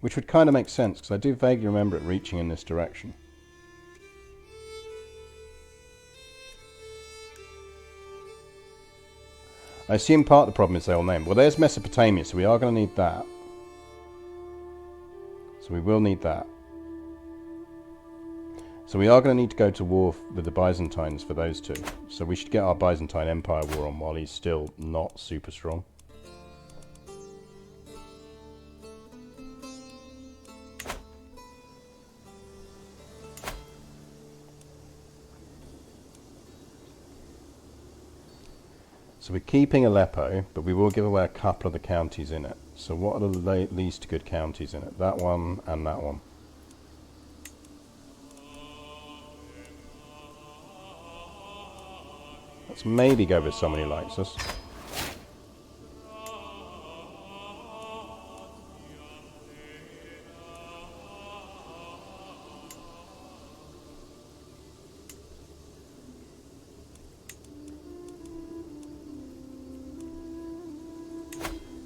Which would kind of make sense, because I do vaguely remember it reaching in this direction. I assume part of the problem is they'll name. Well, there's Mesopotamia, so we are going to need that. So we will need that. So we are going to need to go to war with the Byzantines for those two. So we should get our Byzantine Empire war on while he's still not super strong. So we're keeping Aleppo, but we will give away a couple of the counties in it. So what are the least good counties in it? That one and that one. Let's maybe go with someone who likes us.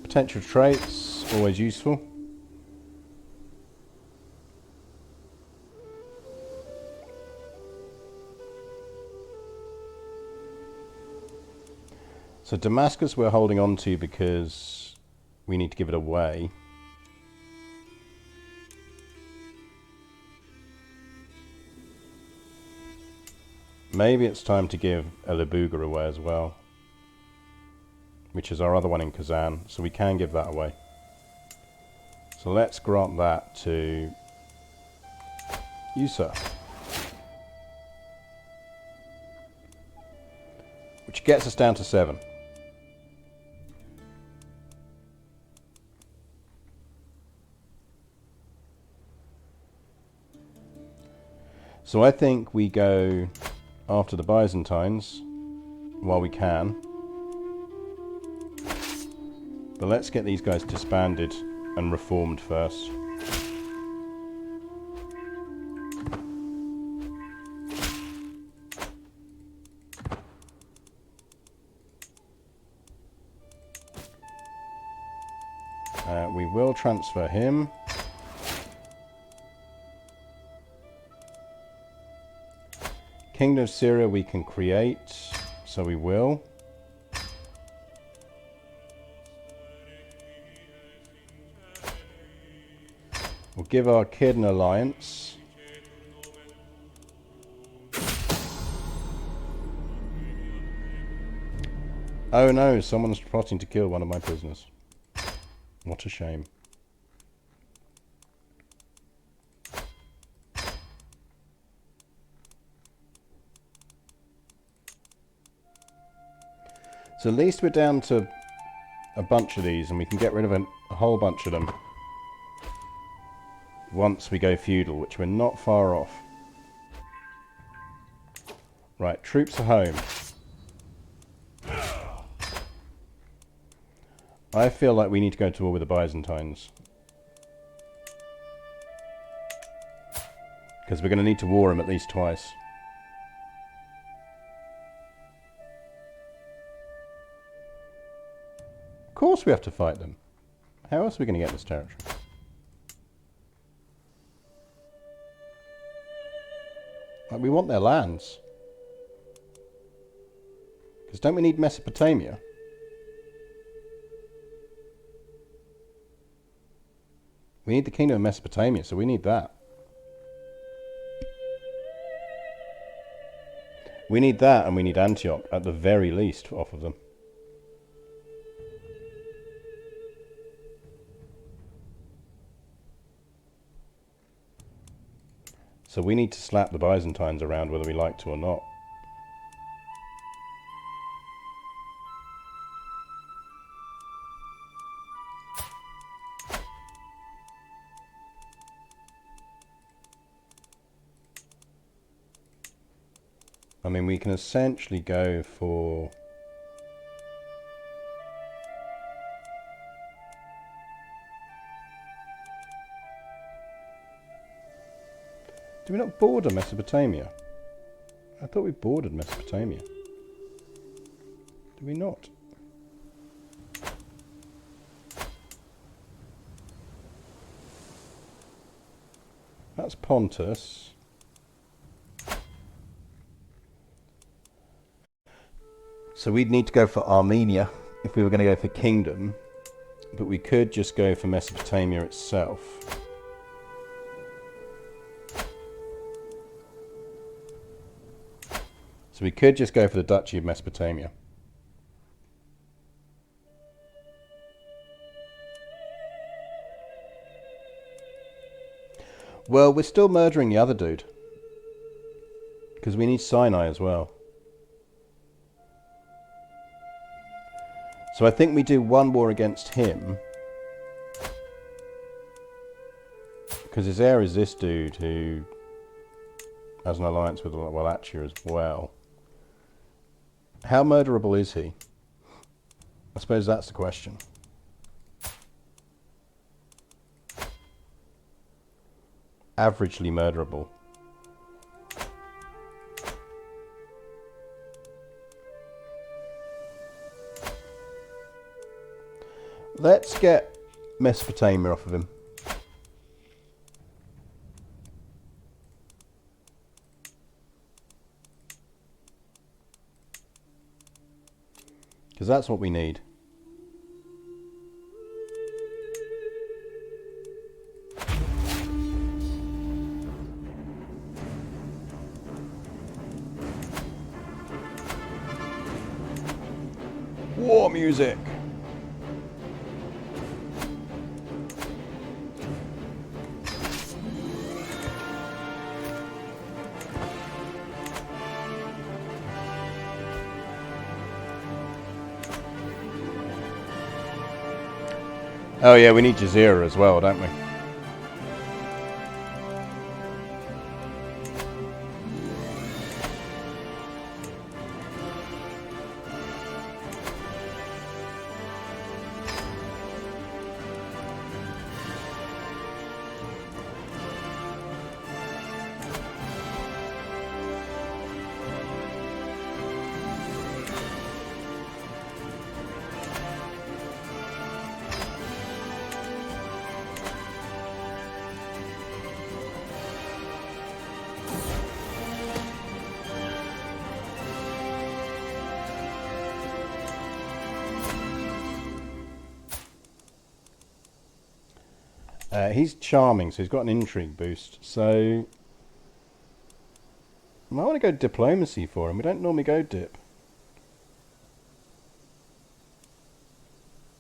Potential traits, always useful. So Damascus we're holding on to because we need to give it away. Maybe it's time to give Elibuga away as well, which is our other one in Kazan, so we can give that away. So let's grant that to you, sir. Which gets us down to 7. So I think we go after the Byzantines while we can. But let's get these guys disbanded and reformed first. We will transfer him. Kingdom of Syria we can create, so we will. We'll give our kid an alliance. Oh no, someone's plotting to kill one of my prisoners. What a shame. So at least we're down to a bunch of these, and we can get rid of a whole bunch of them once we go feudal, which we're not far off. Right, troops are home. I feel like we need to go to war with the Byzantines. Because we're going to need to war them at least twice. Of course we have to fight them. How else are we going to get this territory? Like, we want their lands. Because don't we need Mesopotamia? We need the Kingdom of Mesopotamia, so we need that. We need that, and we need Antioch, at the very least, off of them. So we need to slap the Byzantines around whether we like to or not. I mean, we can essentially go for... Do we not border Mesopotamia? I thought we bordered Mesopotamia. Do we not? That's Pontus. So we'd need to go for Armenia if we were going to go for Kingdom, but we could just go for Mesopotamia itself. So we could just go for the Duchy of Mesopotamia. Well, we're still murdering the other dude, because we need Sinai as well. So I think we do one war against him, because his heir is this dude who has an alliance with Wallachia as well. How murderable is he? I suppose that's the question. Averagely murderable. Let's get Mesopotamia off of him. Because that's what we need. War music! Oh yeah, we need Jazeera as well, don't we? He's charming, so he's got an intrigue boost. So I might want to go diplomacy for him. We don't normally go dip.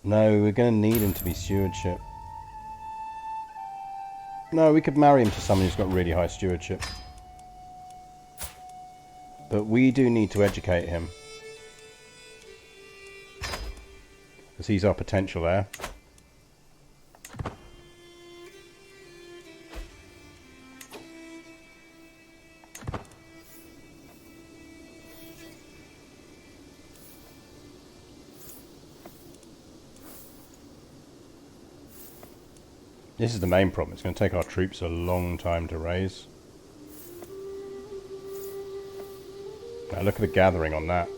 No, we're going to need him to be stewardship. No, we could marry him to someone who's got really high stewardship. But we do need to educate him. Because he's our potential heir. This is the main problem. It's going to take our troops a long time to raise. Now look at the gathering on that.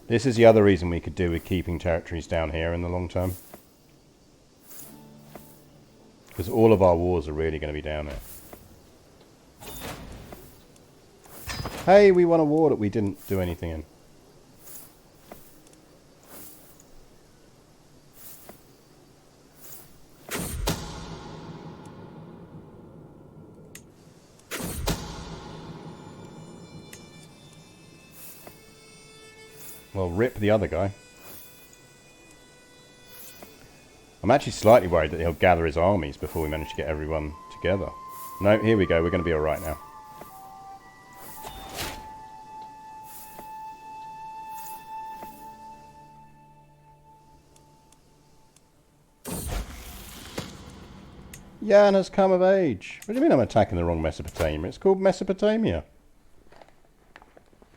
This is the other reason we could do with keeping territories down here in the long term. Because all of our wars are really going to be down there. Hey, we won a war that we didn't do anything in. Well, rip the other guy. I'm actually slightly worried that he'll gather his armies before we manage to get everyone together. No, here we go. We're going to be alright now. Yan has come of age. What do you mean I'm attacking the wrong Mesopotamia? It's called Mesopotamia.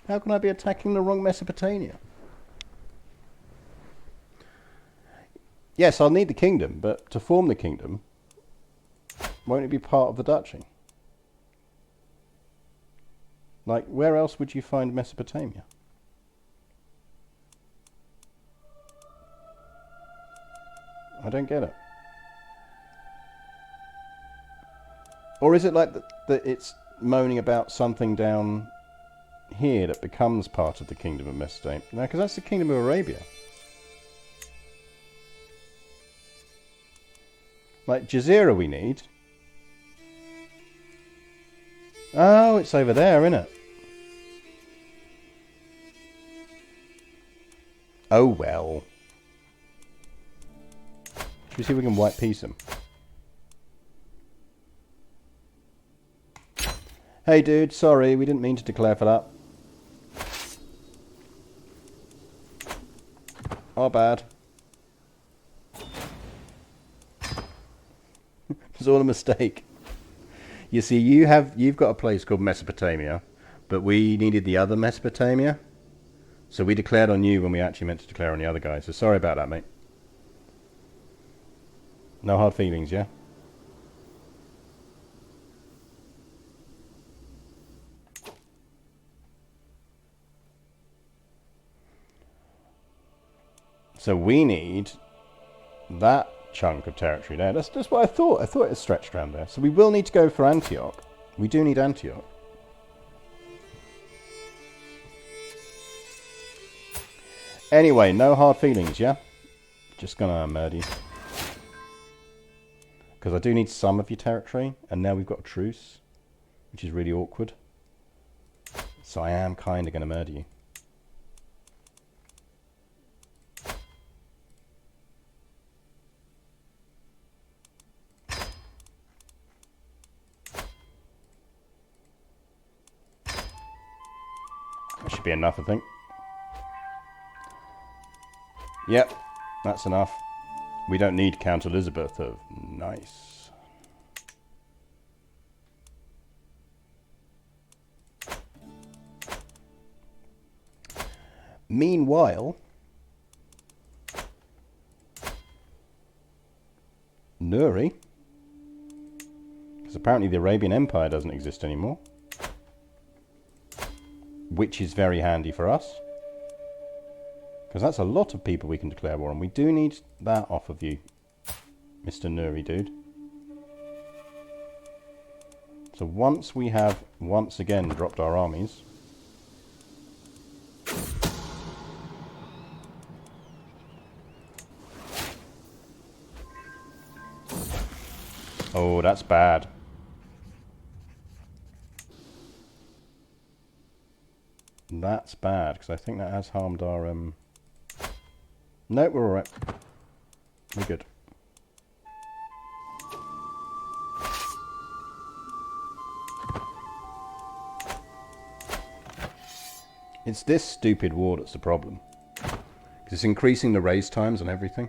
How can I be attacking the wrong Mesopotamia? Yes, I'll need the kingdom, but to form the kingdom, won't it be part of the duchy? Like, where else would you find Mesopotamia? I don't get it. Or is it like that it's moaning about something down here that becomes part of the kingdom of Mesopotamia? No, because that's the kingdom of Arabia. Like Jazeera we need. Oh, it's over there, isn't it? Oh well. Should we see if we can white piece them? Hey dude, sorry, we didn't mean to declare for that. Our bad. It's all a mistake. You see, you've got a place called Mesopotamia, but we needed the other Mesopotamia, so we declared on you when we actually meant to declare on the other guy. So sorry about that, mate. No hard feelings, yeah? So we need that chunk of territory there. That's just what I thought. I thought it stretched around there. So we will need to go for Antioch. We do need Antioch. Anyway, no hard feelings, yeah? Just gonna murder you. Because I do need some of your territory, and now we've got a truce, which is really awkward. So I am kind of gonna murder you. That should be enough, I think. Yep, that's enough. We don't need Count Elizabeth of... Nice. Meanwhile, Nuri, because apparently the Arabian Empire doesn't exist anymore, which is very handy for us. Because that's a lot of people we can declare war on. We do need that off of you, Mr. Nuri dude. So once we have once again dropped our armies, Oh, that's bad. That's bad, because I think that has harmed our... No, we're alright. We're good. It's this stupid war that's the problem. Because it's increasing the raise times and everything.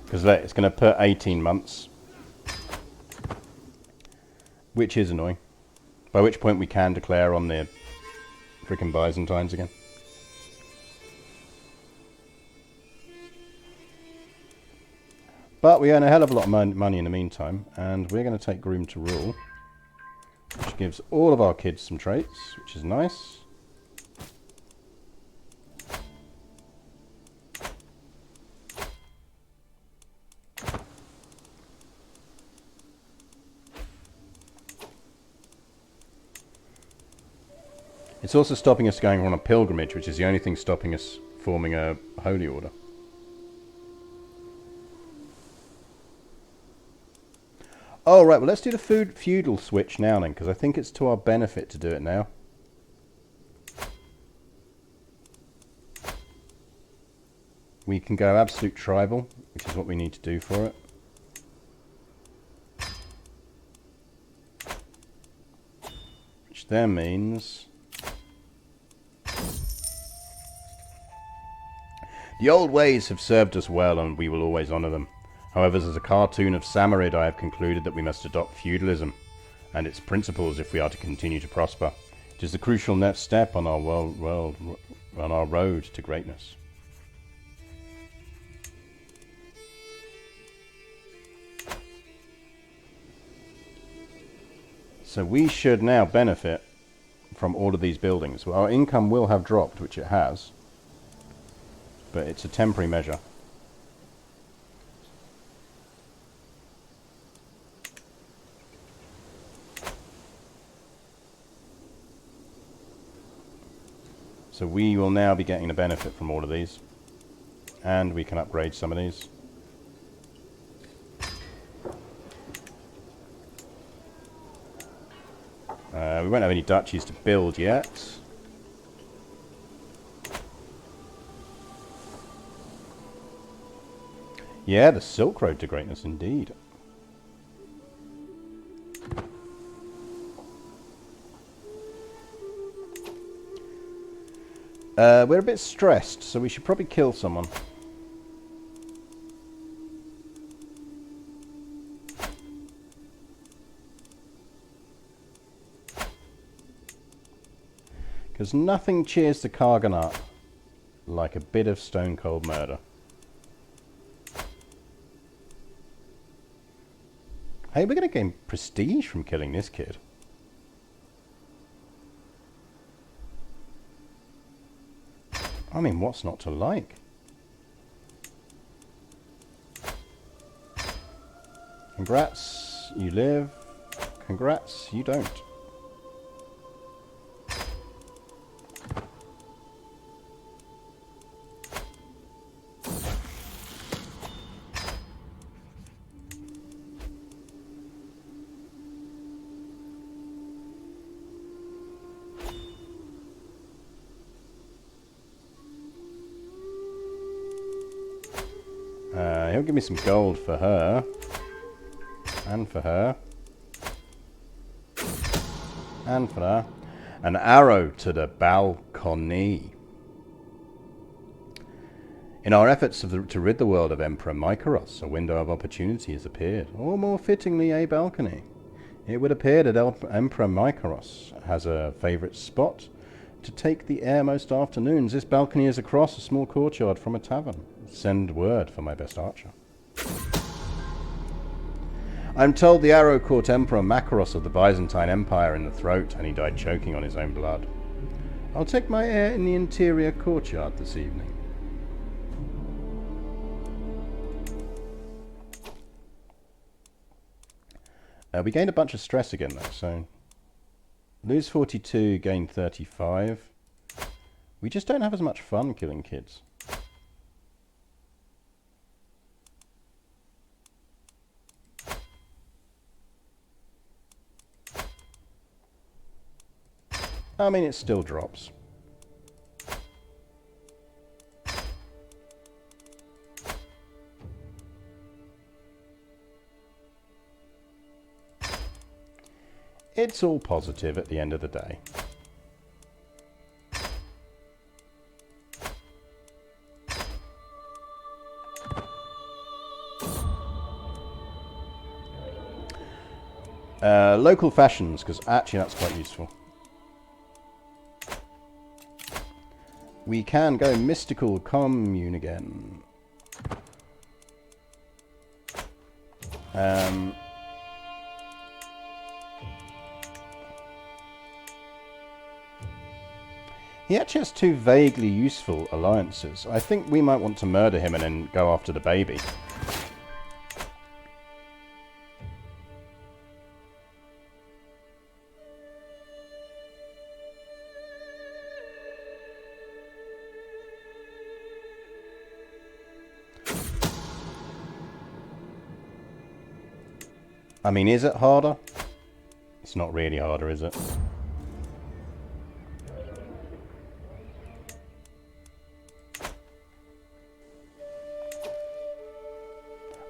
Because it's going to put 18 months. Which is annoying. By which point we can declare on the frickin' Byzantines again. But we earn a hell of a lot of money in the meantime. And we're going to take Groom to Rule. Which gives all of our kids some traits, which is nice. It's also stopping us going on a pilgrimage, which is the only thing stopping us forming a holy order. Oh, right, well, let's do the feudal switch now then, because I think it's to our benefit to do it now. We can go absolute tribal, which is what we need to do for it. Which then means... The old ways have served us well, and we will always honour them. However, as a Khatun of Samarid, I have concluded that we must adopt feudalism and its principles if we are to continue to prosper. It is the crucial next step on our on our road to greatness. So we should now benefit from all of these buildings. Well, our income will have dropped, which it has. But it's a temporary measure. So we will now be getting the benefit from all of these. And we can upgrade some of these. We won't have any duchies to build yet. Yeah, the Silk Road to greatness, indeed. We're a bit stressed, so we should probably kill someone. Because nothing cheers the Khaganate like a bit of stone cold murder. Hey, we're going to gain prestige from killing this kid. I mean, what's not to like? Congrats, you live. Congrats, you don't. He'll give me some gold for her. And for her. And for her. An arrow to the balcony. In our efforts to rid the world of Emperor Mykoros, a window of opportunity has appeared. Or more fittingly, a balcony. It would appear that Emperor Mykoros has a favourite spot to take the air most afternoons. This balcony is across a small courtyard from a tavern. Send word for my best archer. I'm told the arrow caught Emperor Makaros of the Byzantine Empire in the throat, and he died choking on his own blood. I'll take my air in the interior courtyard this evening. We gained a bunch of stress again though, so lose 42, gain 35. We just don't have as much fun killing kids. I mean, it still drops. It's all positive at the end of the day. Local fashions, because actually that's quite useful. We can go mystical commune again. He actually has two vaguely useful alliances. I think we might want to murder him and then go after the baby. I mean, is it harder? It's not really harder, is it?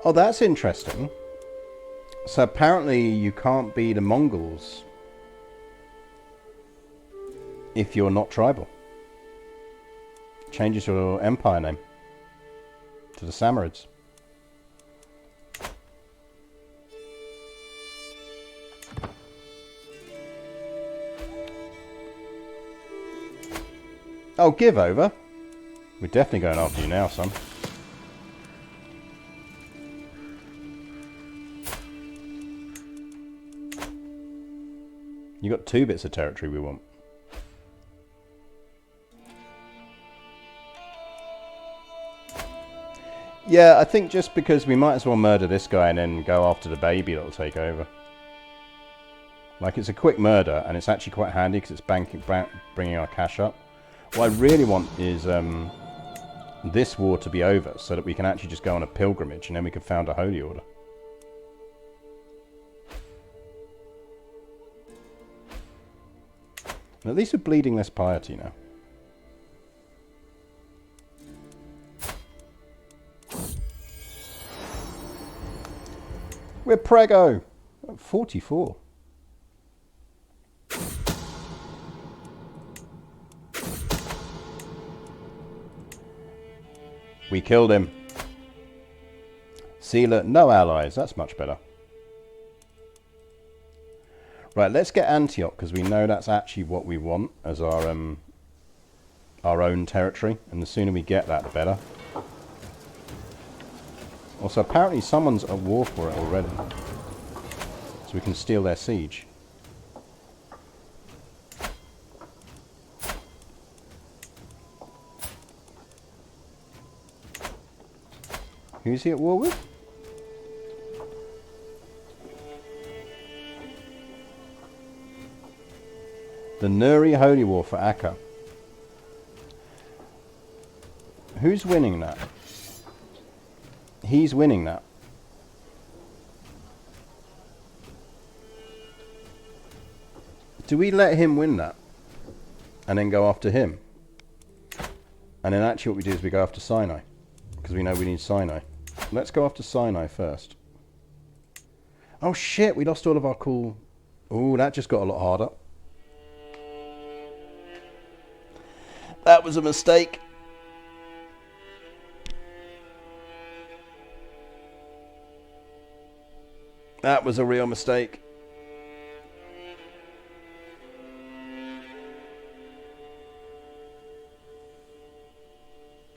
Oh, that's interesting. So apparently you can't be the Mongols if you're not tribal. Changes your empire name to the Samarids. Oh, give over. We're definitely going after you now, son. You got 2 bits of territory we want. Yeah, I think just because we might as well murder this guy and then go after the baby that'll take over. Like, it's a quick murder, and it's actually quite handy because it's bringing our cash up. What I really want is this war to be over so that we can actually just go on a pilgrimage and then we can found a holy order. And at least we're bleeding less piety now. We're prego at 44. We killed him. Sealer, no allies. That's much better. Right, let's get Antioch, because we know that's actually what we want as our own territory. And the sooner we get that, the better. Also, apparently someone's at war for it already. So we can steal their siege. Who's he at war with? The Nuri Holy War for Akka. Who's winning that? He's winning that. Do we let him win that? And then go after him? And then actually what we do is we go after Sinai. Because we know we need Sinai. Let's go after Sinai first. Oh shit, we lost all of our cool... Ooh, that just got a lot harder. That was a mistake. That was a real mistake.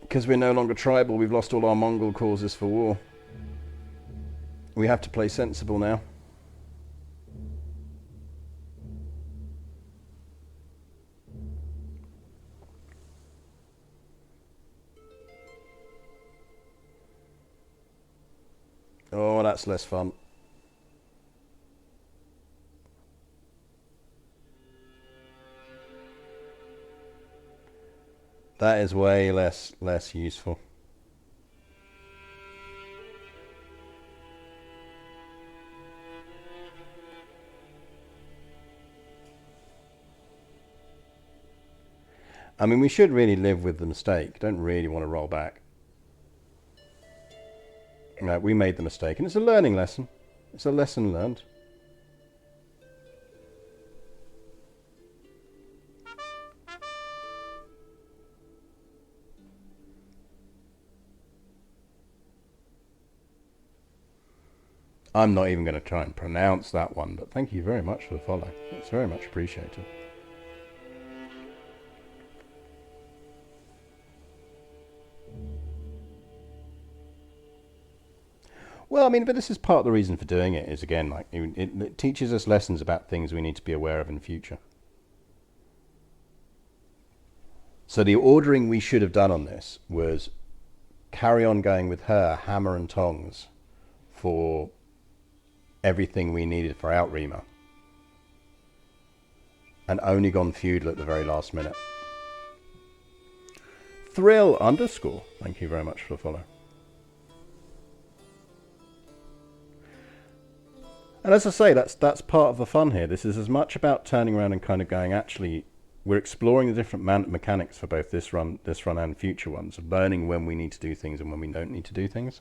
Because we're no longer tribal, we've lost all our Mongol causes for war. We have to play sensible now. that's less fun. That is way less useful. I mean, we should really live with the mistake. Don't really want to roll back. No, we made the mistake, and it's a learning lesson. It's a lesson learned. I'm not even going to try and pronounce that one, but thank you very much for the follow. It's very much appreciated. Well, I mean, but this is part of the reason for doing it, is again, like, it teaches us lessons about things we need to be aware of in the future. So the ordering we should have done on this was carry on going with her hammer and tongs for everything we needed for Outrima, and only gone feudal at the very last minute. Thrill _ thank you very much for the follow. And as I say, that's part of the fun here. This is as much about turning around and kind of going, actually, we're exploring the different mechanics for both this run and future ones, learning when we need to do things and when we don't need to do things.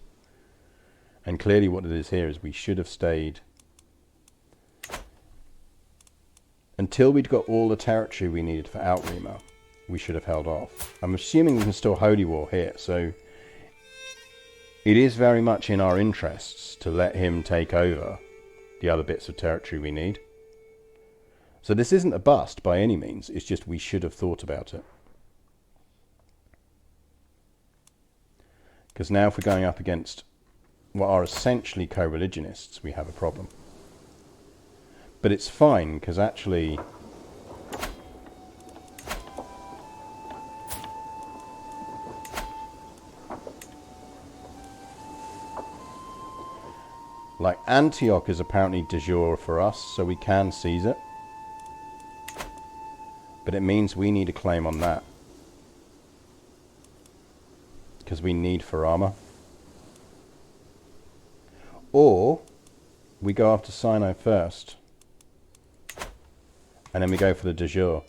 And clearly what it is here is we should have stayed until we'd got all the territory we needed for Outrima. We should have held off. I'm assuming we can still Holy War here, so it is very much in our interests to let him take over the other bits of territory we need. So this isn't a bust by any means, it's just we should have thought about it. Because now if we're going up against what are essentially co-religionists, we have a problem. But it's fine, because actually like Antioch is apparently de jure for us, so we can seize it. But it means we need a claim on that, because we need for armor. Or we go after Sinai first, and then we go for the de jure.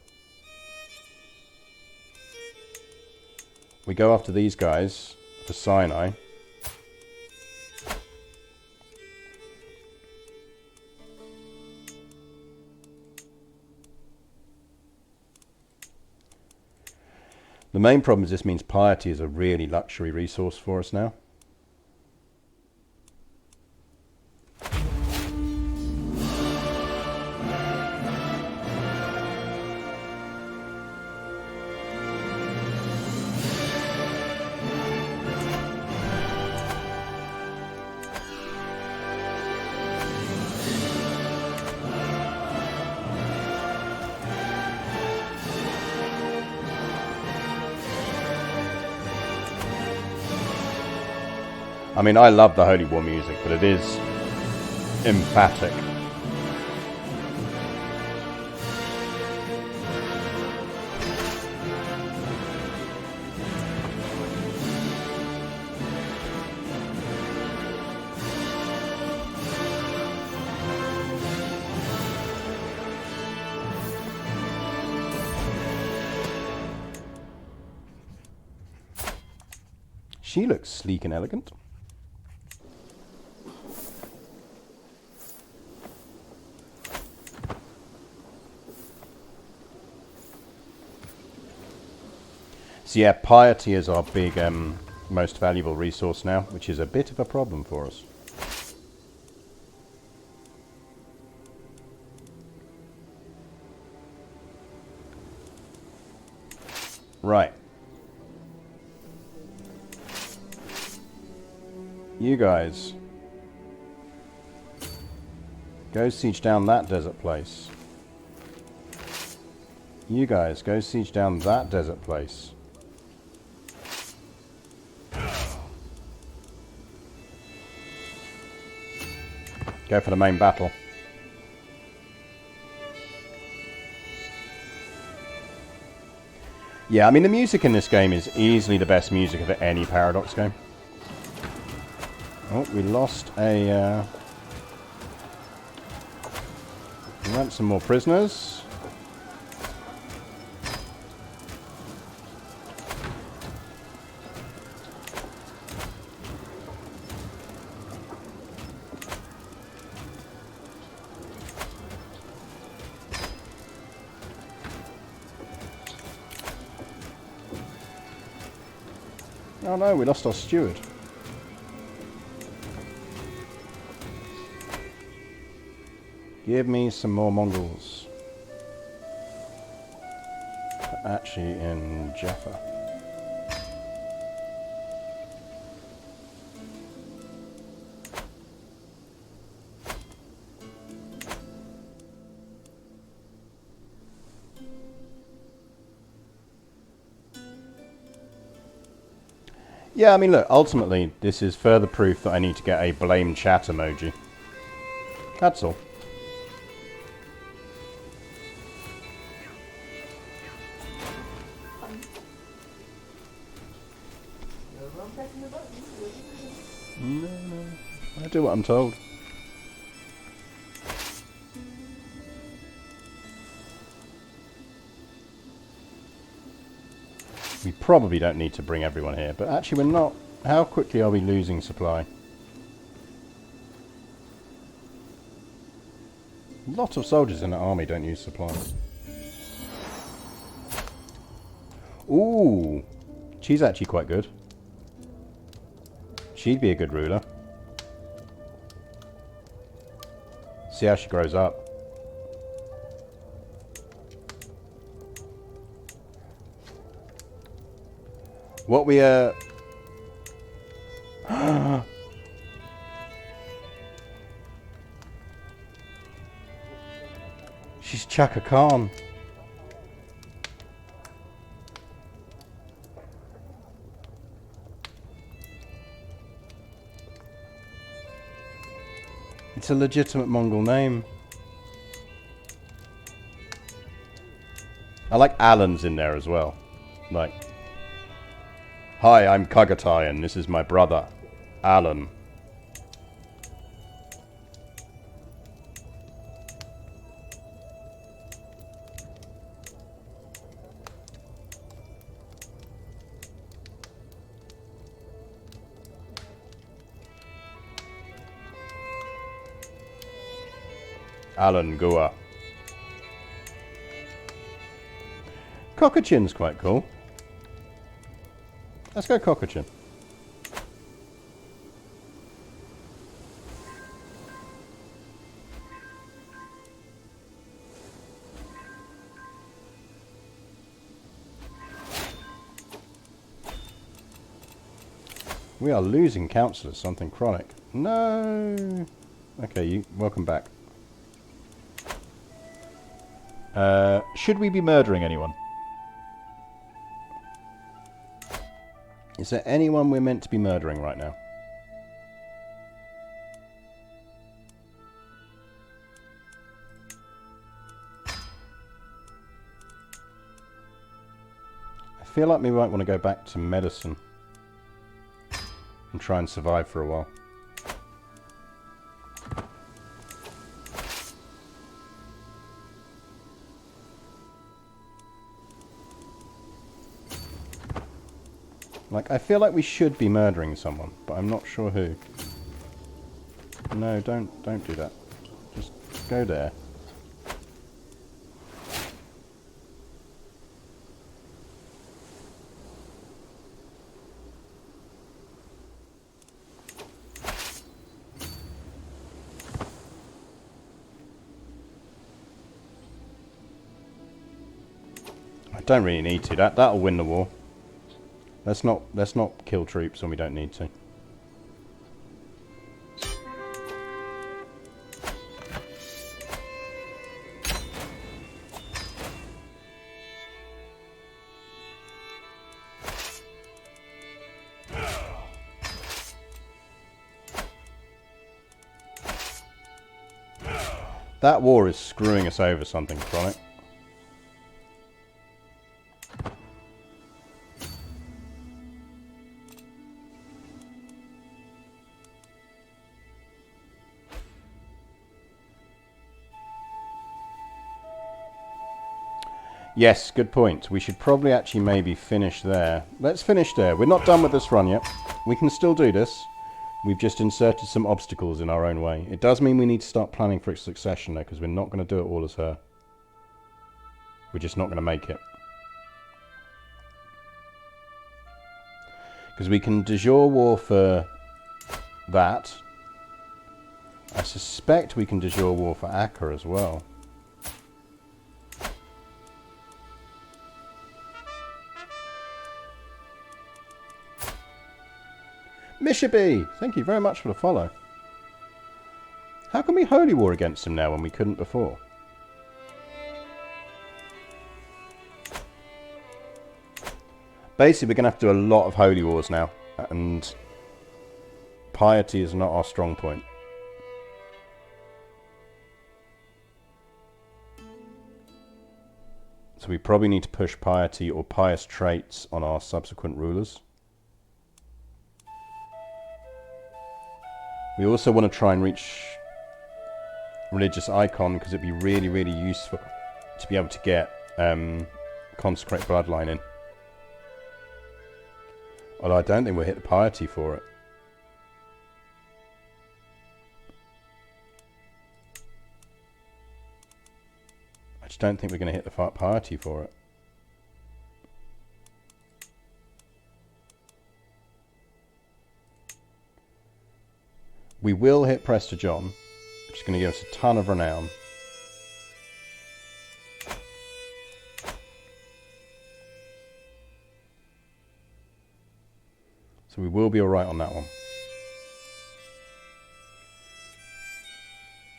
We go after these guys for Sinai. The main problem is this means piety is a really luxury resource for us now. I mean, I love the Holy War music, but it is emphatic. She looks sleek and elegant. So yeah, piety is our big, most valuable resource now, which is a bit of a problem for us. Right. You guys, go siege down that desert place. You guys, go siege down that desert place. Go for the main battle. Yeah, I mean, the music in this game is easily the best music of any Paradox game. Oh, we lost a... we want some more prisoners. Oh no, we lost our steward. Give me some more Mongols. Actually in Jaffa. Yeah, I mean, look, ultimately, this is further proof that I need to get a blame chat emoji. That's all. No, I do what I'm told. We probably don't need to bring everyone here, but actually we're not. How quickly are we losing supply? A lot of soldiers in the army don't use supply. Ooh, she's actually quite good. She'd be a good ruler. See how she grows up. What we she's Chaka Khan. It's a legitimate Mongol name. I like Alan's in there as well. Like, hi, I'm Kagatai and this is my brother, Alan. Alan Gua. Cockachin's quite cool. Let's go Cockachin. We are losing councillors, something chronic. No. Okay, you welcome back. Should we be murdering anyone? Is there anyone we're meant to be murdering right now? I feel like we might want to go back to medicine and try and survive for a while. Like, I feel like we should be murdering someone, but I'm not sure who. No, don't do that. Just go there. I don't really need to. That'll win the war. Let's not kill troops when we don't need to. That war is screwing us over something chronic. Yes, good point. We should probably actually maybe finish there. Let's finish there. We're not done with this run yet. We can still do this. We've just inserted some obstacles in our own way. It does mean we need to start planning for its succession though, because we're not going to do it all as her. We're just not going to make it. Because we can de jure war for that. I suspect we can de jure war for Acre as well. Mishaby, thank you very much for the follow. How can we holy war against him now when we couldn't before? Basically, we're going to have to do a lot of holy wars now, and piety is not our strong point. So we probably need to push piety or pious traits on our subsequent rulers. We also want to try and reach religious icon because it'd be really, really useful to be able to get consecrate bloodline in. Although I don't think we'll hit the piety for it. I just don't think we're going to hit the piety for it. We will hit Prester John, which is going to give us a ton of renown. So we will be alright on that one.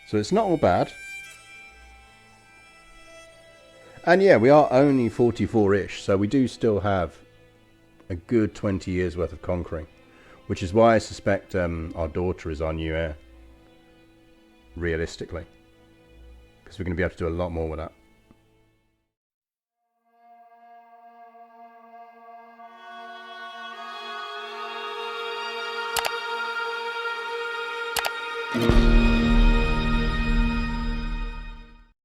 So it's not all bad. And yeah, we are only 44-ish, so we do still have a good 20 years worth of conquering. Which is why I suspect our daughter is our new heir. Realistically. Because we're going to be able to do a lot more with that.